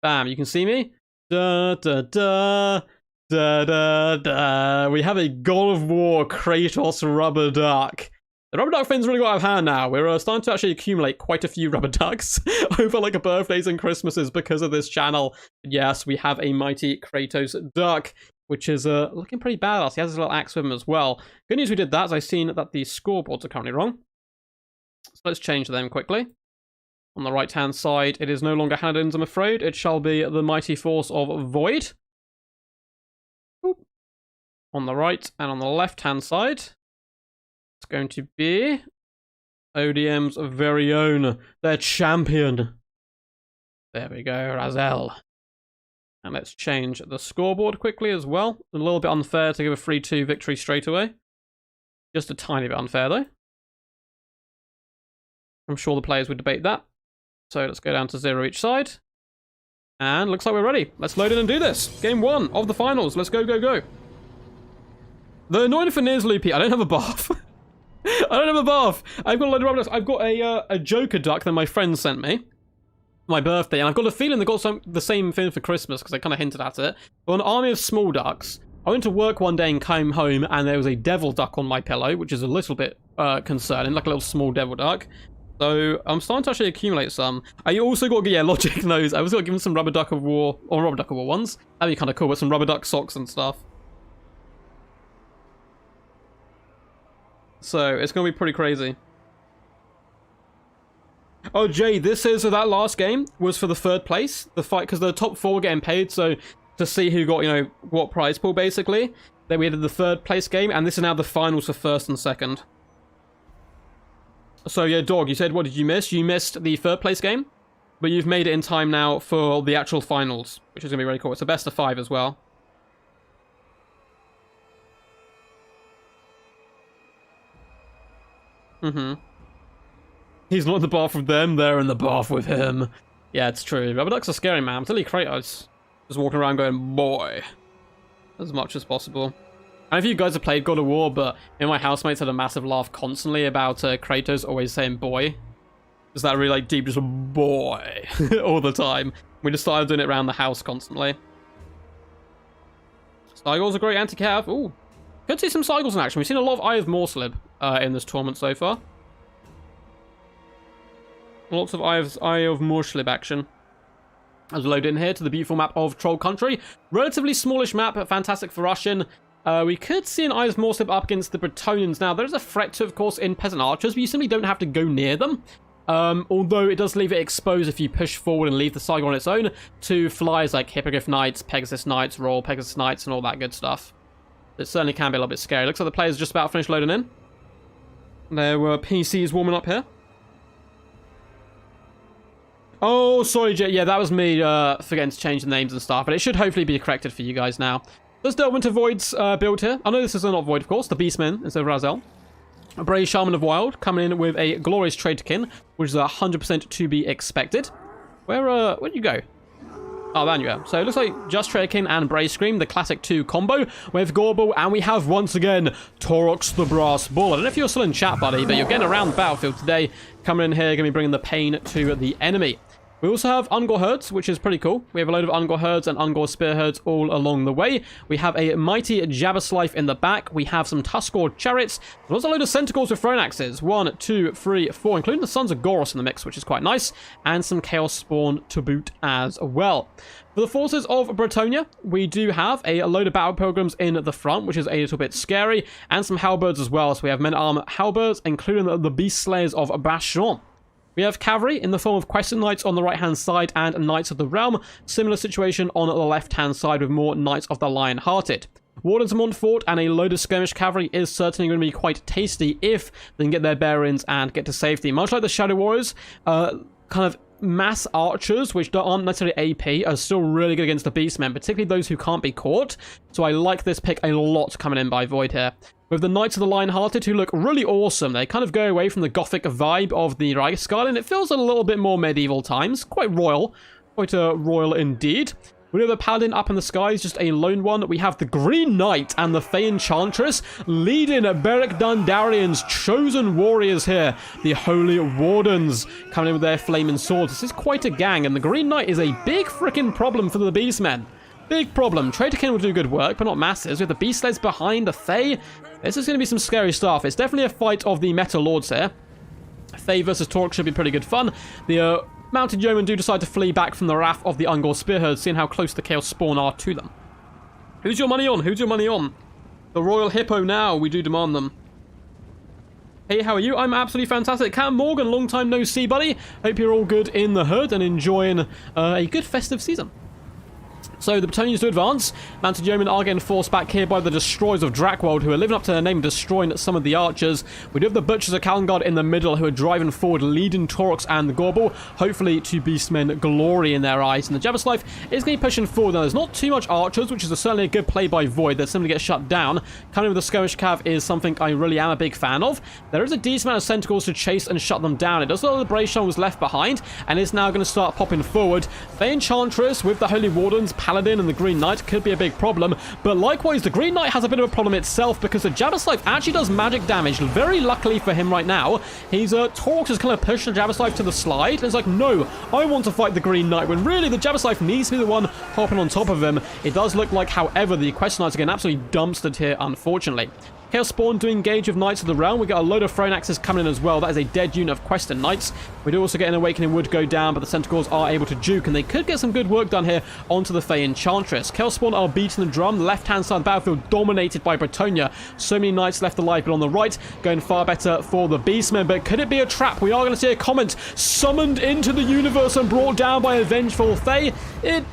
Bam, you can see me? Da da da. Da da da. We have a God of War Kratos rubber duck. The rubber duck thing's really got out of hand now. We're starting to actually accumulate quite a few rubber ducks over like birthdays and Christmases because of this channel. Yes, we have a mighty Kratos duck, which is looking pretty badass. He has his little axe with him as well. Good news we did that, as I've seen that the scoreboards are currently wrong. So let's change them quickly. On the right-hand side, it is no longer Hanadins, I'm afraid. It shall be the mighty force of Void. Oop. On the right and on the left-hand side, it's going to be ODM's very own, their champion. There we go, Razel. And let's change the scoreboard quickly as well. A little bit unfair to give a 3-2 victory straight away. Just a tiny bit unfair though. I'm sure the players would debate that. So let's go down to 0 each side. And looks like we're ready. Let's load in and do this. Game 1 of the finals. Let's go, go, go. The annoying thing is, Loopy, I don't have a bath. I don't have a bath. I've got a load of rubber ducks. I've got a Joker duck that my friend sent me. My birthday. And I've got a feeling they got the same thing for Christmas because I kind of hinted at it. But an army of small ducks. I went to work one day and came home and there was a devil duck on my pillow, which is a little bit concerning. Like a little small devil duck. So I'm starting to actually accumulate some. I also got, yeah, Logic knows. I was going to give him some rubber duck of war, or rubber duck of war ones. That'd be kind of cool with some rubber duck socks and stuff. So it's going to be pretty crazy. Oh, Jay, this is, so that last game was for the 3rd place. The fight, because the top 4 were getting paid, so to see who got, you know, what prize pool, basically. Then we did the 3rd place game, and this is now the finals for 1st and 2nd. So, yeah, Dog, you said, what did you miss? You missed the 3rd place game, but you've made it in time now for the actual finals, which is going to be really cool. It's a best of 5 as well. He's not in the bath with them, they're in the bath with him. Yeah, it's true. Rubber ducks are scary, man. I'm telling you, Kratos just walking around going, boy, as much as possible. I don't know if you guys have played God of War, but me and my housemates had a massive laugh constantly about Kratos always saying boy. Just that really like deep, just boy, all the time. We just started doing it around the house constantly. Cygles are great anti-cav. Ooh. Could see some Cygles in action. We've seen a lot of Eye of Morslib in this tournament so far. Lots of Eye of Morslib action. As we load in here to the beautiful map of Troll Country. Relatively smallish map, but fantastic for Russian. We could see an Eye of Morslib up against the Bretonians. Now, there's a threat to, of course, in Peasant Archers, but you simply don't have to go near them. Although it does leave it exposed if you push forward and leave the Cygol on its own to flyers like Hippogriff Knights, Pegasus Knights, Royal Pegasus Knights, and all that good stuff. It certainly can be a little bit scary. Looks like the players are just about finished loading in. There were PCs warming up here. Oh, sorry, Jay. Yeah, that was me forgetting to change the names and stuff, but it should hopefully be corrected for you guys now. Let's delve into Void's build here. I know this is not Void, of course. The Beastman instead of Razel. A Brave Shaman of Wild coming in with a Glorious Traderkin, which is 100% to be expected. Where'd you go? Oh, there you are. So it looks like just Traderkin and Brave Scream, the classic 2 combo with Gorbel, and we have once again Torox the Brass Bull. I don't know if you're still in chat, buddy, but you're getting around the battlefield today. Coming in here, going to be bringing the pain to the enemy. We also have Ungor Herds, which is pretty cool. We have a load of Ungor Herds and Ungor Spear Herds all along the way. We have a mighty Jabberslife in the back. We have some Tuskor Chariots. And also a load of Centaurs with Thrown Axes. 1, 2, 3, 4, including the Sons of Goros in the mix, which is quite nice. And some Chaos Spawn to boot as well. For the forces of Bretonia, we do have a load of Battle Pilgrims in the front, which is a little bit scary. And some Halberds as well. So we have Men-at-Arms Halberds, including the Beast Slayers of Bastion. We have cavalry in the form of Questing Knights on the right-hand side and Knights of the Realm. Similar situation on the left-hand side with more Knights of the Lion-Hearted. Wardens of Montfort and a load of skirmish cavalry is certainly going to be quite tasty if they can get their bearings and get to safety. Much like the Shadow Warriors, kind of mass archers, which aren't necessarily AP, are still really good against the Beastmen, particularly those who can't be caught. So I like this pick a lot coming in by Void here. With the Knights of the Lion-Hearted, who look really awesome. They kind of go away from the gothic vibe of the Reichsguard, and it feels a little bit more medieval times. Quite royal. Quite royal indeed. We have a Paladin up in the skies, just a lone one. We have the Green Knight and the Fey Enchantress leading Beric Dondarrion's chosen warriors here. The Holy Wardens coming in with their flaming swords. This is quite a gang, and the Green Knight is a big freaking problem for the Beastmen. Big problem. Traderkin will do good work, but not masses. With the Beast Slayers behind the Fey, this is going to be some scary stuff. It's definitely a fight of the Meta Lords here. Fey versus Torque should be pretty good fun. The Mounted Yeomen do decide to flee back from the wrath of the Ungor Spearheads, seeing how close the Chaos Spawn are to them. Who's your money on? Who's your money on? The Royal Hippo now. We do demand them. Hey, how are you? I'm absolutely fantastic. Cam Morgan, long time no see, buddy. Hope you're all good in the hood and enjoying a good festive season. So the Bretonians do advance. Mounted Yeomen are getting forced back here by the Destroyers of Drakwold, who are living up to their name, destroying some of the archers. We do have the Butchers of Kalengard in the middle, who are driving forward, leading Torox and the Gorbel, hopefully to Beastmen glory in their eyes. And the Jabberslife is going to be pushing forward. Now, there's not too much archers, which is certainly a good play by Void. They're simply get shut down. Coming with the Skirmish Cav is something I really am a big fan of. There is a decent amount of Centaurs to chase and shut them down. It does look like the Brave Shaman was left behind, and is now going to start popping forward. Fey Enchantress with the Holy Wardens, Paladin, and the Green Knight could be a big problem, but likewise the Green Knight has a bit of a problem itself because the Jabberslife actually does magic damage. Very luckily for him right now, he's Torox is kind of pushing the Jabberslife to the slide, and it's like, no, I want to fight the Green Knight, when really the Jabberslife needs to be the one hopping on top of him. It does look like, however, the Quest Knights are getting absolutely dumpstered here, unfortunately. Chaos Spawn do engage with Knights of the Realm. We got a load of Thrown Axes coming in as well. That is a dead unit of Questing Knights. We do also get an Awakening Wood go down, but the Centaurs are able to juke, and they could get some good work done here onto the Fey Enchantress. Chaos Spawn are beating the drum. The left-hand side of the battlefield dominated by Bretonia. So many Knights left alive, but on the right, going far better for the Beastmen. But could it be a trap? We are going to see a comment summoned into the universe and brought down by a vengeful Fey. It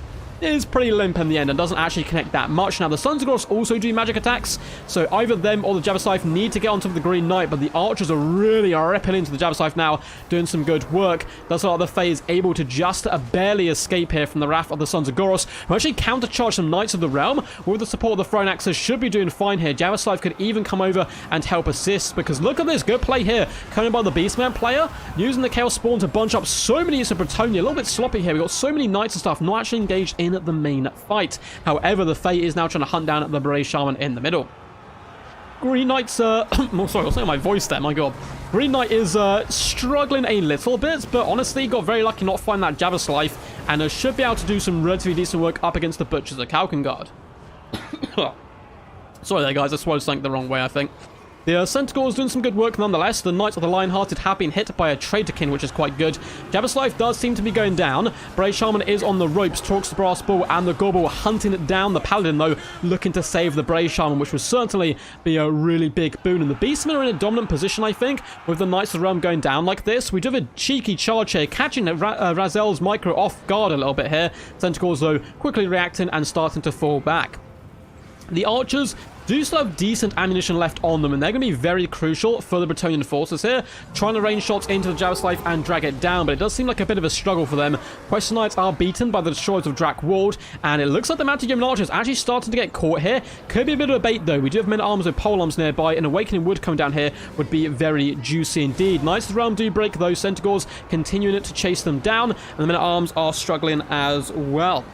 is pretty limp in the end and doesn't actually connect that much. Now, the Sons of Goros also do magic attacks, so either them or the Jabberslife need to get onto the Green Knight, but the archers are really ripping into the Jabberslife now, doing some good work. That's why the Fey is able to just barely escape here from the wrath of the Sons of Goros, who actually countercharge some Knights of the Realm. With the support of the Thrown Axes, should be doing fine here. Jabberslife could even come over and help assist, because look at this, good play here, coming by the Beastman player, using the Chaos Spawn to bunch up so many units of Bretonia. A little bit sloppy here. We've got so many Knights and stuff not actually engaged in the main fight. However, the Fey is now trying to hunt down the Brave Shaman in the middle. Green Knight's oh, sorry, I was saying my voice there, my god. Green Knight is struggling a little bit, but honestly got very lucky not finding that Jabberslife, and should be able to do some relatively decent work up against the Butchers of Kalengard. Sorry there, guys, I swallowed something the wrong way, I think. The Centaur is doing some good work nonetheless. The Knights of the Lion-Hearted have been hit by a Traderkin, which is quite good. Jabberslife does seem to be going down. Brave Shaman is on the ropes. Torox the Brass Bull and the Gorbel hunting it down. The Paladin, though, looking to save the Brave Shaman, which would certainly be a really big boon. And the Beastmen are in a dominant position, I think, with the Knights of the Realm going down like this. We do have a cheeky charge here, catching Razel's micro off guard a little bit here. Centaurs, though, quickly reacting and starting to fall back. The archers do still have decent ammunition left on them, and they're going to be very crucial for the Bretonnian forces here, trying to rain shots into the Javislife and drag it down, but it does seem like a bit of a struggle for them. Question Knights are beaten by the destroyers of Drac Ward, and it looks like the Mounted Yeoman Archers actually starting to get caught here. Could be a bit of a bait, though. We do have men-at-arms with polearms nearby, and Awakening Wood coming down here would be very juicy indeed. Knights of the Realm do break those Centaurs, continuing to chase them down, and the men-at-arms are struggling as well.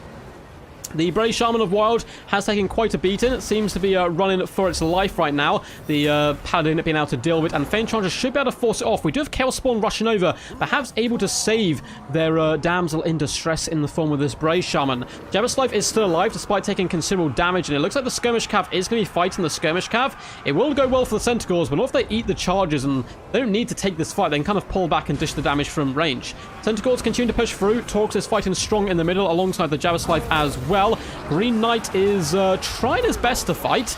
The Brave Shaman of Wild has taken quite a beating. It seems to be running for its life right now. The Paladin being able to deal with, and Fane Charger should be able to force it off. We do have Chaos Spawn rushing over, perhaps able to save their damsel in distress in the form of this Brave Shaman. Javislife is still alive despite taking considerable damage, and it looks like the Skirmish Cav is going to be fighting the Skirmish Cav. It will go well for the Centaurs, but not if they eat the charges, and they don't need to take this fight. They can kind of pull back and dish the damage from range. Centaurs continue to push through. Torx is fighting strong in the middle alongside the Javislife as well. Green Knight is trying his best to fight.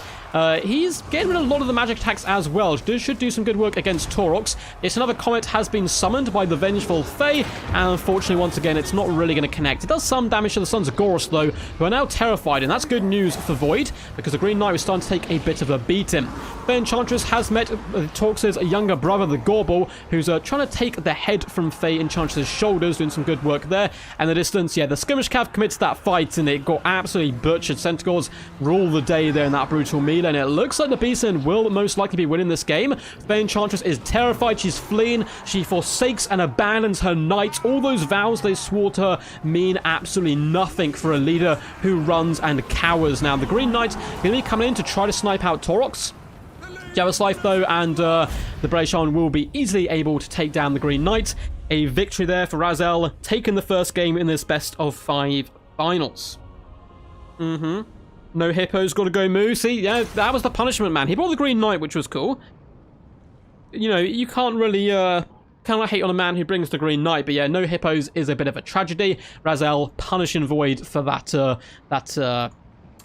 He's getting rid of a lot of the magic attacks as well. Should do some good work against Taurox. It's another Comet has been summoned by the Vengeful Fae, and unfortunately, once again, it's not really going to connect. It does some damage to the Sons of Goros, though, who are now terrified, and that's good news for Void, because the Green Knight is starting to take a bit of a beating. The Enchantress has met Taurox's younger brother, the Gorbel, who's trying to take the head from Fae Enchantress's shoulders, doing some good work there. And the distance, yeah, the Skirmish Cav commits that fight, and it got absolutely butchered. Centaurs rule the day there in that brutal melee, and it looks like the Beastmen will most likely be winning this game. Fae Enchantress is terrified. She's fleeing. She forsakes and abandons her knights. All those vows they swore to her mean absolutely nothing for a leader who runs and cowers. Now, the Green Knight going to be coming in to try to snipe out Taurox. Javislife, though, and the Brave Shaman will be easily able to take down the Green Knight. A victory there for Razel, taking the first game in this best of 5 finals. No Hippo's got to go moo. See, yeah, that was the punishment, man. He brought the Green Knight, which was cool. You know, you can't really cannot hate on a man who brings the Green Knight, but yeah, no Hippos is a bit of a tragedy. Razel punishing Void for that no,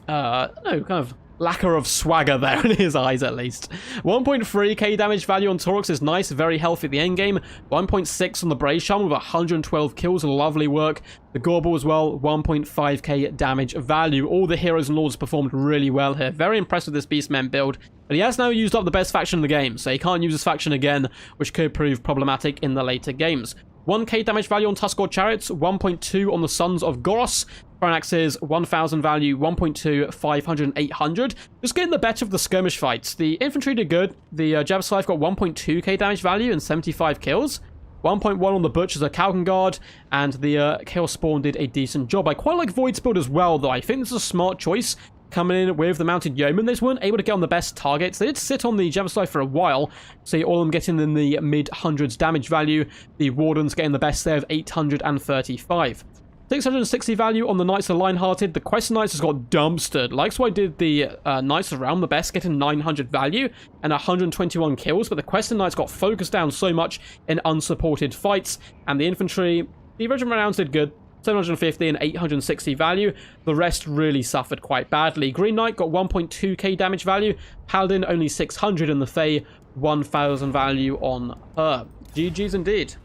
kind of lacquer of swagger there in his eyes, at least. 1.3k damage value on Taurox is nice, very healthy at the endgame. 1.6 on the Brave Shaman with 112 kills, lovely work. The Gorbel as well, 1.5k damage value. All the heroes and lords performed really well here. Very impressed with this Beastmen build. But he has now used up the best faction in the game, so he can't use this faction again, which could prove problematic in the later games. 1k damage value on Tuskor Chariots, 1.2 on the Sons of Goros. Phalanxes, 1000 value, 1.2, 500 and 800. Just getting the better of the skirmish fights. The infantry did good. The Javislife got 1.2k damage value and 75 kills. 1.1 on the Butchers of Kalkengard, and the Chaos Spawn did a decent job. I quite like Void's build as well, though. I think this is a smart choice. Coming in with the Mounted Yeoman, they just weren't able to get on the best targets. They did sit on the Javislife for a while, so all of them getting in the mid-hundreds damage value. The Wardens getting the best there of 835. 660 value on the Knights of the Lionhearted. The Quest Knights has got dumpstered. Likes what I did the Knights of Realm, the best, getting 900 value and 121 kills, but the Quest Knights got focused down so much in unsupported fights. And the infantry, the Regiment Rounds did good. 750 and 860 value. The rest really suffered quite badly. Green Knight got 1.2k damage value. Paladin only 600, and the Fae 1000 value on her. GG's indeed.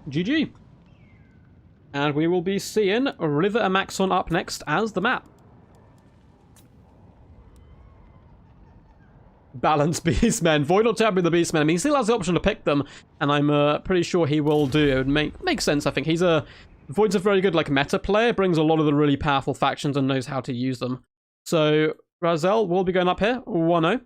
GG. And we will be seeing River Amaxon up next as the map. Balance Beastmen. Void not tapping the Beastmen. I mean, he still has the option to pick them, and I'm pretty sure he will do. It would make sense, I think. Void's a very good, like, meta player. Brings a lot of the really powerful factions and knows how to use them. So, Razel will be going up here. 1-0.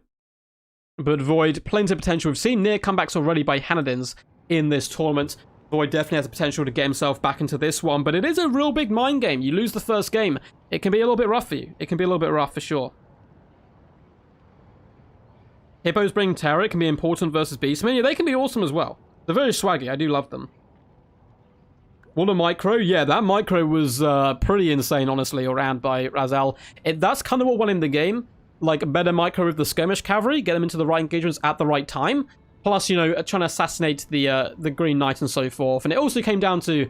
But Void, plenty of potential. We've seen near comebacks already by Hanadins in this tournament. Void definitely has the potential to get himself back into this one, but it is a real big mind game. You lose the first game, it can be a little bit rough for you. It can be a little bit rough for sure. Hippos bring terror. It can be important versus Beastmen. Yeah, they can be awesome as well. They're very swaggy. I do love them. Want a micro? Yeah, that micro was pretty insane, honestly, around by Razel. That's kind of what won in the game. Like, a better micro with the Skirmish Cavalry, get them into the right engagements at the right time. Plus, you know, trying to assassinate the Green Knight and so forth. And it also came down to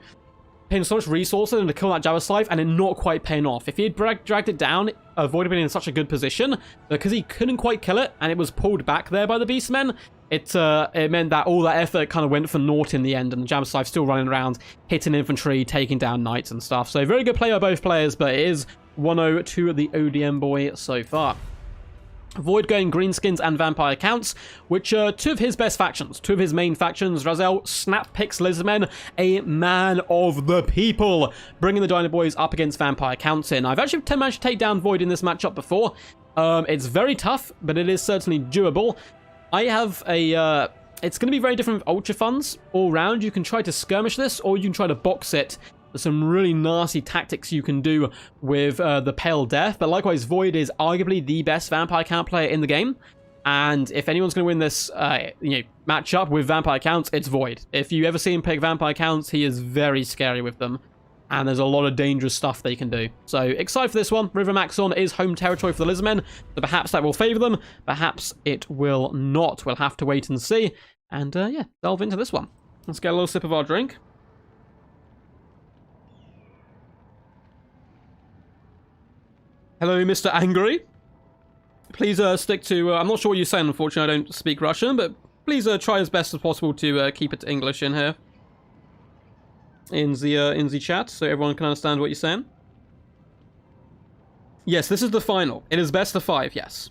paying so much resources to kill that Javislife and it not quite paying off. If he had dragged it down, Void had been in such a good position, because he couldn't quite kill it and it was pulled back there by the Beastmen, it meant that all that effort kind of went for naught in the end, and the Javislife still running around, hitting infantry, taking down knights and stuff. So very good play by both players, but it is 1-0 to the ODM boy so far. Void going greenskins and vampire counts, which are two of his best factions, two of his main factions. Razel snap picks Lizardmen, a man of the people, bringing the Dino Boys up against vampire counts in. I've actually managed to take down Void in this matchup before. It's very tough, but it is certainly doable. I have a... it's going to be very different with Ultra Funds all round. You can try to skirmish this, or you can try to box it. There's some really nasty tactics you can do with the Pale Death, but likewise, Void is arguably the best vampire count player in the game. And if anyone's going to win this matchup with vampire counts, it's Void. If you ever see him pick vampire counts, he is very scary with them. And there's a lot of dangerous stuff they can do. So excited for this one. River Maxon is home territory for the Lizardmen, so perhaps that will favor them. Perhaps it will not. We'll have to wait and see. And yeah, delve into this one. Let's get a little sip of our drink. Hello, Mr. Angry. Please stick to... I'm not sure what you're saying, unfortunately. I don't speak Russian, but please try as best as possible to keep it English in here. In the chat, so everyone can understand what you're saying. Yes, this is the final. It is best of 5, yes.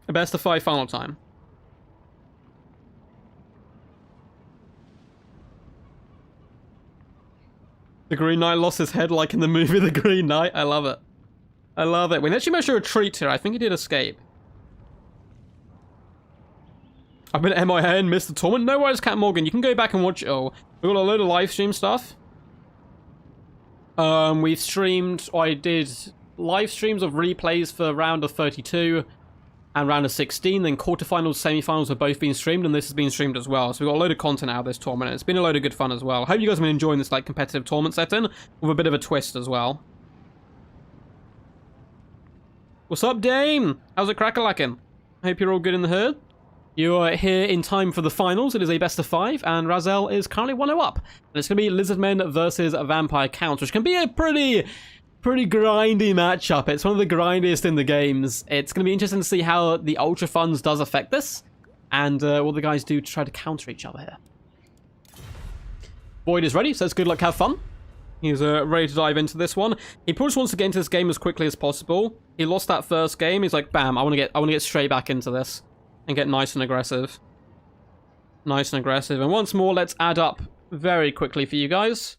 A best of 5 final time. The Green Knight lost his head like in the movie The Green Knight. I love it. I love it. We actually managed to retreat here. I think he did escape. I've been MIA and missed the tournament. No worries, Cat Morgan. You can go back and watch it all. We've got a load of live stream stuff. We've streamed... Or I did live streams of replays for round of 32 and round of 16. Then quarterfinals, semifinals have both been streamed, and this has been streamed as well. So we've got a load of content out of this tournament. It's been a load of good fun as well. Hope you guys have been enjoying this like competitive tournament setting with a bit of a twist as well. What's up, Dame? How's it crack-a-lackin'? Hope you're all good in the herd. You are here in time for the finals. It is a best of 5, and Razel is currently 1-0 up. And it's going to be Lizardmen versus Vampire Counts, which can be a pretty grindy matchup. It's one of the grindiest in the games. It's going to be interesting to see how the Ultra Funds does affect this, and what the guys do to try to counter each other here. Void is ready, says good luck, have fun. He's ready to dive into this one. He probably just wants to get into this game as quickly as possible. He lost that first game. He's like, bam, I want to get straight back into this and get nice and aggressive. Nice and aggressive. And once more, let's add up very quickly for you guys.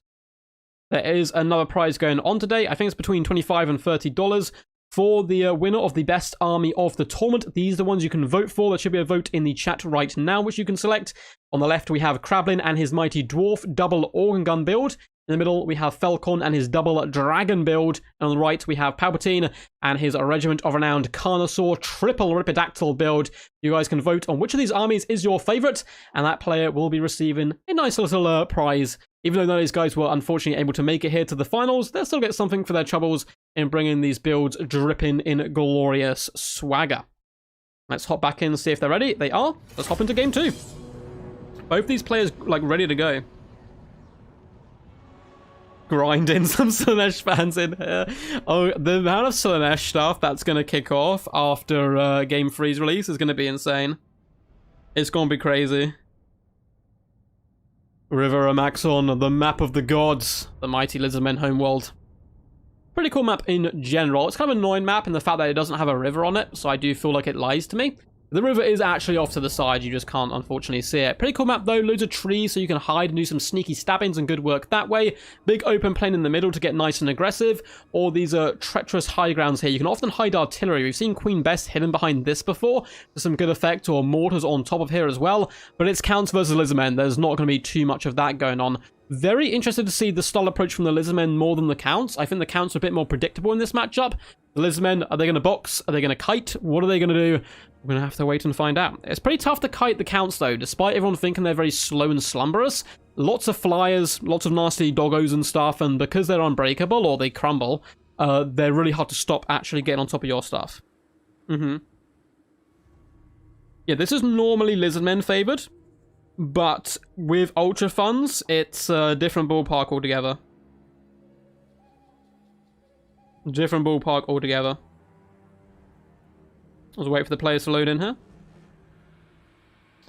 There is another prize going on today. I think it's between $25 and $30 for the winner of the best army of the tournament. These are the ones you can vote for. There should be a vote in the chat right now, which you can select. On the left, we have Krablin and his Mighty Dwarf double organ gun build. In the middle, we have Falcon and his double dragon build. And on the right, we have Palpatine and his Regiment of Renowned Carnosaur triple Ripidactyl build. You guys can vote on which of these armies is your favorite, and that player will be receiving a nice little prize. Even though none of these guys were unfortunately able to make it here to the finals, they'll still get something for their troubles in bringing these builds dripping in glorious swagger. Let's hop back in and see if they're ready. They are. Let's hop into game 2. Both these players, like, ready to go. Grinding some Slaanesh fans in here. Oh, the amount of Slaanesh stuff that's going to kick off after Game 3's release is going to be insane. It's going to be crazy. River Amaxon, the map of the gods, the mighty Lizardmen homeworld. Pretty cool map in general. It's kind of an annoying map in the fact that it doesn't have a river on it, so I do feel like it lies to me. The river is actually off to the side, you just can't unfortunately see it. Pretty cool map though, loads of trees so you can hide and do some sneaky stabbings and good work that way. Big open plain in the middle to get nice and aggressive. Or these are treacherous high grounds here. You can often hide artillery. We've seen Queen Bess hidden behind this before for some good effect, or mortars on top of here as well. But it's Counts versus Lizardmen. There's not going to be too much of that going on. Very interested to see the style approach from the Lizardmen more than the Counts. I think the Counts are a bit more predictable in this matchup. The Lizardmen, are they going to box? Are they going to kite? What are they going to do? We're going to have to wait and find out. It's pretty tough to kite the Counts, though, despite everyone thinking they're very slow and slumberous. Lots of flyers, lots of nasty doggos and stuff, and because they're unbreakable or they crumble, they're really hard to stop actually getting on top of your stuff. Yeah, this is normally Lizardmen favored, but with Ultra Funds, it's a different ballpark altogether. Different ballpark altogether. I'll wait for the players to load in here.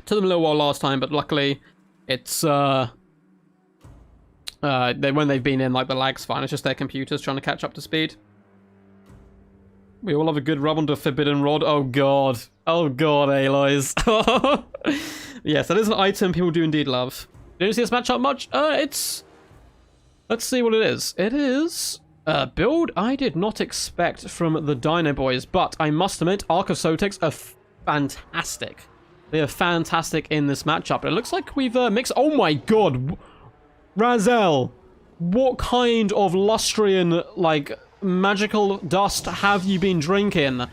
Took them a little while last time, but luckily it's when they've been in, like, the lag's fine. It's just their computers trying to catch up to speed. We all have a good rub on the Forbidden Rod. Oh god. Oh god, Aloys. Yes, that is an item people do indeed love. Didn't see this matchup much? It's... Let's see what it is. It is a build I did not expect from the Dino Boys, but I must admit, Archosotics are fantastic. They are fantastic in this matchup. It looks like we've mixed... Oh my god! Razel! What kind of Lustrian, like, magical dust have you been drinking?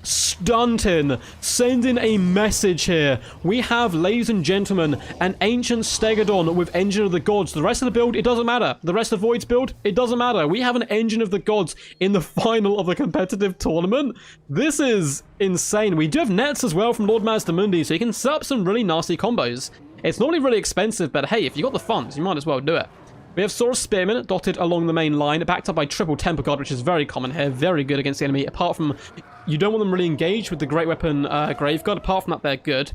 Stunting, sending a message here. We have, ladies and gentlemen, an ancient Stegodon with Engine of the Gods. The rest of the build, it doesn't matter. The rest of Void's build, it doesn't matter. We have an Engine of the Gods in the final of the competitive tournament. This is insane. We do have nets as well from Lord Mazdamundi, so you can set up some really nasty combos. It's normally really expensive, but hey, if you got the funds, you might as well do it. We have Saurus Spearman dotted along the main line, backed up by triple Temper Guard, which is very common here, very good against the enemy. Apart from, you don't want them really engaged with the Great Weapon Grave Guard. Apart from that, they're good.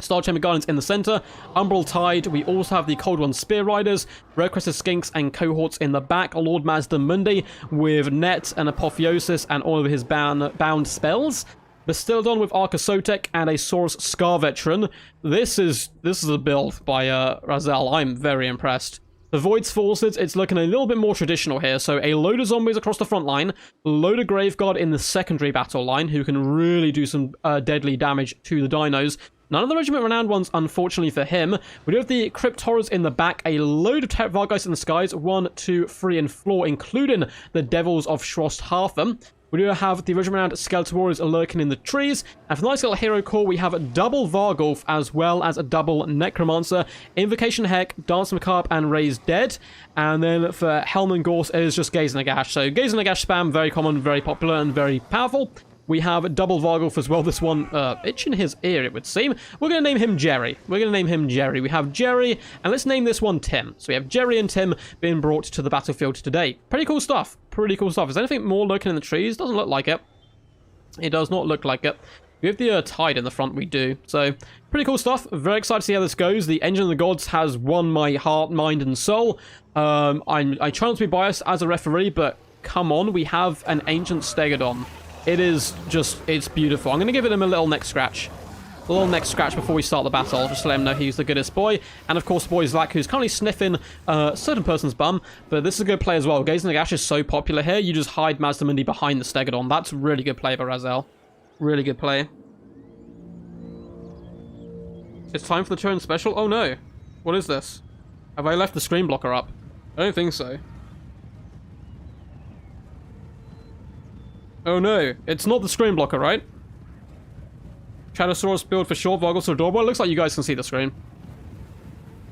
Star Chamber Guardians in the center, Umbral Tide. We also have the Cold One Spear Riders, Red Crested Skinks and Cohorts in the back. Lord Mazdamundi with Net and Apotheosis and all of his bound spells. Bastildon with Archosotic and a Saurus Scar Veteran. This is a build by Razel. I'm very impressed. The Void's Forces, it's looking a little bit more traditional here. So a load of zombies across the front line, a load of Graveguard in the secondary battle line, who can really do some deadly damage to the dinos. None of the Regiment Renowned ones, unfortunately for him. We do have the Crypt Horrors in the back, a load of Vargeist in the skies, 1, 2, 3, and 4, including the Devils of Schrost-Hafen. We do have the Regiment Renowned Skeletal Warriors lurking in the trees. And for the nice little hero core, we have a double Vargulf as well as a double Necromancer. Invocation Heck, Dance Macabre, and Raise Dead. And then for Helm and Gorse, it is just Gaze and Nagash. So Gaze and Nagash spam, very common, very popular, and very powerful. We have double Vargulf as well. This one itching his ear, it would seem. We're going to name him Jerry. We have Jerry, and let's name this one Tim. So we have Jerry and Tim being brought to the battlefield today. Pretty cool stuff. Is there anything more lurking in the trees? Doesn't look like it. It does not look like it. We have the Tide in the front, we do. So, pretty cool stuff. Very excited to see how this goes. The Engine of the Gods has won my heart, mind, and soul. I try not to be biased as a referee, but come on, we have an Ancient Stegodon. It is just, it's beautiful. I'm going to give him a little neck scratch. A little neck scratch before we start the battle, just to let him know he's the goodest boy. And of course, the boy Zlak, who's currently sniffing a certain person's bum. But this is a good play as well. Gaze and Nagash is so popular here, you just hide Mazdamundi behind the Stegodon. That's really good play by Razel. Really good play. It's time for the turn special? Oh no. What is this? Have I left the screen blocker up? I don't think so. Oh no. It's not the screen blocker, right? Shadowsaurus build for short, Vargulf adorable. It looks like you guys can see the screen.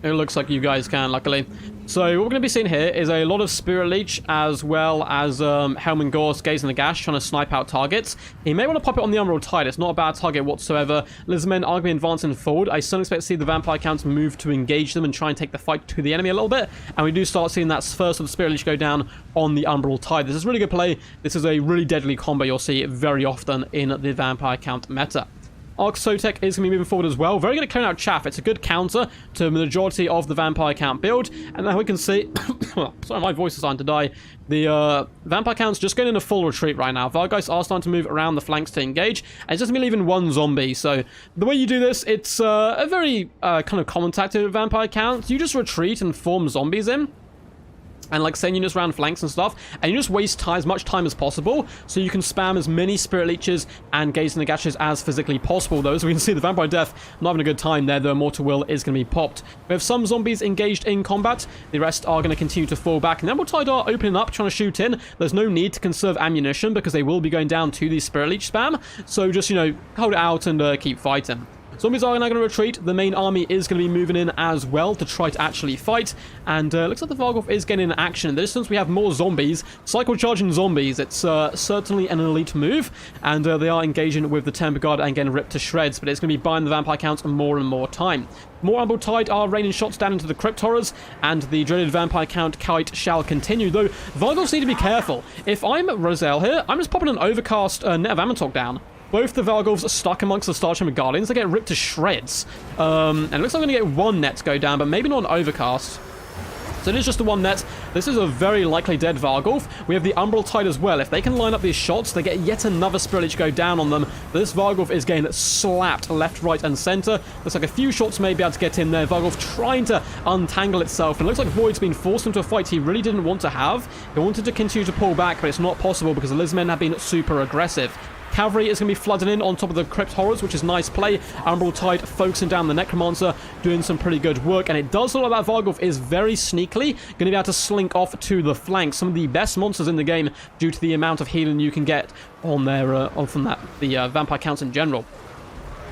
It looks like you guys can, luckily. So what we're going to be seeing here is a lot of Spirit Leech, as well as Helm and Gorse, Gaze and Nagash, trying to snipe out targets. He may want to pop it on the Umbral Tide. It's not a bad target whatsoever. Lizardmen are going to be advancing forward. I still expect to see the Vampire Counts move to engage them and try and take the fight to the enemy a little bit. And we do start seeing that first of the Spirit Leech go down on the Umbral Tide. This is really good play. This is a really deadly combo you'll see very often in the Vampire Count meta. Archosotic is going to be moving forward as well. Very good at clearing out chaff. It's a good counter to the majority of the Vampire Count build. And now we can see... sorry, my voice is starting to die. The Vampire Count's just going in a full retreat right now. Vargeist are starting to move around the flanks to engage. And it's just going to be leaving one zombie. So the way you do this, it's a very kind of common tactic with Vampire Counts. You just retreat and form zombies in. And like saying, you just round flanks and stuff, and you just waste as much time as possible, so you can spam as many Spirit Leeches and Gaze and Nagashes as physically possible, though. As we can see, the Vampire Death not having a good time there. The Immortal Will is going to be popped. We have some zombies engaged in combat. The rest are going to continue to fall back. And then Tide are opening up, trying to shoot in. There's no need to conserve ammunition, because they will be going down to the Spirit Leech spam. So just, you know, hold it out and keep fighting. Zombies are now going to retreat. The main army is going to be moving in as well to try to actually fight. And looks like the Vargulf is getting action. In the distance, we have more zombies. Cycle charging zombies. It's certainly an elite move. And they are engaging with the Temper Guard and getting ripped to shreds. But it's going to be buying the Vampire Counts more and more time. More Umbral Tide are raining shots down into the Crypt Horrors. And the dreaded Vampire Count kite shall continue. Though, Vargulfs need to be careful. If I'm Razel here, I'm just popping an Overcast Net of Ammontok down. Both the Vargulfs are stuck amongst the Star Chamber Guardians. They get ripped to shreds. And it looks like I'm going to get one net to go down, but maybe not an Overcast. So it is just the one net. This is a very likely dead Varghulf. We have the Umbral Tide as well. If they can line up these shots, they get yet another Spirit Leech go down on them. This Varghulf is getting slapped left, right, and center. Looks like a few shots may be able to get in there. Varghulf trying to untangle itself. And it looks like Void's been forced into a fight he really didn't want to have. He wanted to continue to pull back, but it's not possible because the Lizardmen have been super aggressive. Cavalry is going to be flooding in on top of the Crypt Horrors, which is nice play. Umbral Tide focusing down the Necromancer, doing some pretty good work. And it does look like that Varghulf is very sneakily going to be able to slink off to the flank. Some of the best monsters in the game due to the amount of healing you can get on their the vampire counts in general.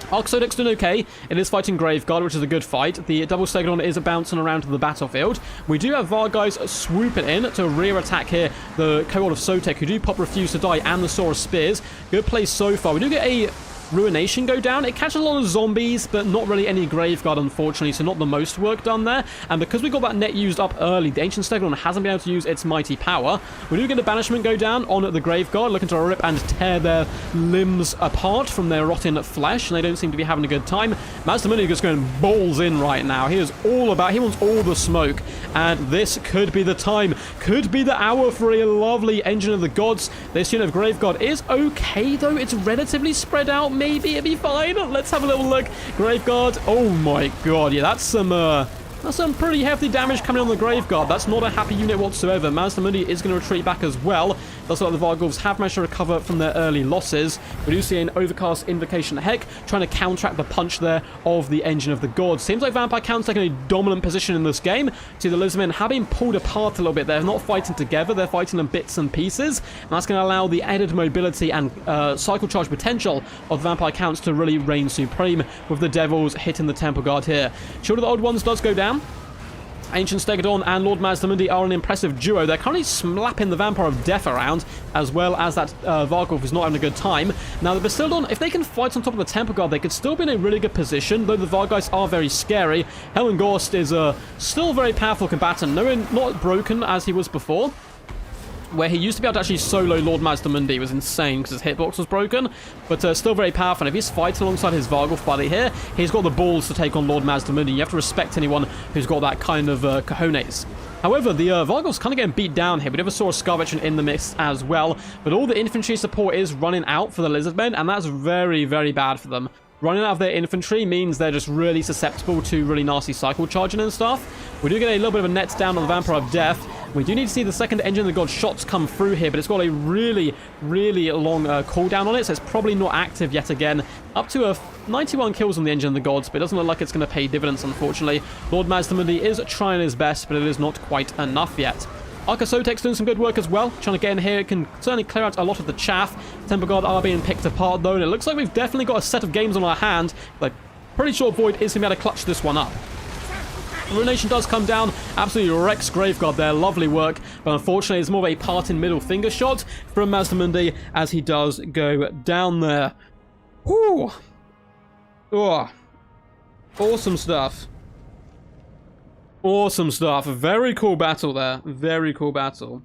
Arcsodex doing okay. It is fighting Graveguard, which is a good fight. The double Stegodon is bouncing around to the battlefield. We do have Varghulfs swooping in to rear attack here. The Cohort of Sotek, who do pop Refuse to Die, and the Saurus Spears. Good play so far. We do get a Ruination go down. It catches a lot of zombies, but not really any Graveguard, unfortunately, so not the most work done there. And because we got that net used up early, the Ancient Stegodon hasn't been able to use its mighty power. We do get a Banishment go down on the Graveguard, looking to rip and tear their limbs apart from their rotten flesh, and they don't seem to be having a good time. Mazda Mini just going balls in right now. He is all about, he wants all the smoke, and this could be the time, could be the hour for a lovely Engine of the Gods. This unit of Graveguard is okay, though. It's relatively spread out. Maybe it'll be fine. Let's have a little look. Graveguard. Oh my god. Yeah, that's some pretty hefty damage coming on the Graveguard. That's not a happy unit whatsoever. Mazda Mundi is going to retreat back as well. That's like the Varghulfs have managed to recover from their early losses. We do see an Overcast Invocation Heck trying to counteract the punch there of the Engine of the Gods. Seems like Vampire Count's taking a dominant position in this game. See, the Lizardmen have been pulled apart a little bit. They're not fighting together. They're fighting in bits and pieces. And that's going to allow the added mobility and cycle charge potential of Vampire Counts to really reign supreme, with the Devils hitting the Temple Guard here. Shield of the Old Ones does go down. Ancient Stegodon and Lord Mazdamundi are an impressive duo. They're currently slapping the Vampire of Death around, as well as that Varghulf is not having a good time. Now, the Bastildon, if they can fight on top of the Temple Guard, they could still be in a really good position, though the Varghulfs are very scary. Helmengorst is still a very powerful combatant. No, not broken as he was before, where he used to be able to actually solo Lord Mazdamundi. Was insane because his hitbox was broken, but still very powerful. And if he's fighting alongside his Varghulf buddy here, he's got the balls to take on Lord Mazdamundi. You have to respect anyone who's got that kind of cojones. However, the Varghulf's kind of getting beat down here. We never saw a Scar Veteran in the mix as well, but all the infantry support is running out for the Lizardmen, and that's very, very bad for them. Running out of their infantry means they're just really susceptible to really nasty cycle charging and stuff. We do get a little bit of a net down on the Vampire of Death. We do need to see the second Engine of the Gods shots come through here, but it's got a really, really long cooldown on it, so it's probably not active yet again. Up to 91 kills on the Engine of the Gods, but it doesn't look like it's going to pay dividends, unfortunately. Lord Mazdamundi is trying his best, but it is not quite enough yet. Arcsotek's doing some good work as well, trying to get in here. It can certainly clear out a lot of the chaff. Temple Guard are being picked apart, though, and it looks like we've definitely got a set of games on our hand. Like, pretty sure Void is going to be able to clutch this one up. Ruination does come down, absolutely wrecks Graveguard there, lovely work, but unfortunately it's more of a parting middle finger shot from Mazdamundi as he does go down there. Whew. Oh. Awesome stuff. Awesome stuff. Very cool battle there. Very cool battle.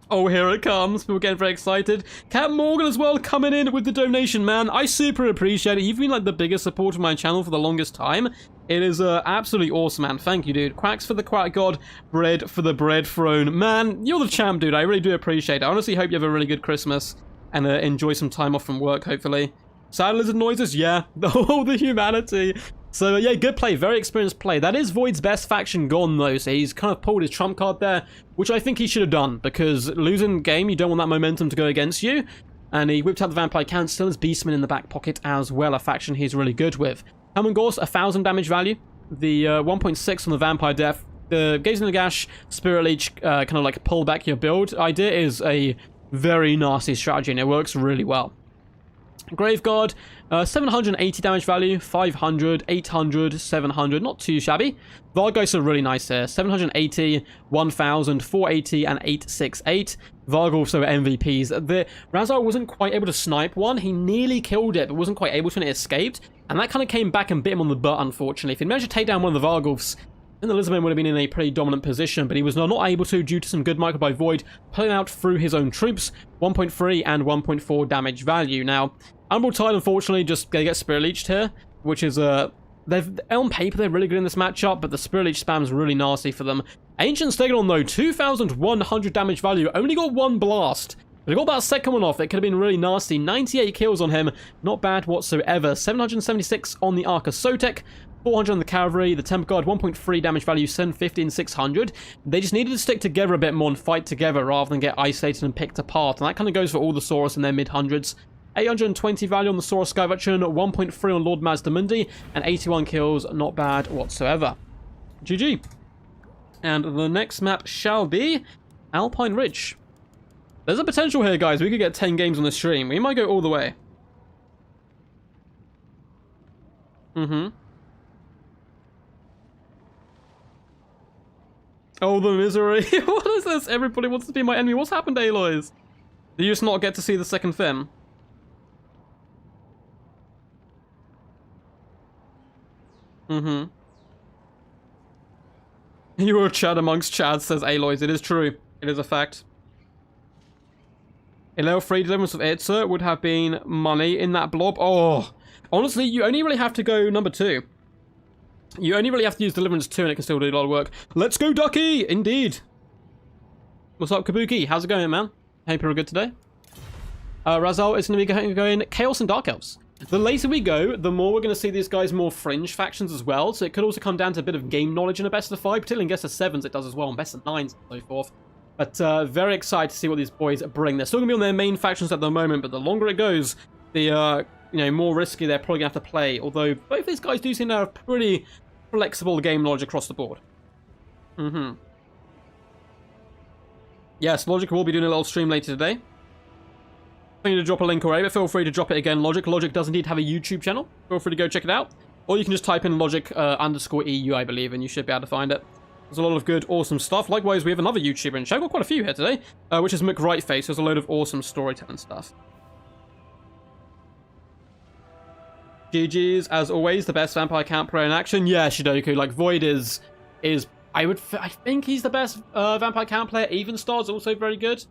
Oh, here it comes. People getting very excited. Cat Morgan as well coming in with the donation, man. I super appreciate it. You've been like the biggest supporter of my channel for the longest time. It is absolutely awesome, man. Thank you, dude. Quacks for the Quack God, bread for the bread throne. Man, you're the champ, dude. I really do appreciate it. I honestly hope you have a really good Christmas and enjoy some time off from work, hopefully. Sad lizard noises? Yeah. Oh, the humanity. So, yeah, good play. Very experienced play. That is Void's best faction gone, though, so he's kind of pulled his trump card there, which I think he should have done, because losing the game, you don't want that momentum to go against you. And he whipped out the Vampire Count, still has Beastman in the back pocket as well, a faction he's really good with. Helmengorst, 1,000 damage value. The 1.6 on the Vampire Death. The Gazing Nagash, Spirit Leech, kind of like pull back your build idea is a very nasty strategy, and it works really well. Graveguard, 780 damage value, 500, 800, 700, not too shabby. Varghulfs are really nice here, 780, 1000, 480, and 868. Varghulfs are MVPs. The Razar wasn't quite able to snipe one. He nearly killed it, but wasn't quite able to, and it escaped. And that kind of came back and bit him on the butt, unfortunately. If he'd managed to take down one of the Varghulfs, then the Lizardman would have been in a pretty dominant position, but he was not able to due to some good micro by Void, pulling out through his own troops, 1.3 and 1.4 damage value. Now, Umbral Tide, unfortunately, just going to get Spirit Leeched here, which is On paper, they're really good in this matchup, but the Spirit Leech spam's really nasty for them. Ancient Stegodon, though, 2,100 damage value, only got one blast. But he got that second one off. It could have been really nasty. 98 kills on him. Not bad whatsoever. 776 on the Arca Sotek. 400 on the Cavalry. The Temple Guard, 1.3 damage value, 750 and 600. They just needed to stick together a bit more and fight together rather than get isolated and picked apart. And that kind of goes for all the Saurus in their mid-hundreds. 820 value on the Saurus Sky Veteran, 1.3 on Lord Mazdamundi, and 81 kills. Not bad whatsoever. GG. And the next map shall be Alpine Ridge. There's a potential here, guys. We could get 10 games on the stream. We might go all the way. Oh, the misery. What is this? Everybody wants to be my enemy. What's happened, Aloys? Do you just not get to see the second film? You were Chad amongst Chad, says Aloys. It is true. It is a fact. A level 3 Deliverance of Itza would have been money in that blob. Oh, honestly, you only really have to go number 2. You only really have to use Deliverance 2 and it can still do a lot of work. Let's go, Ducky! Indeed. What's up, Kabuki? How's it going, man? Hope you're good today. Razal is going to be going Chaos and Dark Elves. The later we go, the more we're going to see these guys more fringe factions as well. So it could also come down to a bit of game knowledge in a best of 5, particularly in best of 7s it does as well, and best of 9s and so forth. But very excited to see what these boys bring. They're still going to be on their main factions at the moment, but the longer it goes, the more risky they're probably going to have to play. Although both these guys do seem to have pretty flexible game knowledge across the board. Yes, Logic will be doing a little stream later today. I need to drop a link already, but feel free to drop it again. Logic does indeed have a YouTube channel. Feel free to go check it out. Or you can just type in Logic_EU, I believe, and you should be able to find it. There's a lot of good, awesome stuff. Likewise, we have another YouTuber in chat. I've got quite a few here today, which is McRightface. There's a load of awesome storytelling stuff. GG's, as always, the best vampire count player in action. Yeah, Shidoku, like Void is I think he's the best vampire count player. Evenstar's also very good.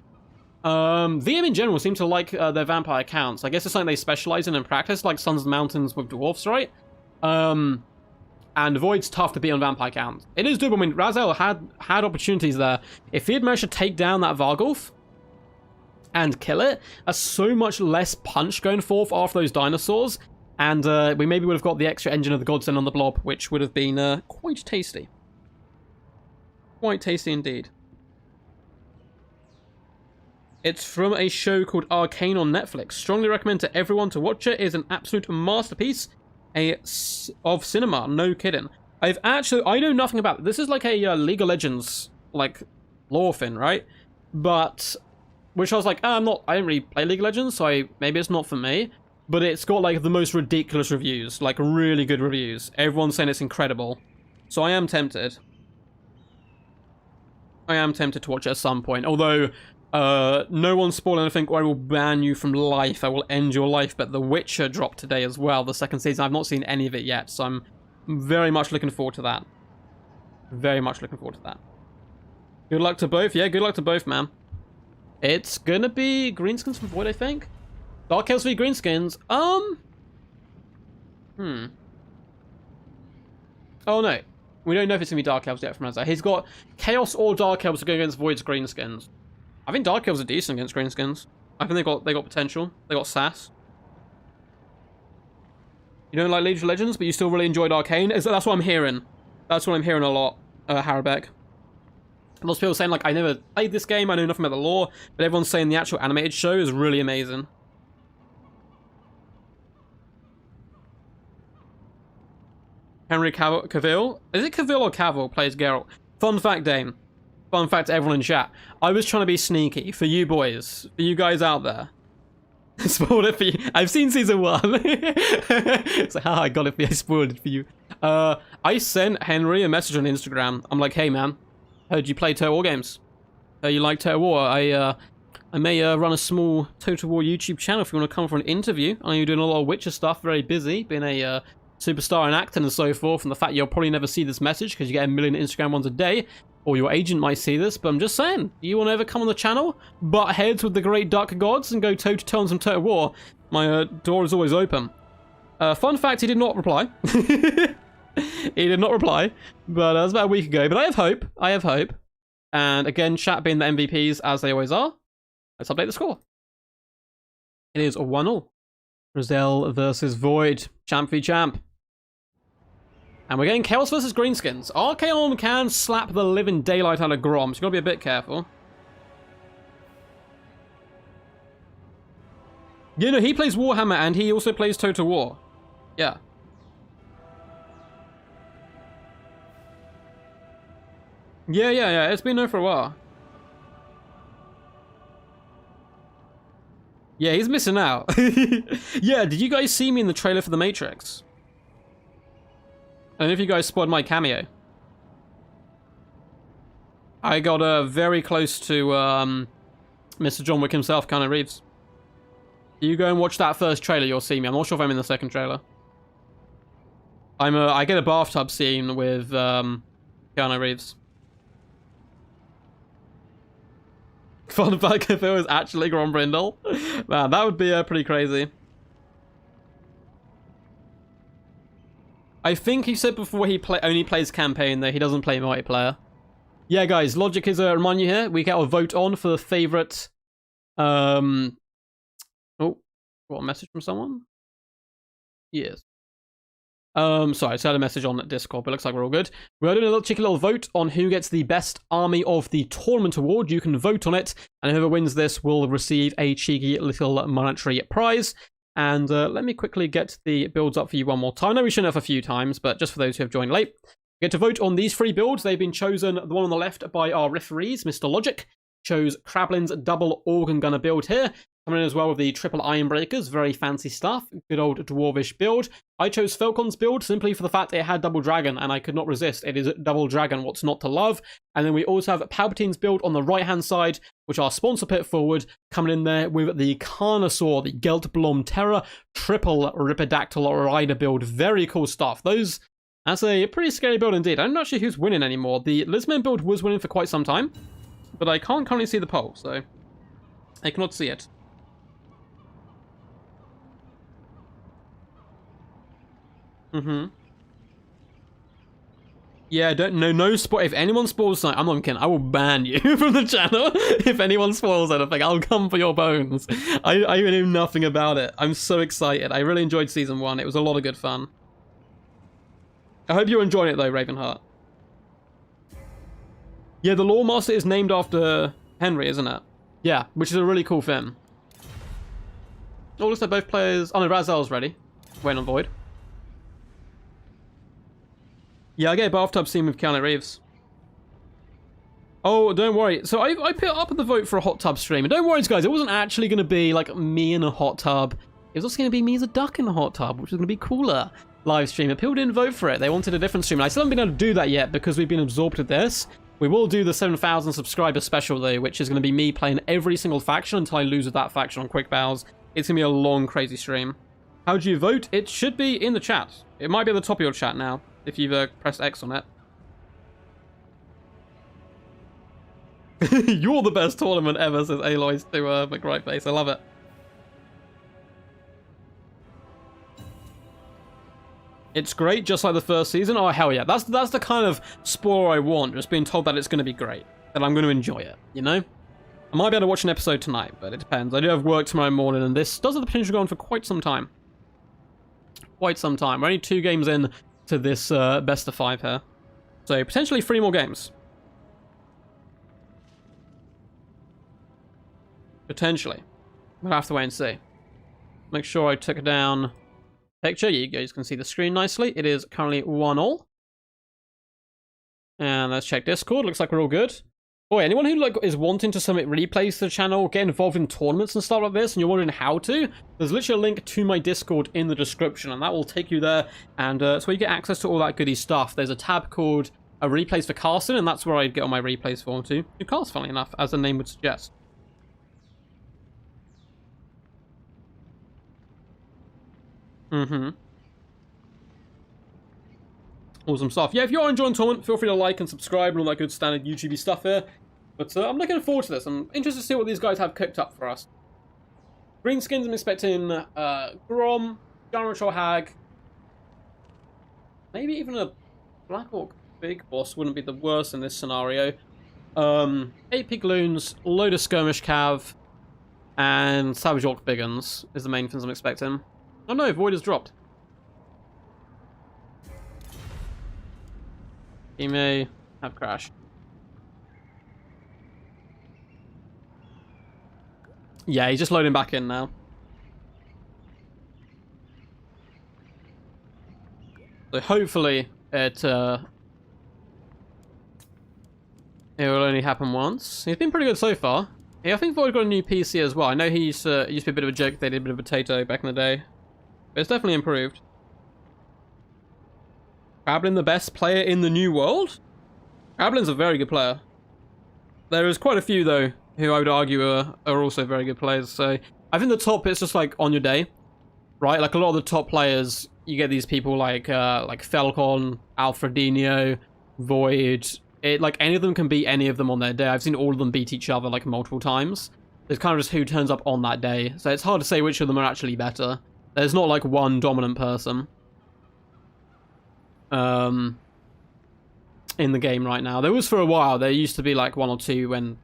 VM in general seem to like their vampire counts. I guess it's something they specialize in practice, like Sons of the Mountains with dwarfs, right? And Void's tough to beat on vampire counts. It is doable. I mean, Razel had opportunities there. If he had managed to take down that Vargulf and kill it, that's so much less punch going forth after those dinosaurs. And we maybe would have got the extra engine of the Godsend on the blob, which would have been quite tasty. Quite tasty indeed. It's from a show called Arcane on Netflix. Strongly recommend to everyone to watch it. It is an absolute masterpiece of cinema. No kidding. I know nothing about it. This is like a League of Legends like lore thing, right? But which I was like, I don't really play League of Legends, so maybe it's not for me. But it's got like the most ridiculous reviews, like really good reviews. Everyone's saying it's incredible. So I am tempted. I am tempted to watch it at some point. Although no one's spoiling anything, or I will ban you from life. I will end your life. But The Witcher dropped today as well, the second season. I've not seen any of it yet, so I'm very much looking forward to that. Very much looking forward to that. Good luck to both. Yeah, good luck to both, man. It's gonna be Greenskins from Void, I think. Dark Elves v Greenskins. Oh no. We don't know if it's gonna be Dark Elves yet from Razar. He's got Chaos or Dark Elves going against Void's Greenskins. I think Dark Elves are decent against Greenskins. I think they got potential. They got sass. You don't like League of Legends, but you still really enjoyed Arcane? That's what I'm hearing. That's what I'm hearing a lot, Harabek. Lots of people saying, like, I never played this game, I know nothing about the lore, but everyone's saying the actual animated show is really amazing. Henry Cavill? Is it Cavill or Cavill plays Geralt? Fun fact, Dane. Fun fact to everyone in chat. I was trying to be sneaky for you boys, for you guys out there. Spoiled it for you. I've seen season 1. It's like, I got it for you. I spoiled it for you. I sent Henry a message on Instagram. I'm like, hey man, heard you play Total War games. You like Total War? I may run a small Total War YouTube channel if you want to come for an interview. I know you're doing a lot of Witcher stuff, very busy, being a superstar in acting and so forth, and the fact you'll probably never see this message because you get a million Instagram ones a day, or your agent might see this, but I'm just saying, you want to ever come on the channel, butt heads with the great duck gods, and go toe-to-toe on some Total War, my door is always open. Fun fact, he did not reply. He did not reply, but that was about a week ago. But I have hope. I have hope. And again, chat being the MVPs as they always are. Let's update the score. It is 1-0. Roselle versus Void. Champ v champ. And we're getting Chaos versus Greenskins. Archaon can slap the living daylight out of Grom, so you've got to be a bit careful. Yeah, no, he plays Warhammer and he also plays Total War. Yeah. Yeah. It's been known for a while. Yeah, he's missing out. Yeah, did you guys see me in the trailer for The Matrix? I don't know if you guys spotted my cameo. I got very close to Mr. John Wick himself, Keanu Reeves. You go and watch that first trailer, you'll see me. I'm not sure if I'm in the second trailer. I get a bathtub scene with Keanu Reeves. Fun fact, if it was actually Grom Brindle. Man, that would be pretty crazy. I think he said before he only plays campaign, though. He doesn't play multiplayer. Yeah, guys, logic is a remind you here. We get a vote on for the favorite. Oh, got a message from someone? Yes. Sorry, I just had a message on Discord, but it looks like we're all good. We're doing a little cheeky little vote on who gets the best army of the tournament award. You can vote on it, and whoever wins this will receive a cheeky little monetary prize. And let me quickly get the builds up for you one more time. I know we shouldn't have a few times, but just for those who have joined late. You get to vote on these 3 builds. They've been chosen, the one on the left, by our referees. Mr. Logic chose Krablin's double organ gunner build here. Coming in as well with the triple iron breakers, very fancy stuff. Good old dwarvish build. I chose Falcon's build simply for the fact it had double dragon, and I could not resist. It is double dragon, what's not to love? And then we also have Palpatine's build on the right-hand side, which our sponsor pit forward, coming in there with the Carnosaur, the Geltblom Terror, triple Ripidactyl Rider build. Very cool stuff. That's a pretty scary build indeed. I don't know actually who's winning anymore. The Lizman build was winning for quite some time, but I can't currently see the poll, so I cannot see it. Yeah, no spoil. If anyone spoils something, I'm not kidding. I will ban you from the channel. If anyone spoils anything, I'll come for your bones. I knew nothing about it. I'm so excited. I really enjoyed season 1. It was a lot of good fun. I hope you're enjoying it though, Ravenheart. Yeah, the Lore Master is named after Henry, isn't it? Yeah, which is a really cool thing. Oh, looks like both players. Oh no, Razel's ready. Waiting on Void. Yeah, I get a bathtub scene with Keanu Reeves. Oh, don't worry. So I put up the vote for a hot tub stream. And don't worry, guys, it wasn't actually going to be like me in a hot tub. It was also going to be me as a duck in a hot tub, which was going to be cooler. Live stream. But people didn't vote for it. They wanted a different stream. And I still haven't been able to do that yet because we've been absorbed with this. We will do the 7,000 subscriber special, though, which is going to be me playing every single faction until I lose with that faction on quick battles. It's going to be a long, crazy stream. How do you vote? It should be in the chat. It might be at the top of your chat now, if you've pressed X on it. You're the best tournament ever, says Aloys to McRightface. I love it. It's great, just like the first season. Oh, hell yeah. That's the kind of spoiler I want, just being told that it's going to be great. That I'm going to enjoy it, you know? I might be able to watch an episode tonight, but it depends. I do have work tomorrow morning, and this does have the potential to go on for quite some time. Quite some time. We're only 2 games in to this best of 5 here. So, potentially 3 more games. Potentially. We'll have to wait and see. Make sure I took down picture. You guys can see the screen nicely. It is currently 1-1. And let's check Discord. Looks like we're all good. Boy, anyone who is wanting to submit replays to the channel, get involved in tournaments and stuff like this, and you're wondering how to, there's literally a link to my Discord in the description, and that will take you there. And so you get access to all that goody stuff. There's a tab called Replays for Casting, and that's where I'd get all my replays for to cast, funnily enough, as the name would suggest. Awesome stuff. Yeah, if you're enjoying the tournament, feel free to like and subscribe and all that good standard YouTube stuff here. But I'm looking forward to this. I'm interested to see what these guys have cooked up for us. Greenskins, I'm expecting Grom, General Hag, Maybe even a Black Orc big boss wouldn't be the worst in this scenario. 8 Pigloons, load of skirmish cav, and Savage Orc Biggins is the main things I'm expecting. Oh no, Void has dropped. He may have crashed. Yeah, he's just loading back in now. So hopefully it will only happen once. He's been pretty good so far. Yeah, I think Void got a new PC as well. I know he used to be a bit of a joke. They did a bit of a potato back in the day. But it's definitely improved. Krablin the best player in the new world? Krablin's a very good player. There is quite a few, though, who I would argue are also very good players. So I think the top is just like on your day, right? Like a lot of the top players, you get these people like Falcon, Alfredinho, Void. Like any of them can beat any of them on their day. I've seen all of them beat each other like multiple times. It's kind of just who turns up on that day. So it's hard to say which of them are actually better. There's not like one dominant person in the game right now. There was for a while. There used to be like one or two when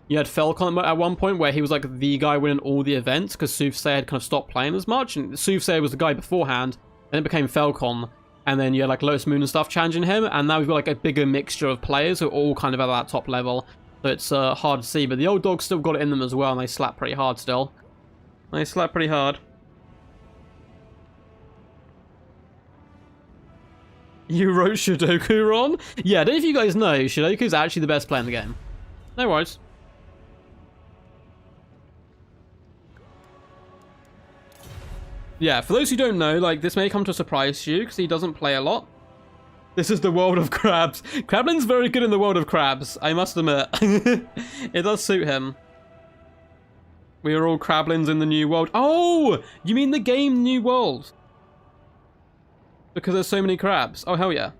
you had Falcon at one point where he was like the guy winning all the events because Soothsayer had kind of stopped playing as much, and Soothsayer was the guy beforehand, and it became Falcon, and then you had like Lotus Moon and stuff challenging him, and now we've got like a bigger mixture of players who are all kind of at that top level, so it's hard to see, but the old dogs still got it in them as well, and they slap pretty hard still. They slap pretty hard. You wrote Sudoku, Ron? Yeah, I don't know if you guys know, Sudoku's actually the best player in the game. No worries. Yeah, for those who don't know, like, this may come to surprise you, because he doesn't play a lot. This is the world of crabs. Krablin's very good in the world of crabs, I must admit. It does suit him. We are all Krablins in the new world. Oh! You mean the game New World? Because there's so many crabs. Oh, hell yeah.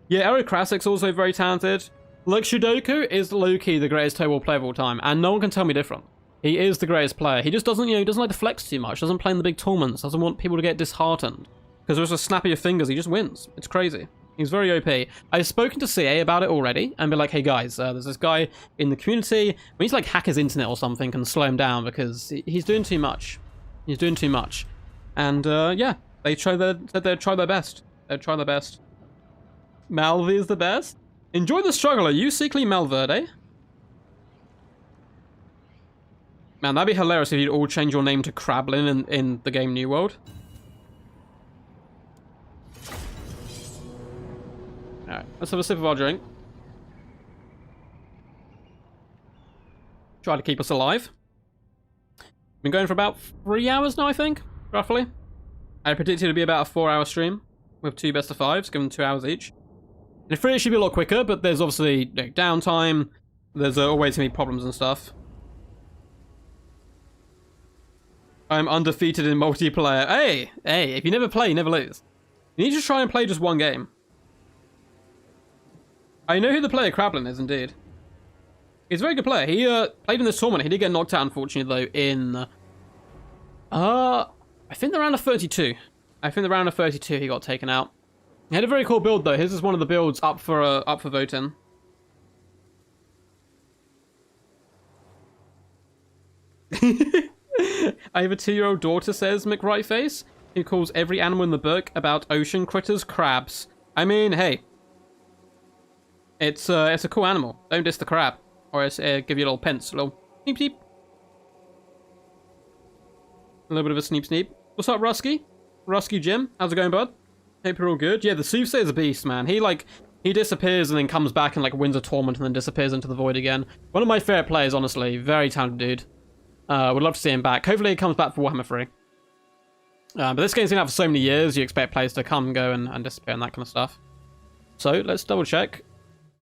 Yeah, Aerocrassic's also very talented. Like, Sudoku is low-key the greatest Total War player of all time, and no one can tell me different. He is the greatest player. He just doesn't, he doesn't like to flex too much, doesn't play in the big tournaments, doesn't want people to get disheartened. Because there's a snap of your fingers, he just wins. It's crazy. He's very OP. I've spoken to CA about it already, and be like, hey guys, there's this guy in the community, we need to like hack his internet or something and slow him down, because he's doing too much. He's doing too much. And yeah, they'd try their best. They'd try their best. Malvi is the best? Enjoy the struggle, are you secretly Malverde? Man, that'd be hilarious if you'd all change your name to Krablin in the game New World. Alright, let's have a sip of our drink. Try to keep us alive. Been going for about 3 hours now, I think, roughly. I predicted it'd be about a 4-hour stream with 2 best of 5s, given 2 hours each. And it should be a lot quicker, but there's obviously downtime. There's always going to be problems and stuff. I'm undefeated in multiplayer. Hey, if you never play, you never lose. You need to try and play just one game. I know who the player Krablin is, indeed. He's a very good player. He played in this tournament. He did get knocked out, unfortunately, though, in... I think the round of 32. I think the round of 32 he got taken out. He had a very cool build, though. His is one of the builds up for voting. I have a 2-year-old daughter, says McRightface, who calls every animal in the book about ocean critters crabs. I mean, hey. It's a cool animal. Don't diss the crab. Or else give you a little pinch. A little sneep sneep. A little bit of a sneep sneep. What's up, Rusky? Rusky Jim? How's it going, bud? Hope you're all good. Yeah, the Soothsayer's a beast, man. He disappears and then comes back and, like, wins a tournament and then disappears into the void again. One of my favorite players, honestly. Very talented dude. Would love to see him back. Hopefully he comes back for Warhammer 3. But this game's been out for so many years, you expect players to come and go and disappear and that kind of stuff. So, let's double check.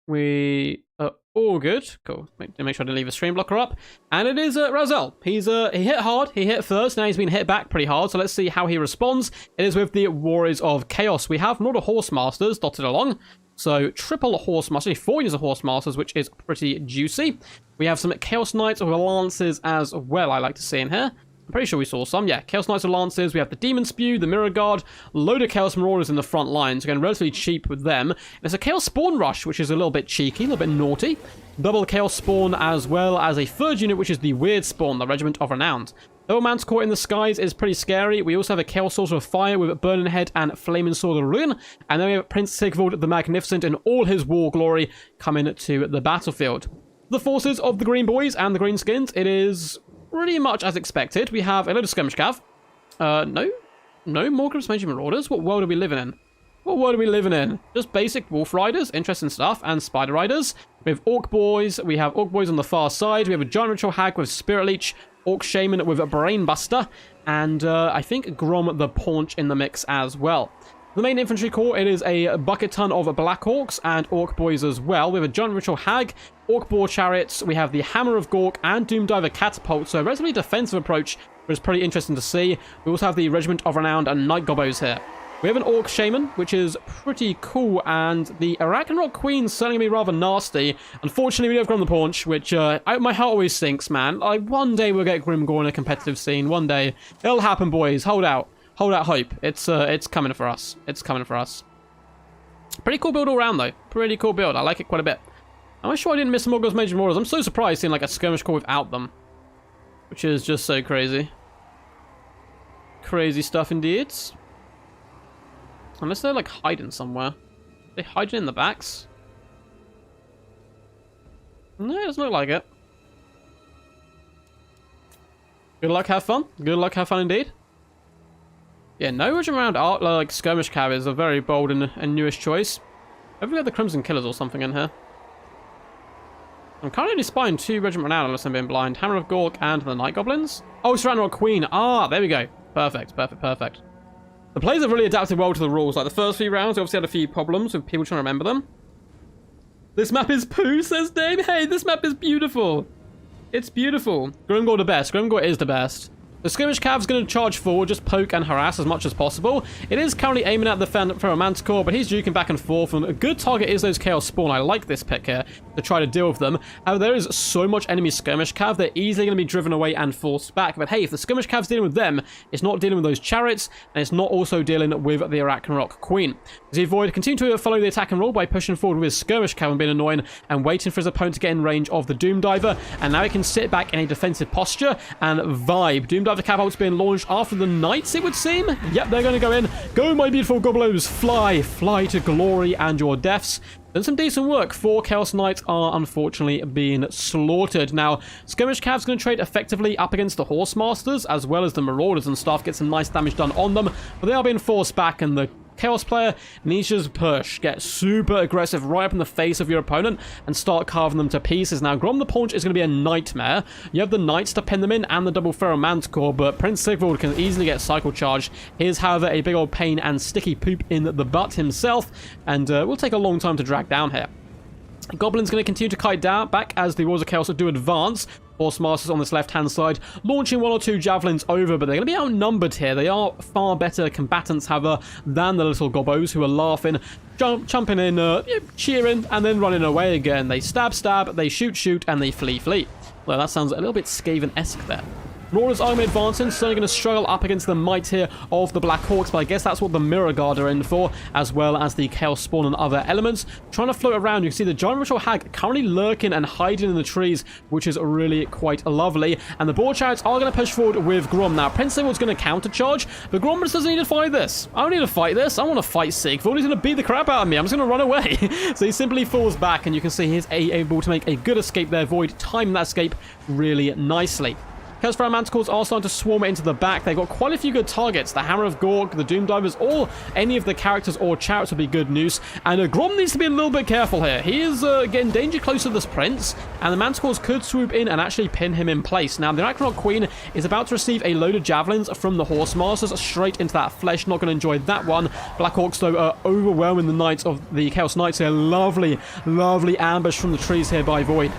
We are all good. Cool. Make sure I didn't leave a stream blocker up. And it is Razel. He hit hard. He hit first. Now he's been hit back pretty hard. So let's see how he responds. It is with the Warriors of Chaos. We have not a Horse Masters dotted along. So triple Horse Masters, 4 years of Horse Masters, which is pretty juicy. We have some Chaos Knights or Lances as well, I like to see in here. I'm pretty sure we saw some. Yeah, Chaos Knights of Lancers. We have the Demon Spew, the Mirror Guard, load of Chaos Marauders in the front lines. Again, relatively cheap with them. There's a Chaos Spawn Rush, which is a little bit cheeky, a little bit naughty. Double Chaos Spawn, as well as a third unit, which is the Weird Spawn, the Regiment of Renowned. Though Manticore in the skies is pretty scary, we also have a Chaos Sorcerer of Fire with Burning Head and Flaming Sword of Ruin. And then we have Prince Sigvald the Magnificent in all his war glory coming to the battlefield. The forces of the Green Boys and the Green Skins, it is pretty much as expected. We have a load of Skirmish Cav. No more Grim's Major Marauders. What world are we living in? What world are we living in? Just basic Wolf Riders, interesting stuff, and Spider Riders. We have Orc Boys. We have Orc Boys on the far side. We have a Giant Ritual Hag with Spirit Leech, Orc Shaman with a Brainbuster, and I think Grom the Paunch in the mix as well. The main infantry corps, it is a bucket ton of Black Orcs and Orc Boys as well. We have a Giant Ritual Hag, Orc Boar Chariots, we have the Hammer of Gork and Doomdiver Catapult, so a relatively defensive approach, but it's pretty interesting to see. We also have the Regiment of Renowned and Night Gobbos here. We have an Orc Shaman, which is pretty cool, and the Arachnarok Queen's certainly going to be rather nasty. Unfortunately, we don't have Grom the Paunch, which my heart always sinks, man. One day we'll get Grimgor in a competitive scene. One day. It'll happen, boys. Hold out. Hold out hope. It's coming for us. It's coming for us. Pretty cool build all around, though. Pretty cool build. I like it quite a bit. I'm sure I didn't miss some Morgul's Major Marauders. I'm so surprised seeing like a skirmish corps without them, which is just so crazy. Crazy stuff indeed. Unless they're like hiding somewhere. They hiding in the backs? No, it doesn't look like it. Good luck, have fun. Good luck, have fun indeed. Yeah, no regiment around art like skirmish cav is a very bold and newish choice. Have we got the Crimson Killers or something in here? I'm currently only spying 2 regiment renowned unless I'm being blind. Hammer of Gork and the Night Goblins. Oh, it's Arachnarok Queen. Ah, there we go. Perfect, perfect, perfect. The players have really adapted well to the rules. Like the first few rounds, we obviously had a few problems with people trying to remember them. This map is poo, says Dave. Hey, this map is beautiful. It's beautiful. Grimgor the best. Grimgor is the best. The skirmish cav's going to charge forward, just poke and harass as much as possible. It is currently aiming at the Pharaoh Manticore, but he's duking back and forth, and a good target is those Chaos Spawn. I like this pick here to try to deal with them. However, there is so much enemy skirmish cav, they're easily going to be driven away and forced back. But hey, if the skirmish cav's dealing with them, it's not dealing with those chariots, and it's not also dealing with the Arachnarok Queen. The Void continue to follow the attack and roll by pushing forward with his skirmish cav and being annoying and waiting for his opponent to get in range of the Doomdiver, and now he can sit back in a defensive posture and vibe. Doomdiver catapult's being launched after the Knights, it would seem. Yep, they're going to go in. Go, my beautiful Goblos. Fly. Fly to glory and your deaths. Done some decent work. 4 Chaos Knights are unfortunately being slaughtered. Now, Skirmish Cav's going to trade effectively up against the Horse Masters, as well as the Marauders and stuff. Get some nice damage done on them. But they are being forced back, and the Chaos player needs to just push, get super aggressive right up in the face of your opponent and start carving them to pieces. Now, Grom the Paunch is going to be a nightmare. You have the Knights to pin them in and the double Pharaoh Manticore, but Prince Sigvald can easily get cycle charged. Here's, however, a big old pain and sticky poop in the butt himself, and will take a long time to drag down here. Goblin's going to continue to kite down back as the Wars of Chaos do advance. Horse Masters on this left-hand side, launching 1 or 2 javelins over, but they're going to be outnumbered here. They are far better combatants, however, than the little Gobbos, who are laughing, jumping in, cheering, and then running away again. They stab, stab, they shoot, shoot, and they flee, flee. Well, that sounds a little bit Skaven-esque there. Marauders are advancing, certainly going to struggle up against the might here of the Black Hawks, but I guess that's what the Mirror Guard are in for, as well as the Chaos Spawn and other elements. Trying to float around, you can see the Giant Ritual Hag currently lurking and hiding in the trees, which is really quite lovely. And the Boar Chariots are going to push forward with Grom. Now, Prince Sigvald's going to counter-charge, but Grom just doesn't need to fight this. I don't need to fight this. I want to fight Sigvald. He's going to beat the crap out of me. I'm just going to run away. So he simply falls back, and you can see he's able to make a good escape there. Void timing that escape really nicely. Chaos Pharaoh Manticores are starting to swarm into the back. They've got quite a few good targets. The Hammer of Gork, the Doomdivers, or any of the characters or chariots would be good news. And Grom needs to be a little bit careful here. He is getting danger close to this prince, and the Manticores could swoop in and actually pin him in place. Now, the Arachnarok Queen is about to receive a load of javelins from the Horse Masters straight into that flesh. Not going to enjoy that one. Black Hawks, though, are overwhelming the Knights of the Chaos Knights here. Lovely, lovely ambush from the trees here by Void.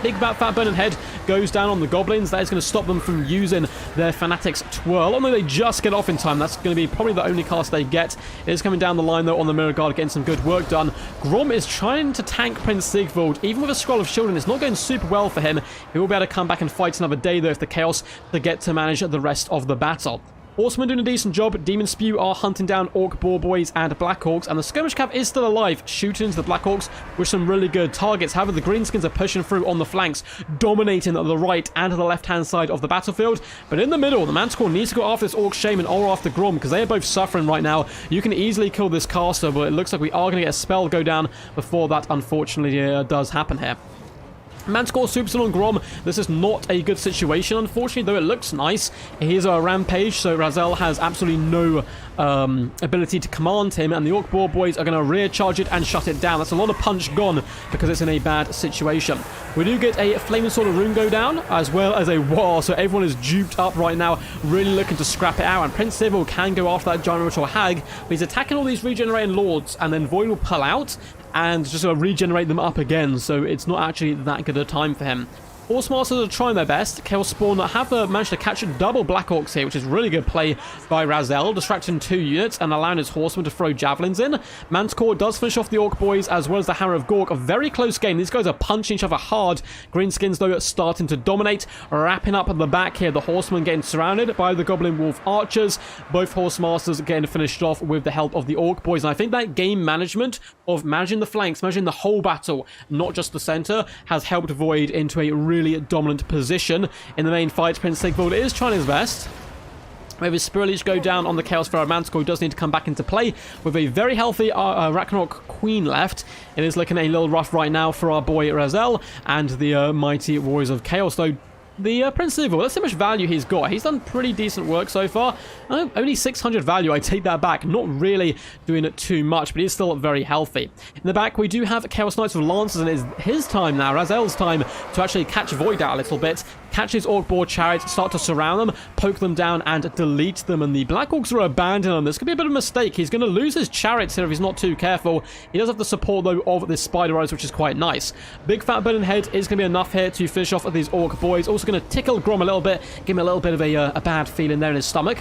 Big fat burning head goes down on the goblins. That is going to stop them from using their Fanatics twirl. Although they just get off in time, that's going to be probably the only cast they get. It is coming down the line, though, on the Mirror Guard, getting some good work done. Grom is trying to tank Prince Sigvald. Even with a Scroll of Shielding, it's not going super well for him. He will be able to come back and fight another day, though, if the Chaos to get to manage the rest of the battle. Horsemen doing a decent job. Demon Spew are hunting down Orc Boar Boys and Black Orcs, and the Skirmish Cav is still alive, shooting into the Black Orcs with some really good targets. However, the Greenskins are pushing through on the flanks, dominating the right and the left-hand side of the battlefield. But in the middle, the Manticore needs to go after this Orc Shaman or after Grom, because they are both suffering right now. You can easily kill this caster, but it looks like we are going to get a spell go down before that, unfortunately, does happen here. Manticore Supercell on Grom. This is not a good situation, unfortunately, though it looks nice. Here's a Rampage, so Razel has absolutely no ability to command him, and the Orc Boar Boys are going to rear charge it and shut it down. That's a lot of punch gone because it's in a bad situation. We do get a Flaming Sword of Rune go down, as well as a War, so everyone is duped up right now, really looking to scrap it out, and Prince Sigvald can go after that Giant Ritual Hag, but he's attacking all these regenerating Lords, and then Void will pull out, and just regenerate them up again, so it's not actually that good a time for him. Horse Masters are trying their best. Chaos Spawn have managed to catch double Black Orcs here, which is really good play by Razel, distracting 2 units and allowing his horsemen to throw javelins in. Manticore does finish off the Orc Boys as well as the Hammer of Gork. A very close game. These guys are punching each other hard. Greenskins, though, starting to dominate. Wrapping up at the back here, the horsemen getting surrounded by the Goblin Wolf Archers. Both Horse Masters getting finished off with the help of the Orc Boys. And I think that game management of managing the flanks, managing the whole battle, not just the center, has helped Void into a really dominant position in the main fight. Prince Sigvald is trying his best. We have his Spirit Leech go down on the Chaos Pharaoh Manticore, who does need to come back into play with a very healthy Ragnarok Queen left. It is looking a little rough right now for our boy Razel and the mighty Warriors of Chaos, though. The Prince Sigvald, that's how much value he's got. He's done pretty decent work so far. Only 600 value, I take that back. Not really doing it too much, but he's still very healthy. In the back, we do have Chaos Knights with Lancers, and it's his time now, Razel's time, to actually catch Void out a little bit. Catch his Orc Boar Chariots, start to surround them, poke them down, and delete them. And the Black Orcs are abandoning them. This could be a bit of a mistake. He's going to lose his Chariots here if he's not too careful. He does have the support, though, of this Spider Eyes, which is quite nice. Big Fat Burning Head is going to be enough here to finish off these Orc Boys. Also going to tickle Grom a little bit, give him a little bit of a bad feeling there in his stomach.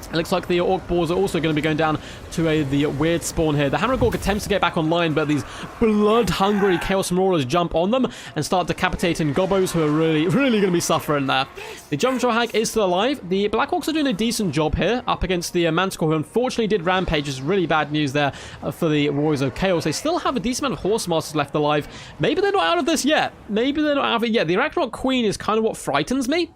It looks like the Orc Boars are also going to be going down to the weird spawn here. The Hammer of Gork attempts to get back online, but these blood-hungry Chaos Marauders jump on them and start decapitating Gobbos, who are really going to be suffering there. The Giant Ritual Hag is still alive. The Black Orcs are doing a decent job here up against the Manticore, who unfortunately did Rampage. It's really bad news there for the Warriors of Chaos. They still have a decent amount of Horse Masters left alive. Maybe they're not out of this yet. Maybe they're not out of it yet. The Ragnarok Queen is kind of what frightens me.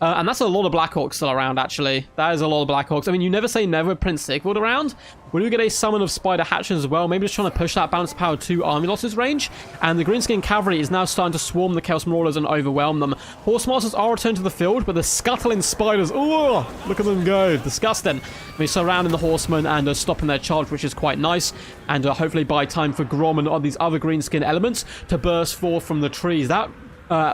And that's a lot of Black Orcs still around, actually. That is a lot of Black Orcs. I mean, you never say never with Prince Sigvald around. We do get a summon of Spider Hatchers as well. Maybe just trying to push that balance power to Army Losses range. And the Greenskin Cavalry is now starting to swarm the Chaos Marauders and overwhelm them. Horse Masters are returned to the field, but the scuttling spiders, oh, look at them go. Disgusting. They're surrounding the horsemen and stopping their charge, which is quite nice. And hopefully buy time for Grom and all these other Greenskin elements to burst forth from the trees. That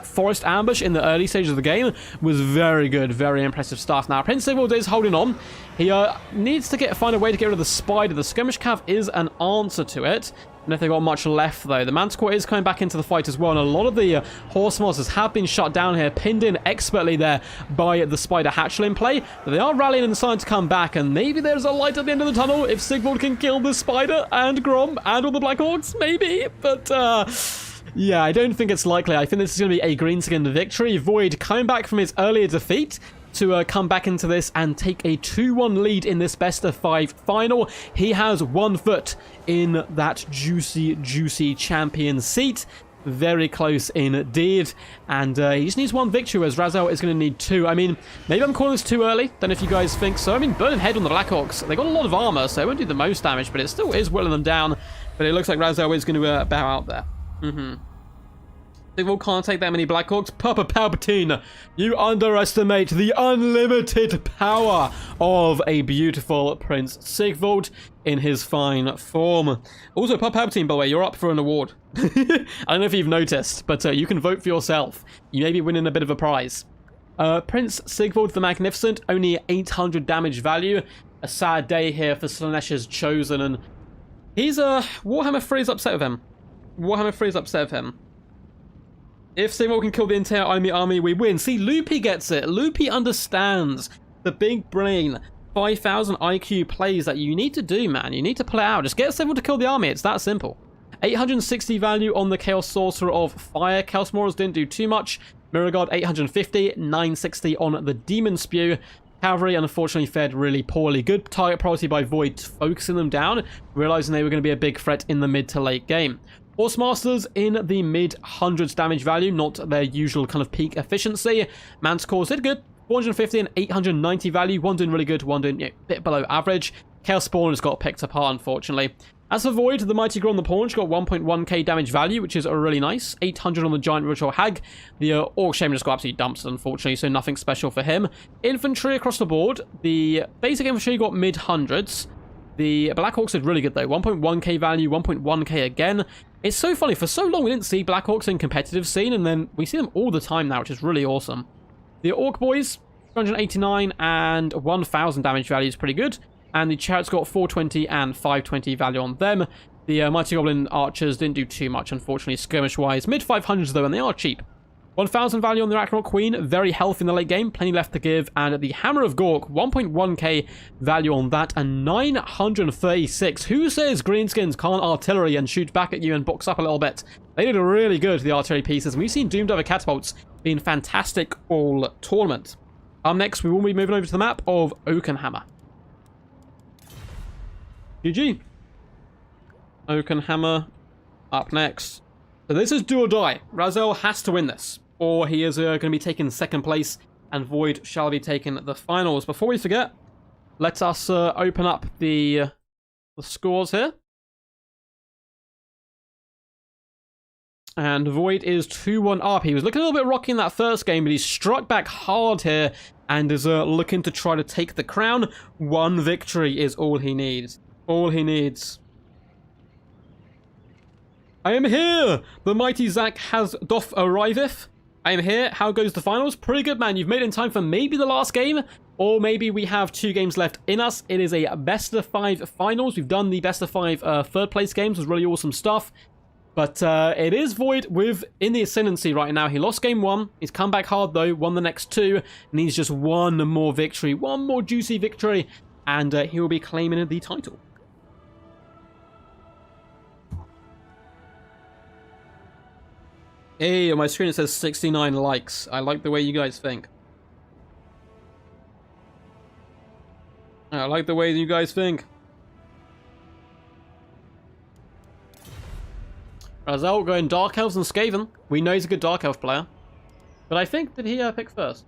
forest ambush in the early stages of the game was very good, very impressive stuff. Now, Prince Sigvald is holding on. He needs to find a way to get rid of the spider. The Skirmish Cav is an answer to it. And if they've got much left, though. The Manticore is coming back into the fight as well, and a lot of the Horse Masters have been shut down here, pinned in expertly there by the Spider Hatchling play. But they are rallying and deciding to come back, and maybe there's a light at the end of the tunnel if Sigvald can kill the Spider and Grom and all the Black Orcs, maybe. But, yeah, I don't think it's likely. I think this is going to be a Greenskin victory. Void coming back from his earlier defeat to come back into this and take a 2-1 lead in this best-of-5 final. He has 1 foot in that juicy champion seat. Very close indeed. And he just needs 1 victory, whereas Razel is going to need 2. I mean, maybe I'm calling this too early. Don't know if you guys think so. I mean, Burning Head on the Black Orcs. They got a lot of armor, so it won't do the most damage, but it still is whittling them down. But it looks like Razel is going to bow out there. Sigvald can't take that many Black Orcs. Papa Palpatine, you underestimate the unlimited power of a beautiful Prince Sigvald in his fine form. Also, Papa Palpatine, by the way, you're up for an award. I don't know if you've noticed, but you can vote for yourself. You may be winning a bit of a prize. Prince Sigvald the Magnificent, only 800 damage value. A sad day here for Slaanesha's Chosen, and he's Warhammer 3 is upset with him. Warhammer 3 is upset with him. If Seymour can kill the entire enemy army, we win. See, Loopy gets it. Loopy understands the big brain 5,000 IQ plays that you need to do, man. You need to play out. Just get Seymour to kill the army. It's that simple. 860 value on the Chaos Sorcerer of Fire. Chaos Morals didn't do too much. Mirror Guard 850, 960 on the Demon Spew. Cavalry unfortunately fared really poorly. Good target priority by Void, focusing them down, realizing they were going to be a big threat in the mid to late game. Horsemasters in the mid hundreds damage value, not their usual kind of peak efficiency. Manticores did good, 450 and 890 value. One doing really good, one doing a bit below average. Chaos Spawn has got picked apart, unfortunately. As for Void, the Mighty Grom the Paunch got 1.1k damage value, which is really nice. 800 on the Giant Ritual Hag. The Orc Shaman just got absolutely dumped, unfortunately, so nothing special for him. Infantry across the board. The basic infantry got mid-hundreds. The Black Hawks did really good, though. 1.1k value, 1.1k again. It's so funny. For so long, we didn't see Black Hawks in competitive scene, and then we see them all the time now, which is really awesome. The Orc Boys, 289 and 1,000 damage value is pretty good. And the Chariots got 420 and 520 value on them. The Mighty Goblin Archers didn't do too much, unfortunately, skirmish-wise. Mid-500s, though, and they are cheap. 1,000 value on the Arachnoid Queen, very healthy in the late game, plenty left to give. And the Hammer of Gork, 1.1k value on that, and 936. Who says Greenskins can't artillery and shoot back at you and box up a little bit? They did really good, the artillery pieces, and we've seen Doomed Over Catapults being fantastic all tournament. Next, we will be moving over to the map of Oakenhammer. GG. Oakenhammer up next. So this is do or die. Razel has to win this, or he is going to be taking second place, and Void shall be taking the finals. Before we forget, let us open up the scores here. And Void is 2-1 up. He was looking a little bit rocky in that first game, but he struck back hard here and is looking to try to take the crown. One victory is all he needs. All he needs. I am here! The mighty Zack has doth arriveth. I am here. How goes the finals? Pretty good, man. You've made it in time for maybe the last game, or maybe we have 2 games left in us. It is a best of 5 finals. We've done the best of 5 third place games. It was really awesome stuff. But it is Void in the ascendancy right now. He lost game 1. He's come back hard, though. Won the next 2. Needs just one more victory. One more juicy victory. And he will be claiming the title. Hey, on my screen it says 69 likes. I like the way you guys think. I like the way you guys think. Razel going Dark Elves and Skaven. We know he's a good Dark Elf player. But I think, did he pick first?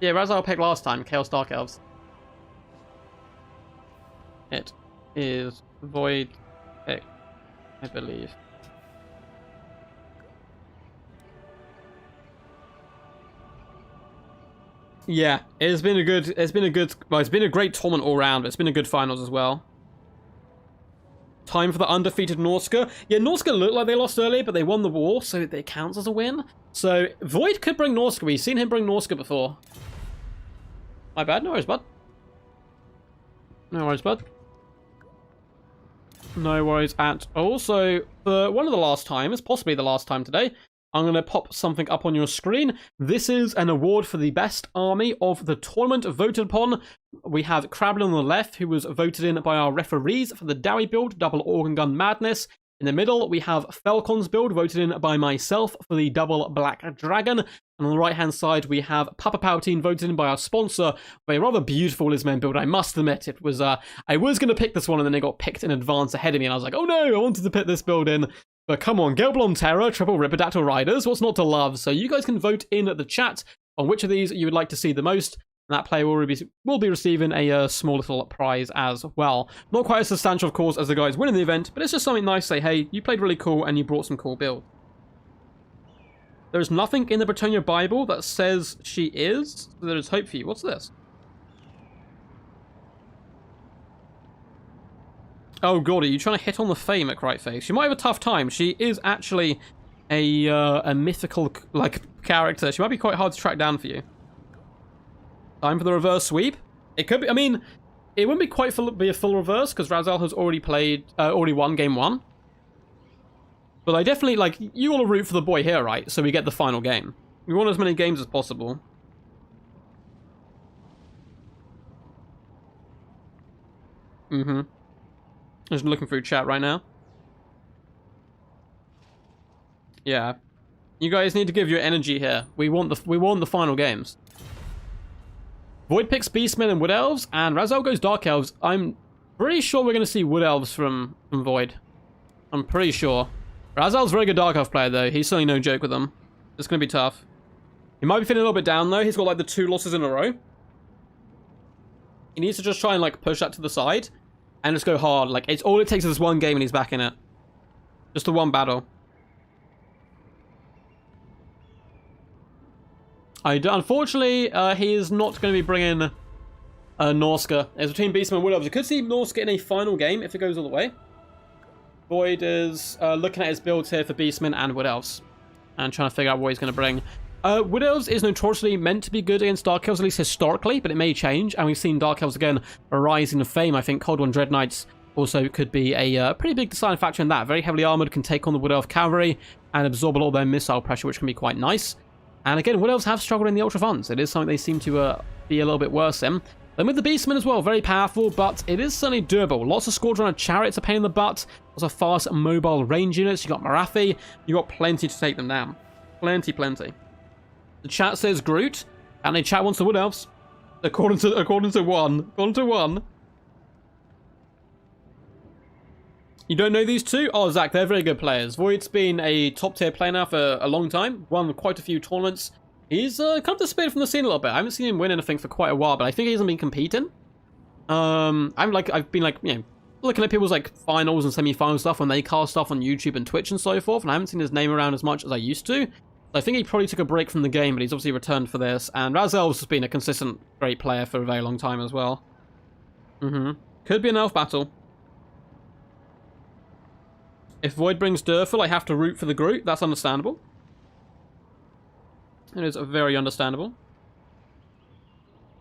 Yeah, Razel picked last time, Chaos Dark Elves. It is Void pick, I believe. Yeah, it's been a great tournament all round. It's been a good finals as well. Time for the undefeated Norska. Yeah, Norska looked like they lost earlier, but they won the war, so it counts as a win. So, Void could bring Norska. We've seen him bring Norska before. My bad. No worries, bud. No worries, bud. No worries at all. So, for one of the last times, possibly the last time today, I'm going to pop something up on your screen. This is an award for the best army of the tournament voted upon. We have Crablin on the left, who was voted in by our referees for the Dowie build, Double Organ Gun Madness. In the middle, we have Falcon's build, voted in by myself for the Double Black Dragon. And on the right-hand side, we have Papa Palpatine, voted in by our sponsor for a rather beautiful Lizmen build. I must admit, it was I was going to pick this one, and then it got picked in advance ahead of me, and I was like, oh no, I wanted to put this build in. But come on, Gelblom Terror, Triple Ripidactyl Riders, what's not to love? So you guys can vote in the chat on which of these you would like to see the most. And that player will be receiving a small little prize as well. Not quite as substantial, of course, as the guys winning the event, but it's just something nice to say, hey, you played really cool and you brought some cool build. There's nothing in the Britannia Bible that says she is, so there is hope for you. What's this? Oh god, are you trying to hit on the fame at Crightface? She might have a tough time. She is actually a mythical character. She might be quite hard to track down for you. Time for the reverse sweep. It could be. I mean, it wouldn't be quite be a full reverse because Razel has already won game 1. But I definitely, like, you want to root for the boy here, right? So we get the final game. We want as many games as possible. Just looking through chat right now. Yeah. You guys need to give your energy here. We want the final games. Void picks Beastmen and Wood Elves, and Razel goes Dark Elves. I'm pretty sure we're going to see Wood Elves from Void. I'm pretty sure. Razel's a very good Dark Elf player, though. He's certainly no joke with them. It's going to be tough. He might be feeling a little bit down, though. He's got, like, the 2 losses in a row. He needs to just try and, like, push that to the side and just go hard. Like, it's all it takes is this one game and he's back in it. Just the one battle. Unfortunately, he is not going to be bringing Norska. It's between Beastmen and Wood Elves. You could see Norska in a final game if it goes all the way. Void is looking at his builds here for Beastmen and Wood Elves and trying to figure out what he's going to bring. Wood Elves is notoriously meant to be good against Dark Elves, at least historically, but it may change, and we've seen Dark Elves again rising to fame. I think Cold One Dread Knights also could be a pretty big deciding factor in that. Very heavily armored, can take on the Wood Elf cavalry and absorb a lot of their missile pressure, which can be quite nice. And again, Wood Elves have struggled in the Ultra Funds. It is something they seem to be a little bit worse in. Then with the Beastmen as well, very powerful, but it is certainly durable. Lots of Squadron of Chariots are a pain in the butt. Lots of fast mobile range units. You got Marathi. You got plenty to take them down. Plenty. The chat says Groot, and the chat wants the Wood Elves. According to one. You don't know these two? Oh, Zach, they're very good players. Void's been a top-tier player now for a long time. Won quite a few tournaments. He's come to speed from the scene a little bit. I haven't seen him win anything for quite a while, but I think he hasn't been competing. I've been like, you know, looking at people's like finals and semi-final stuff when they cast stuff on YouTube and Twitch and so forth, and I haven't seen his name around as much as I used to. So I think he probably took a break from the game, but he's obviously returned for this. And Razel's has been a consistent great player for a very long time as well. Could be an elf battle. If Void brings Durful, I have to root for the Groot. That's understandable. It is very understandable.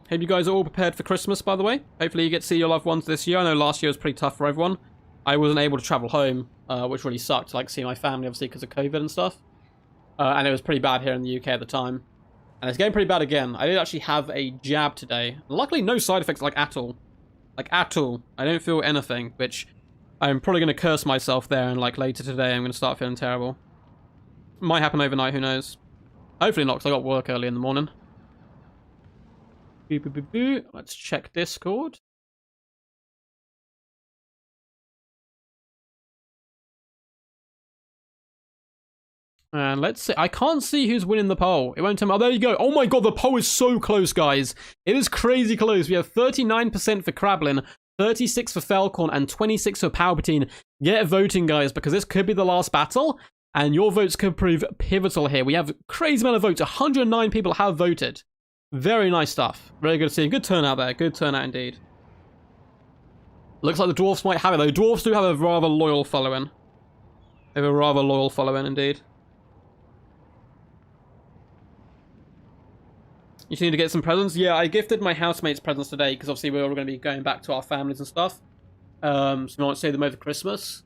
Hope you guys are all prepared for Christmas, by the way. Hopefully you get to see your loved ones this year. I know last year was pretty tough for everyone. I wasn't able to travel home, which really sucked. Like, see my family, obviously, because of COVID and stuff. And it was pretty bad here in the UK at the time. And it's getting pretty bad again. I did actually have a jab today. Luckily, no side effects, like, at all. Like, at all. I don't feel anything, which I'm probably going to curse myself there, and, like, later today I'm going to start feeling terrible. Might happen overnight, who knows. Hopefully not, because I got work early in the morning. Let's check Discord. And let's see. I can't see who's winning the poll. It won't tell me. Oh, there you go. Oh my god, the poll is so close, guys. It is crazy close. We have 39% for Krablin, 36 for Falcon, and 26 for Palpatine. Get voting, guys, because this could be the last battle, and your votes could prove pivotal here. We have a crazy amount of votes. 109 people have voted. Very nice stuff. Very good to see. Good turnout there. Good turnout indeed. Looks like the Dwarfs might have it, though. Dwarfs do have a rather loyal following. They have a rather loyal following indeed. You need to get some presents? Yeah, I gifted my housemates presents today because obviously we're all going to be going back to our families and stuff. So we might see them over Christmas.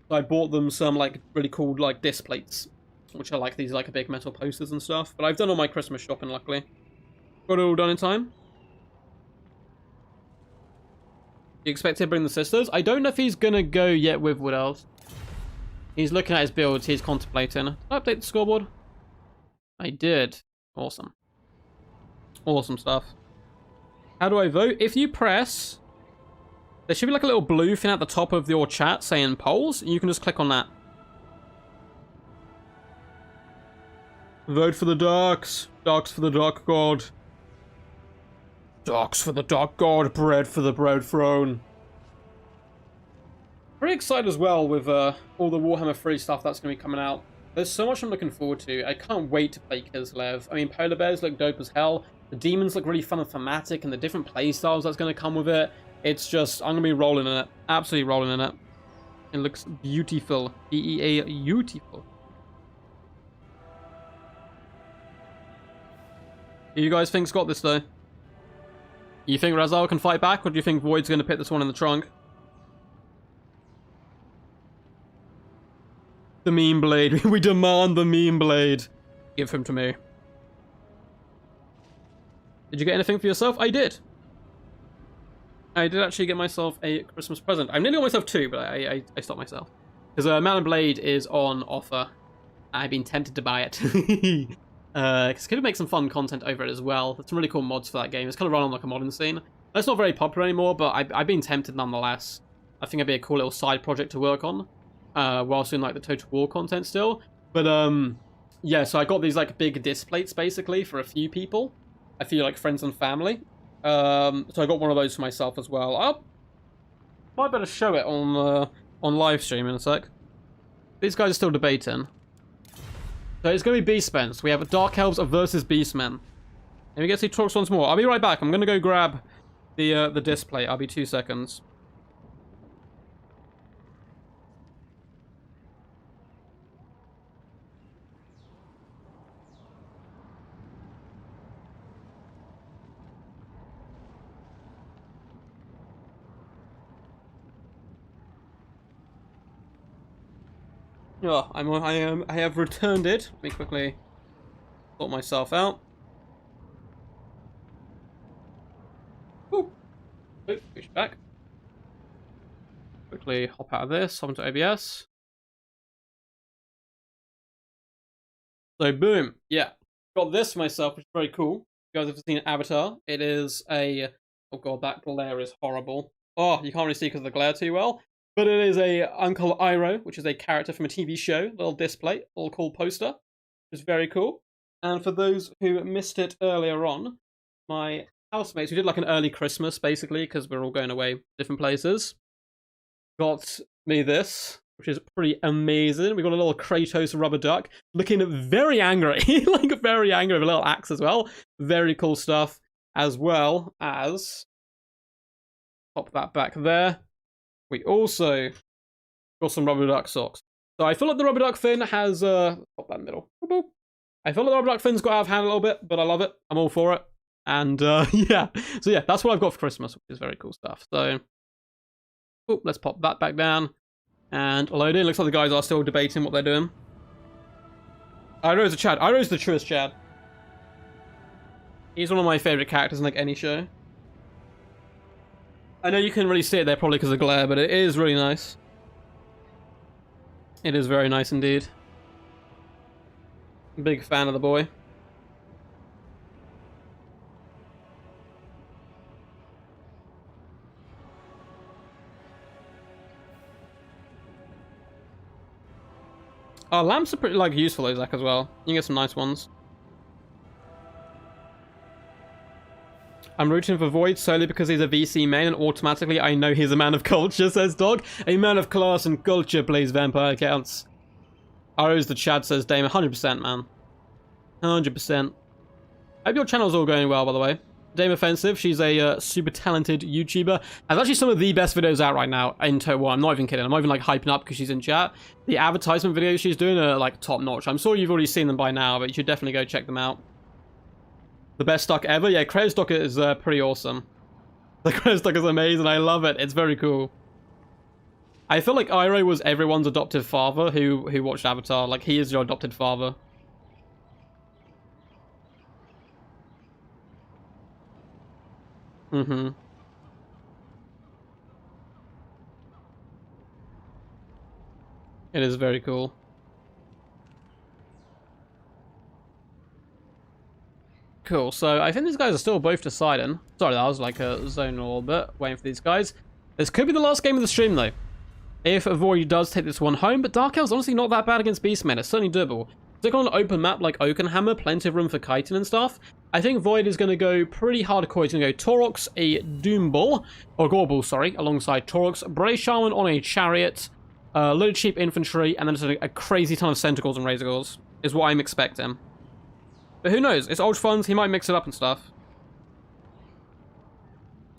So I bought them some like really cool like disc plates, which are like these like big metal posters and stuff. But I've done all my Christmas shopping luckily. Got it all done in time. You expect to bring the sisters? I don't know if he's going to go yet with Wood Elves. He's looking at his builds. He's contemplating. Did I update the scoreboard? I did. Awesome. Awesome stuff. How do I vote? If you press... There should be like a little blue thing at the top of your chat saying polls. You can just click on that. Vote for the Darks. Darks for the Dark God. Darks for the Dark God. Bread for the Bread Throne. Pretty excited as well with all the Warhammer 3 stuff that's going to be coming out. There's so much I'm looking forward to. I can't wait to play Kislev. I mean, Polar Bears look dope as hell. The demons look really fun and thematic, and the different playstyles that's going to come with it. It's just, I'm going to be rolling in it. Absolutely rolling in it. It looks beautiful. B-E-A, beautiful. Who you guys think's got this, though? You think Razal can fight back, or do you think Void's going to put this one in the trunk? The meme blade. We demand the meme blade. Give him to me. Did you get anything for yourself? I did. I did actually get myself a Christmas present. I nearly got myself two, but I stopped myself. Because Mount and Blade is on offer. I've been tempted to buy it. Because it could make some fun content over it as well. There's some really cool mods for that game. It's kind of run on like a modern scene. It's not very popular anymore, but I've been tempted nonetheless. I think it'd be a cool little side project to work on. Whilst doing like the Total War content still. But yeah, so I got these like big disc plates basically for a few people. A few like friends and family. So I got one of those for myself as well. Might better show it on live stream in a sec. These guys are still debating. So it's going to be Beastmen. So we have Dark Elves versus Beastmen. Let me get to see Torx once more. I'll be right back. I'm going to go grab the disc plate. I'll be 2 seconds. Oh, I have returned it. Let me quickly sort myself out. Ooh. Ooh, push back. Quickly hop out of this, hop into OBS. So boom, yeah. Got this for myself, which is very cool. You guys have seen Avatar. It is a... Oh god, that glare is horrible. Oh, you can't really see because of the glare too well. But it is a Uncle Iroh, which is a character from a TV show, little display, little cool poster, which is very cool. And for those who missed it earlier on, my housemates, who did like an early Christmas, basically, because we're all going away different places, got me this, which is pretty amazing. We got a little Kratos rubber duck, looking very angry, like very angry, with a little axe as well. Very cool stuff, as well as... Pop that back there. We also got some rubber duck socks. So I feel like the rubber duck fin has, pop that in the middle. Boop, boop. I feel like the rubber duck fin's got out of hand a little bit, but I love it. I'm all for it. And, yeah. So yeah, that's what I've got for Christmas, which is very cool stuff. So, oop, let's pop that back down and load in. Looks like the guys are still debating what they're doing. Iroh's a Chad. Iroh's the truest Chad. He's one of my favorite characters in like any show. I know you can really see it there probably because of glare, but it is really nice. It is very nice indeed. Big fan of the boy. Oh, lamps are pretty like useful, Zach, as well. You can get some nice ones. I'm rooting for Void solely because he's a VC main, and automatically I know he's a man of culture, says Dog. A man of class and culture plays vampire accounts. Iroh's the Chad, says Dame. 100%, man. 100%. I hope your channel's all going well, by the way. Dame Offensive, she's a super talented YouTuber. Has actually some of the best videos out right now in Total War. I'm not even kidding. I'm not even like hyping up because she's in chat. The advertisement videos she's doing are like top notch. I'm sure you've already seen them by now, but you should definitely go check them out. The best stock ever? Yeah, Kratos stock is pretty awesome. The Kratos stock is amazing. I love it. It's very cool. I feel like Iroh was everyone's adopted father who watched Avatar. Like, he is your adopted father. Mm-hmm. It is very cool. Cool, so I think these guys are still both deciding. Sorry, that was like a zone a little bit, waiting for these guys. This could be the last game of the stream, though. If Void does take this one home, but Dark Elf's honestly not that bad against Beastmen. It's certainly doable. Click on an open map like Oakenhammer, plenty of room for kiting and stuff. I think Void is going to go pretty hardcore. He's going to go Taurox, a Doombull, or Gorbul, sorry, alongside Taurox, Bray Shaman on a chariot, a load of cheap infantry, and then just a crazy ton of Centaurs and Razorgors, is what I'm expecting. But who knows? It's old funds. He might mix it up and stuff.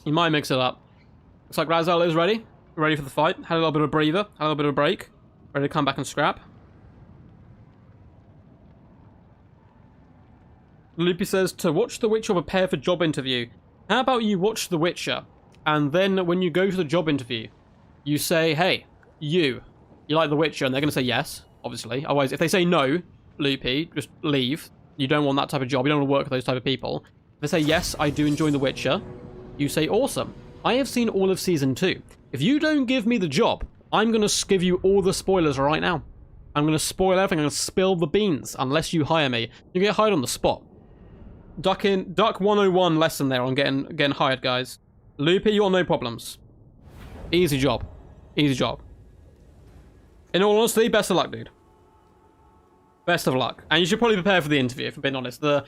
He might mix it up. Looks like Razel is ready. Ready for the fight. Had a little bit of a breather. Had a little bit of a break. Ready to come back and scrap. Loopy says, to watch The Witcher or prepare for job interview. How about you watch The Witcher, and then when you go to the job interview, you say, hey, you like The Witcher? And they're going to say yes. obviously. Otherwise, if they say no, Loopy, just leave. You don't want that type of job. You don't want to work with those type of people. If they say, yes, I do enjoy The Witcher, you say, awesome. I have seen all of Season 2. If you don't give me the job, I'm going to give you all the spoilers right now. I'm going to spoil everything. I'm going to spill the beans unless you hire me. You get hired on the spot. Duck 101 lesson there on getting hired, guys. Loopy, you got no problems. Easy job. Easy job. In all honesty, best of luck, dude. Best of luck. And you should probably prepare for the interview, if I'm being honest. The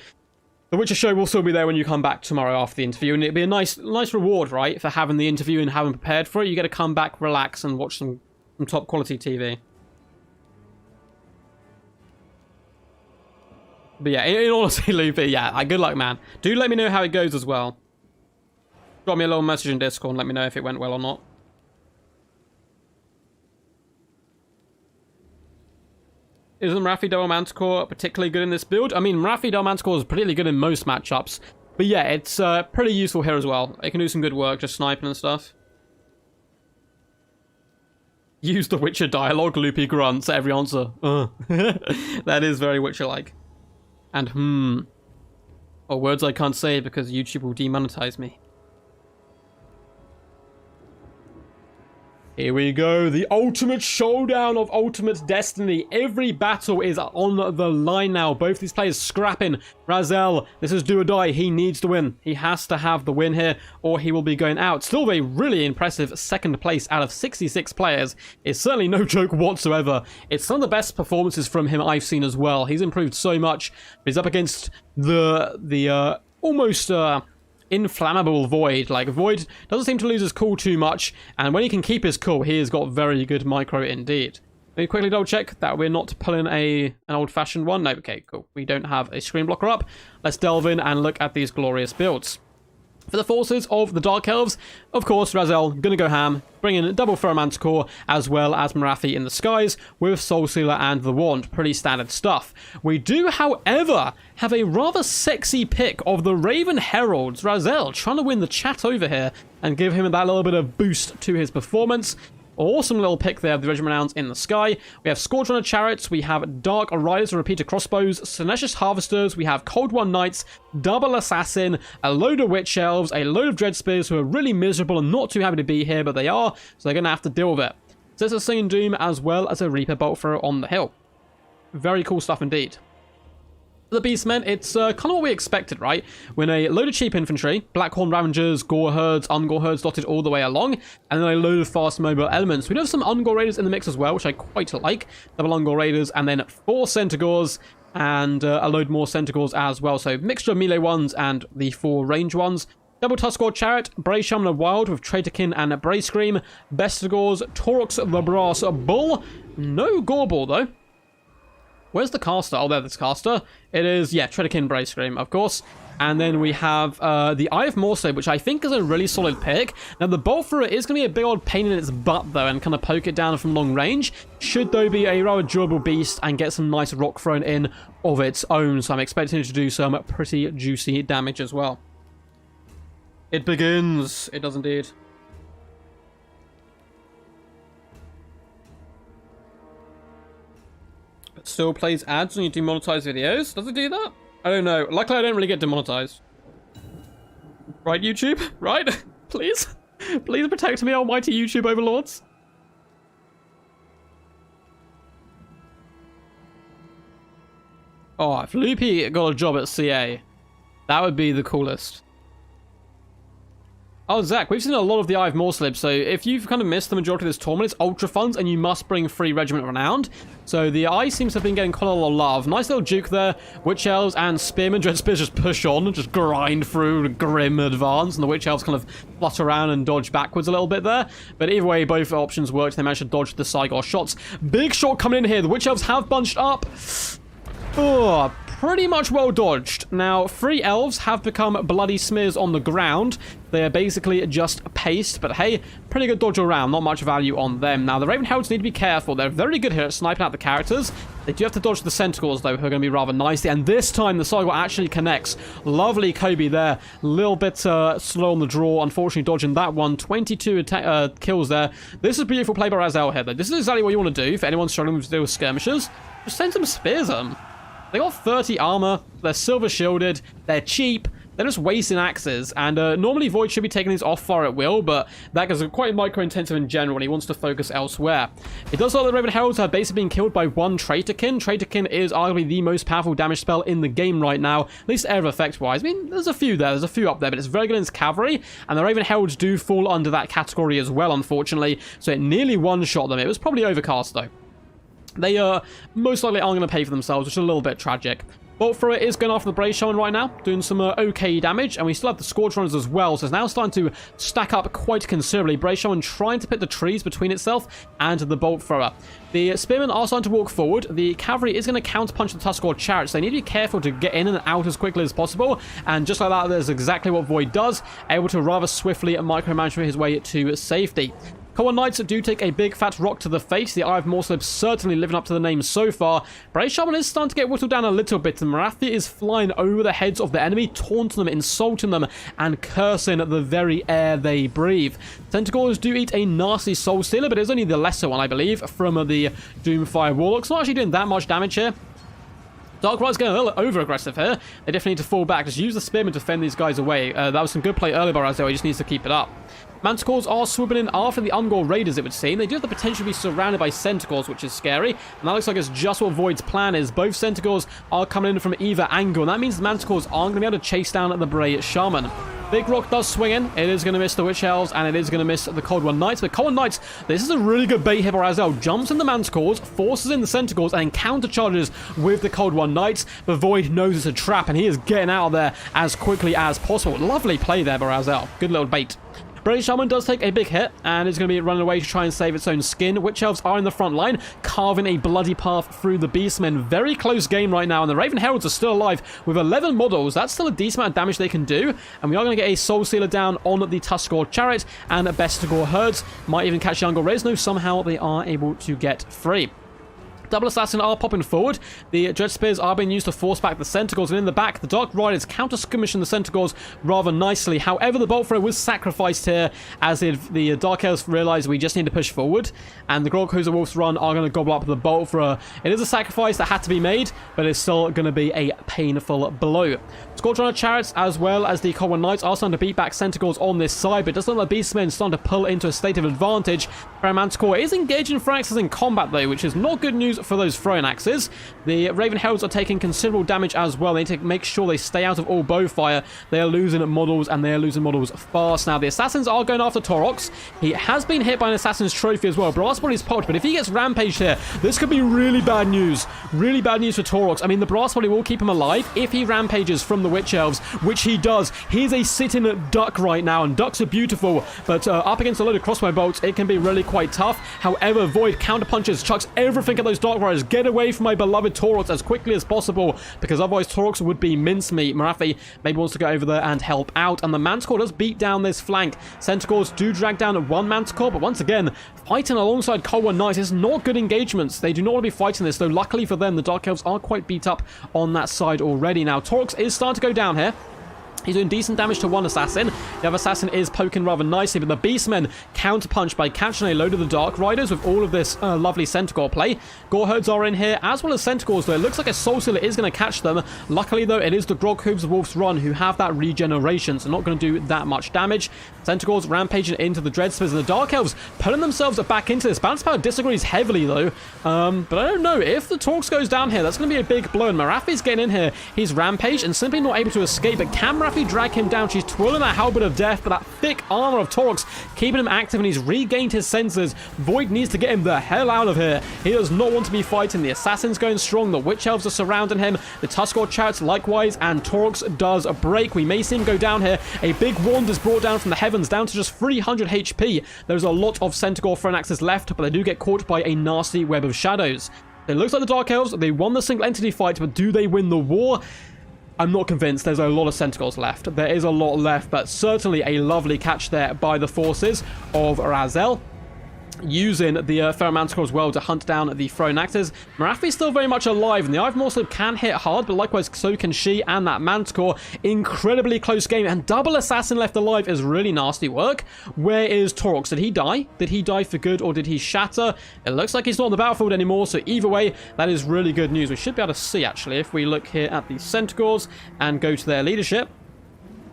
Witcher show will still be there when you come back tomorrow after the interview, and it'll be a nice reward, right, for having the interview and having prepared for it. You get to come back, relax, and watch some top quality TV. But yeah, in all honesty, Loopy, yeah, good luck, man. Do let me know how it goes as well. Drop me a little message in Discord and let me know if it went well or not. Isn't Marathi Del Manticore particularly good in this build? I mean, Marathi Del Manticore is particularly good in most matchups. But yeah, it's pretty useful here as well. It can do some good work, just sniping and stuff. Use the Witcher dialogue, Loopy grunts at every answer. That is very Witcher-like. And or words I can't say because YouTube will demonetize me. Here we go, the ultimate showdown of Ultimate Destiny. Every battle is on the line now. Both these players scrapping. Razel, this is do or die. He needs to win. He has to have the win here or he will be going out. Still a really impressive second place out of 66 players. It's certainly no joke whatsoever. It's some of the best performances from him I've seen as well. He's improved so much. He's up against the almost... inflammable Void. Like, Void doesn't seem to lose his cool too much, and when he can keep his cool, he has got very good micro indeed. Let me quickly double check that we're not pulling an old-fashioned one. No, okay, cool. We don't have a screen blocker up. Let's delve in and look at these glorious builds. For the forces of the Dark Elves, of course, Razel gonna go ham, bring in double Manticore as well as Marathi in the skies with Soul Sealer and the Wand. Pretty standard stuff. We do, however, have a rather sexy pick of the Raven Heralds. Razel trying to win the chat over here and give him that little bit of boost to his performance. Awesome little pick there of the Regiment Rounds in the sky. We have Scourge Runner Chariots, we have Dark Riders and Repeater Crossbows, Senecio Harvesters, we have Cold One Knights, Double Assassin, a load of Witch Elves, a load of Dread Spears who are really miserable and not too happy to be here, but they are, so they're going to have to deal with it. So it's a Singing Doom as well as a Reaper Bolt Thrower on the hill. Very cool stuff indeed. The Beastmen, it's kind of what we expected, right? When a load of cheap infantry, Blackhorn Ravengers, Gore Herds, Ungore Herds dotted all the way along, and then a load of fast mobile elements. We do have some Ungore Raiders in the mix as well, which I quite like. Double Ungore Raiders, and then 4 Centaurs, and a load more Centaurs as well. So mixture of melee ones and the 4 range ones. Double Tuskor Chariot, Bray Shaman of Wild with Traitorkin and Bray Scream, Bestigors, Taurox the Brass Bull. No Gorball though. Where's the caster? Oh, there's the caster. It is, yeah, Traitorkin Bray Scream, of course. And then we have the Eye of Morso, which I think is a really solid pick. Now, the Bolt Thrower is going to be a big old pain in its butt, though, and kind of poke it down from long range. Should, though, be a rather durable beast and get some nice rock thrown in of its own. So I'm expecting it to do some pretty juicy damage as well. It begins. It does indeed. Still plays ads when you demonetize videos? Does it do that? I don't know. Luckily, I don't really get demonetized. Right, YouTube? Right? Please? Please protect me, almighty YouTube overlords. Oh, if Loopy got a job at CA, that would be the coolest. Oh, Zach, we've seen a lot of the Eye of Morslib, so if you've kind of missed the majority of this tournament, it's Ultra Funds, and you must bring free Regiment Renowned. So the Eye seems to have been getting quite a lot of love. Nice little Duke there. Witch Elves and Spearmen. Dread Spears just push on and just grind through grim advance, and the Witch Elves kind of flutter around and dodge backwards a little bit there. But either way, both options worked. They managed to dodge the Cygor shots. Big shot coming in here. The Witch Elves have bunched up. Oh, pretty much well dodged. Now, 3 elves have become bloody smears on the ground. They are basically just paste, but hey, pretty good dodge around. Not much value on them. Now, the Raven Heralds need to be careful. They're very good here at sniping out the characters. They do have to dodge the Centaurs, though, who are going to be rather nicely. And this time, the Cycle actually connects. Lovely Kobe there. A little bit slow on the draw. Unfortunately, dodging that one. 22 kills there. This is beautiful play by Razel here, though. This is exactly what you want to do for anyone struggling with deal with skirmishers. Just send some spears at them. They got 30 armor. They're silver shielded. They're cheap. They're just wasting axes, and normally Void should be taking these off fire at will, but that is quite micro-intensive in general, and he wants to focus elsewhere. It does look like the Raven Heralds have basically been killed by one Traitorkin. Traitorkin is arguably the most powerful damage spell in the game right now, at least air effect-wise. I mean, there's a few there, there's a few up there, but it's very good against cavalry, and the Raven Heralds do fall under that category as well, unfortunately, so it nearly one-shot them. It was probably overcast, though. They most likely aren't going to pay for themselves, which is a little bit tragic. Bolt Thrower is going after the Brave Shaman right now, doing some okay damage, and we still have the Scourge Runners as well, so it's now starting to stack up quite considerably. Brave Shaman trying to put the trees between itself and the Bolt Thrower. The Spearmen are starting to walk forward. The Cavalry is going to counterpunch the Tuskor Chariots. They need to be careful to get in and out as quickly as possible, and just like that, that's exactly what Void does, able to rather swiftly micromanage his way to safety. Cold Knights do take a big fat rock to the face. The Eye of Morslip certainly living up to the name so far. Brave Shaman is starting to get whittled down a little bit, and Marathi is flying over the heads of the enemy, taunting them, insulting them, and cursing the very air they breathe. Tentacles do eat a nasty Soul Stealer, but it's only the lesser one, I believe, from the Doomfire Warlocks. Not actually doing that much damage here. Dark Ride's getting a little over-aggressive here. They definitely need to fall back. Just use the Spearman to fend these guys away. That was some good play earlier by Razel. He just needs to keep it up. Manticores are swooping in after the Ungor Raiders, it would seem. They do have the potential to be surrounded by Centaurs, which is scary. And that looks like it's just what Void's plan is. Both Centaurs are coming in from either angle. And that means the Manticores aren't going to be able to chase down the Bray Shaman. Big Rock does swing in. It is going to miss the Witch Elves, and it is going to miss the Cold One Knights. But Cold One Knights, this is a really good bait here by Razel. Jumps in the Manticores, forces in the Centaurs, and countercharges with the Cold One Knights. But Void knows it's a trap, and he is getting out of there as quickly as possible. Lovely play there by Razel. Good little bait. Brave Shaman does take a big hit, and is going to be running away to try and save its own skin. Witch Elves are in the front line, carving a bloody path through the Beastmen. Very close game right now, and the Raven Heralds are still alive with 11 models. That's still a decent amount of damage they can do, and we are going to get a Soul Stealer down on the Tuskor Chariot, and Bestigor Herds might even catch Youngor Resno. Somehow they are able to get free. Double Assassin are popping forward. The Dread Spears are being used to force back the Centaurs, and in the back, the Dark Riders counter-skirmishing the Centaurs rather nicely. However, the Bolt Thrower was sacrificed here, as the Dark Elves realize we just need to push forward, and the Groghuser Wolf's Run are going to gobble up the Bolt Thrower. It is a sacrifice that had to be made, but it's still going to be a painful blow. Scorch Runner Chariots, as well as the Cold One Knights, are starting to beat back Centaurs on this side, but it does look like Beastmen starting to pull into a state of advantage. Manticore is engaging Phyrexes in combat, though, which is not good news for those throwing axes. The Raven Heralds are taking considerable damage as well. They need to make sure they stay out of all bow fire. They are losing models, and they are losing models fast. Now, the Assassins are going after Torox. He has been hit by an Assassin's Trophy as well. Brass Body's popped, but if he gets rampaged here, this could be really bad news. Really bad news for Torox. I mean, the Brass Body will keep him alive if he rampages from the Witch Elves, which he does. He's a sitting duck right now, and ducks are beautiful, but up against a load of crossbow bolts, it can be really quite tough. However, Void counterpunches, chucks everything at those Dark Riders. Get away from my beloved Torox as quickly as possible, because otherwise Torox would be mincemeat. Marathi maybe wants to go over there and help out, and the Manticore does beat down this flank. Centaurs do drag down one Manticore, but once again, fighting alongside Cold One Knights is not good engagements. They do not want to be fighting this, though luckily for them, the Dark Elves are quite beat up on that side already. Now, Torox is starting to go down here. He's doing decent damage to one assassin. The other assassin is poking rather nicely, but the Beastmen counterpunch by catching a load of the Dark Riders with all of this lovely Centaur play. Gore Herds are in here, as well as Centaurs, though. It looks like a Soul Stealer is going to catch them. Luckily, though, it is the Groghuser Wolf's Run who have that regeneration, so not going to do that much damage. Centaurs rampaging into the Dread Spears, and the Dark Elves putting themselves back into this. Balance Power disagrees heavily, though. But I don't know. If the Torx goes down here, that's going to be a big blow, and Marafi's getting in here. He's rampaged and simply not able to escape, but can Marafi drag him down? She's twirling that halberd of death, but that thick armor of Torox keeping him active, and he's regained his senses. Void needs to get him the hell out of here. He does not want to be fighting. The Assassin's going strong. The Witch Elves are surrounding him. The Tuskor Chariots likewise, and Torox does break. We may see him go down here. A big wand is brought down from the heavens, down to just 300 HP. There's a lot of Centaur throwing axes left, but they do get caught by a nasty web of shadows. It looks like the Dark Elves, they won the single entity fight, but do they win the war? I'm not convinced. There's a lot of Centaurs left. There is a lot left, but certainly a lovely catch there by the forces of Razel. using the Feral Manticore as well to hunt down the thrown axes. Marafi's still very much alive, and the Eye of Morslib can hit hard, but likewise so can she and that Manticore. Incredibly close game, and double assassin left alive is really nasty work. Where is Torox? Did he die? Did he die for good, or did he shatter? It looks like he's not on the battlefield anymore, so either way, that is really good news. We should be able to see, actually, if we look here at the Centaurs and go to their leadership.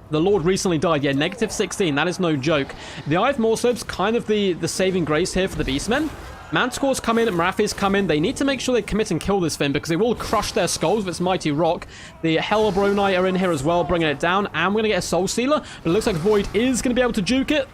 The Lord recently died. Yeah, negative 16. That is no joke. The Eye of Morslib's kind of the saving grace here for the Beastmen. Manticores come in, Marafis come in. They need to make sure they commit and kill this thing because it will crush their skulls with its mighty rock. The Hellbroni are in here as well, bringing it down. And we're going to get a Soul Stealer. But it looks like Void is going to be able to juke it.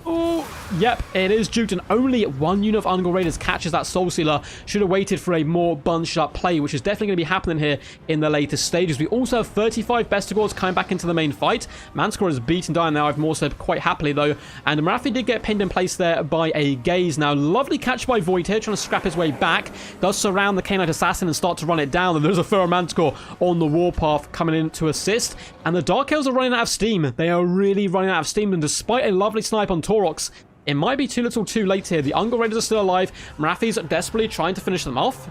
Oh, yep, it is juked, and only one unit of Ungol Raiders catches that Soul Stealer. Should have waited for a more bunched up play, which is definitely going to be happening here in the later stages. We also have 35 Bestigors coming back into the main fight. Manticore is beaten down now. I've Morslib quite happily, though. And Marafi did get pinned in place there by a Gaze. Now, lovely catch by Void here, trying to scrap his way back. Does surround the Canine Assassin and start to run it down. And there's a Feral Manticore on the warpath coming in to assist. And the Dark Elves are running out of steam. They are really running out of steam. And despite a lovely snipe on Torox, it might be too little too late here. The Ungol Raiders are still alive. Marafi's desperately trying to finish them off.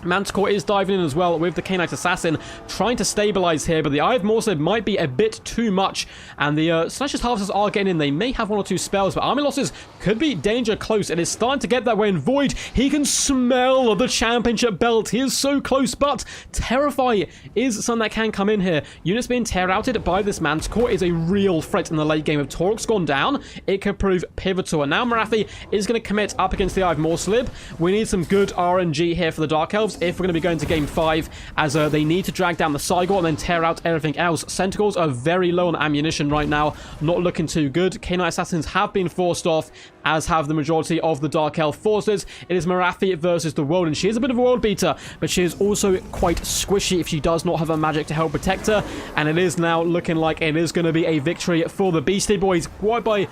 Manticore is diving in as well with the Canine Assassin, trying to stabilize here, but the Eye of Morslib might be a bit too much, and the Snatcher's Harvesters are getting in. They may have one or two spells, but army losses could be danger close. It is starting to get that way, and Void, he can smell the championship belt. He is so close, but Terrify is something that can come in here. Units being tear-outed by this Manticore is a real threat in the late game. If Torox gone down, it could prove pivotal, and now Marafi is going to commit up against the Eye of Morslib. We need some good RNG here for the Dark Elves if we're going to be going to game 5, as they need to drag down the Cygor and then tear out everything else. Centaurs are very low on ammunition right now, not looking too good. Canine Assassins have been forced off, as have the majority of the Dark Elf forces. It is Marafi versus the world, and she is a bit of a world beater, but she is also quite squishy if she does not have a magic to help protect her, and it is now looking like it is going to be a victory for the Beastie Boys, quite by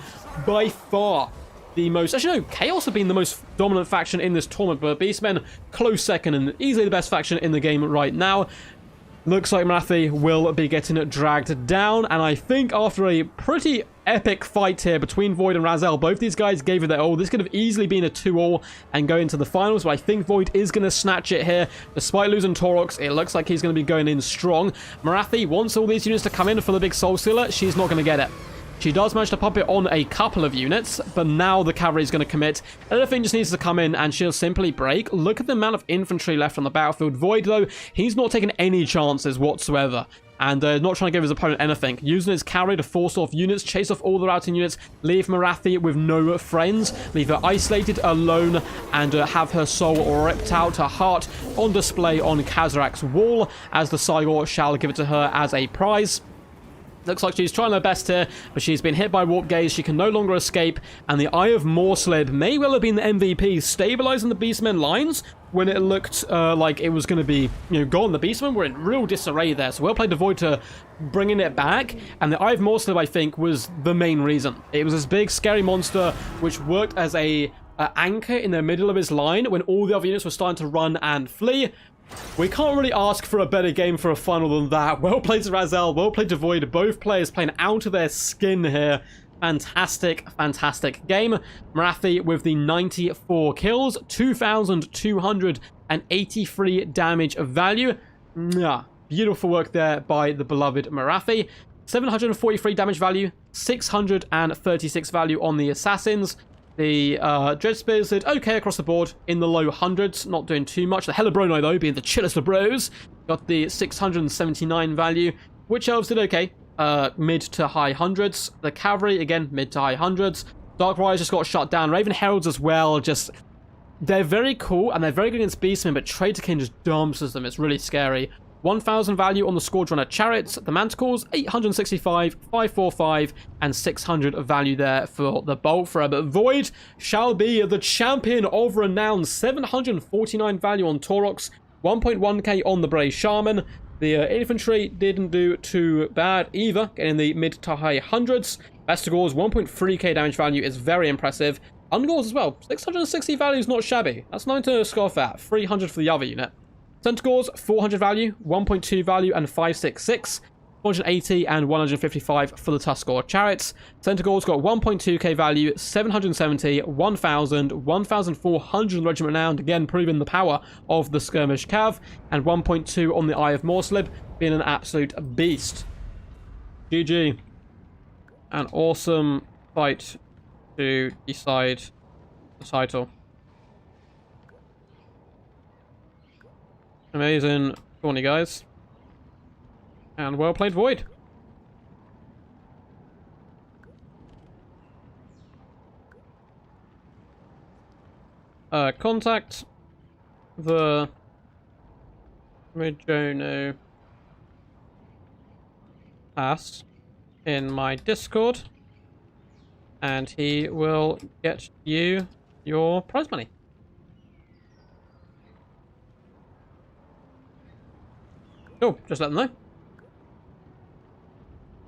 far. The most, actually no, Chaos have been the most dominant faction in this tournament, but Beastmen close second and easily the best faction in the game right now. Looks like Marathi will be getting dragged down, and I think after a pretty epic fight here between Void and Razel, both these guys gave it their all. This could have easily been a 2-all and go into the finals, but I think Void is going to snatch it here. Despite losing Torox, it looks like he's going to be going in strong. Marathi wants all these units to come in for the big Soul Stealer. She's not going to get it. She does manage to pop it on a couple of units, but now the cavalry is going to commit. Everything just needs to come in, and she'll simply break. Look at the amount of infantry left on the battlefield. Void, though, he's not taking any chances whatsoever, and not trying to give his opponent anything. Using his cavalry to force off units, chase off all the routing units, leave Marathi with no friends, leave her isolated, alone, and have her soul ripped out, her heart on display on Kazarak's wall, as the Cygor shall give it to her as a prize. Looks like she's trying her best here, but she's been hit by Warp Gaze. She can no longer escape, and the Eye of Morslib may well have been the MVP, stabilizing the Beastmen lines when it looked like it was going to be, gone. The Beastmen were in real disarray there, so well played to Void to bringing it back, and the Eye of Morslib, I think, was the main reason. It was this big, scary monster which worked as a anchor in the middle of his line when all the other units were starting to run and flee. We can't really ask for a better game for a final than that. Well played to Razel, well played to Void. Both players playing out of their skin here. Fantastic, fantastic game. Marathi with the 94 kills, 2,283 damage value. Beautiful work there by the beloved Marathi. 743 damage value, 636 value on the Assassins. The Dread Spears did okay across the board in the low hundreds, not doing too much. The Hellbroni, though, being the chillest of bros, got the 679 value. Witch Elves did okay, mid to high hundreds. The Cavalry, again, mid to high hundreds. Dark Riders just got shut down. Raven Heralds as well, just... They're very cool, and they're very good against Beastmen, but Traitor King just dumps them. It's really scary. 1,000 value on the Scourge Runner Chariots. The Manticores, 865, 545, and 600 value there for the Bolt Thrower. But Void shall be the champion of renown. 749 value on Torox, 1.1k on the Brave Shaman. The infantry didn't do too bad either, getting the mid to high hundreds. Bestigors, 1.3k damage value is very impressive. Ungors as well, 660 value is not shabby. That's nothing to scoff at. 300 for the other unit. Centaurs, 400 value, 1.2 value, and 566. 480 and 155 for the Tuscarora Chariots. Centaur's got 1.2k value, 770, 1000, 1400 Regiment Renowned, again proving the power of the Skirmish Cav, and 1.2 on the Eye of Morslib, being an absolute beast. GG. An awesome fight to decide the title. Amazing, corny guys. And well played, Void. Contact the Mijono Pass in my Discord, and he will get you your prize money. Cool, just let them know.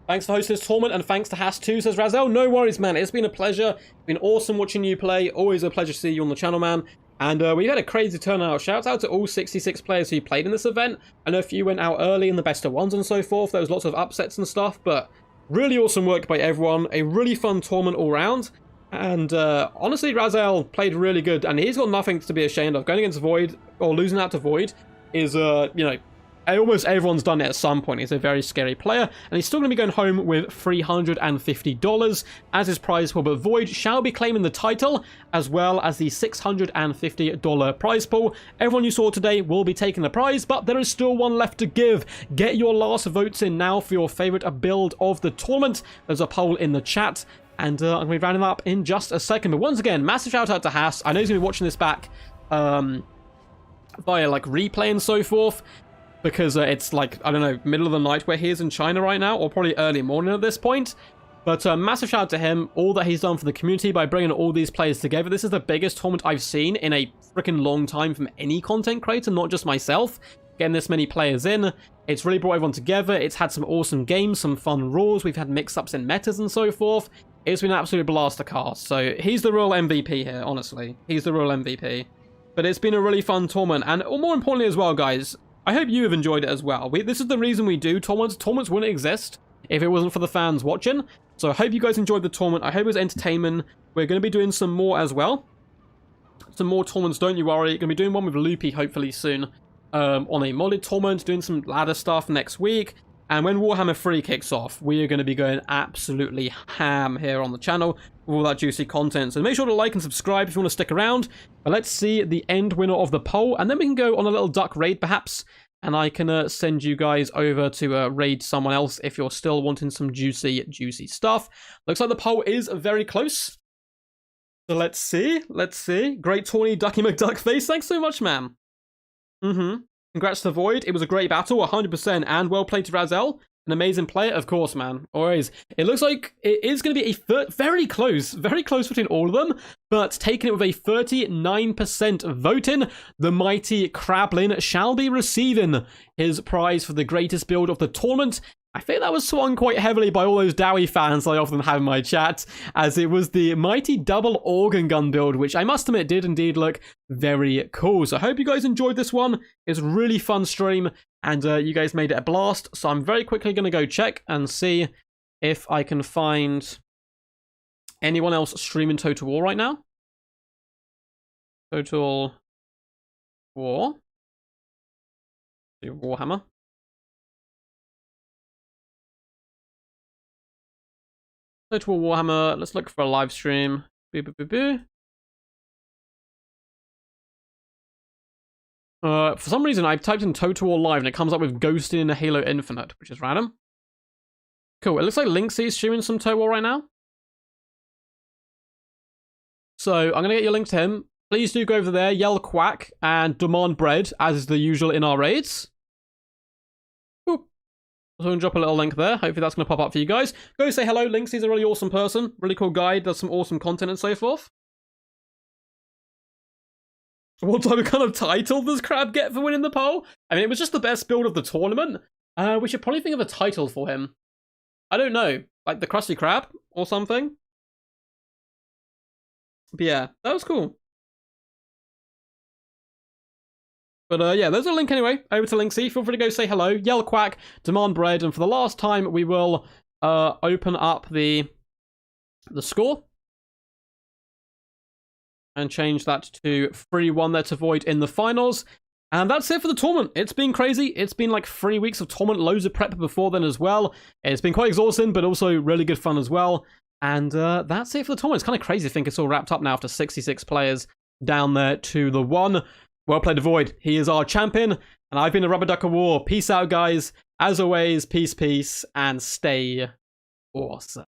Thanks for hosting this tournament, and thanks to Has2, says Razel. No worries, man. It's been a pleasure. It's been awesome watching you play. Always a pleasure to see you on the channel, man. And we've had a crazy turnout. Shout out to all 66 players who played in this event. I know a few went out early in the best of ones and so forth. There was lots of upsets and stuff, but really awesome work by everyone. A really fun tournament all round. And honestly, Razel played really good, and he's got nothing to be ashamed of. Going against Void, or losing out to Void, is, you know, almost everyone's done it at some point. He's a very scary player, and he's still going to be going home with $350 as his prize pool, but Void shall be claiming the title as well as the $650 prize pool. Everyone you saw today will be taking the prize, but there is still one left to give. Get your last votes in now for your favorite build of the tournament. There's a poll in the chat, and I'm going to be rounding up in just a second. But once again, massive shout out to Haas. I know he's going to be watching this back via like replay and so forth, because it's like, I don't know, middle of the night where he is in China right now, or probably early morning at this point. But massive shout out to him, all that he's done for the community by bringing all these players together. This is the biggest tournament I've seen in a freaking long time from any content creator, not just myself. Getting this many players in, it's really brought everyone together. It's had some awesome games, some fun rules. We've had mix-ups in metas and so forth. It's been an absolute blast to cast. So he's the real MVP here, honestly. He's the real MVP. But it's been a really fun tournament. And more importantly as well, guys, I hope you have enjoyed it as well. This is the reason we do tournaments. Tournaments wouldn't exist if it wasn't for the fans watching. So I hope you guys enjoyed the tournament. I hope it was entertainment. We're going to be doing some more as well. Some more tournaments, don't you worry. Going to be doing one with Loopy hopefully soon. On a modded tournament, doing some ladder stuff next week. And when Warhammer 3 kicks off, we are going to be going absolutely ham here on the channel with all that juicy content. So make sure to like and subscribe if you want to stick around. But let's see the end winner of the poll, and then we can go on a little duck raid perhaps, and I can send you guys over to raid someone else if you're still wanting some juicy stuff. Looks like the poll is very close. So let's see. Great Tawny Ducky McDuckface. Thanks so much, man. Congrats to Void. It was a great battle, 100%, and well played to Razel. An amazing player, of course, man. Always. It looks like it is going to be a very close between all of them, but taking it with a 39% voting, the mighty Krablin shall be receiving his prize for the greatest build of the tournament. I think that was swung quite heavily by all those Dowie fans I often have in my chat, as it was the mighty double organ gun build, which I must admit did indeed look very cool. So I hope you guys enjoyed this one. It was a really fun stream, and you guys made it a blast. So I'm very quickly going to go check and see if I can find anyone else streaming Total War right now. Total War. Warhammer. Total War Warhammer. Let's look for a live stream. For some reason, I typed in Total War Live and it comes up with Ghosting in a Halo Infinite, which is random. Cool. It looks like Linksy is streaming some Total War right now. So I'm going to get your link to him. Please do go over there, yell quack, and demand bread, as is the usual in our raids. So I'm going to drop a little link there. Hopefully that's going to pop up for you guys. Go say hello. Linksy's a really awesome person. Really cool guy. Does some awesome content and so forth. What type of kind of title does Crab get for winning the poll? I mean, it was just the best build of the tournament. We should probably think of a title for him. I don't know. Like the Krusty Krab or something. But yeah, that was cool. But yeah, there's a link anyway, over to Linksy. Feel free to go say hello, yell quack, demand bread, and for the last time, we will open up the score. And change that to 3-1 there to Void in the finals. And that's it for the tournament. It's been crazy. It's been like 3 weeks of tournament, loads of prep before then as well. It's been quite exhausting, but also really good fun as well. And that's it for the tournament. It's kind of crazy to think it's all wrapped up now after 66 players down there to the 1. Well played, Void. He is our champion. And I've been a Rubber Duck of War. Peace out, guys. As always, peace, and stay awesome.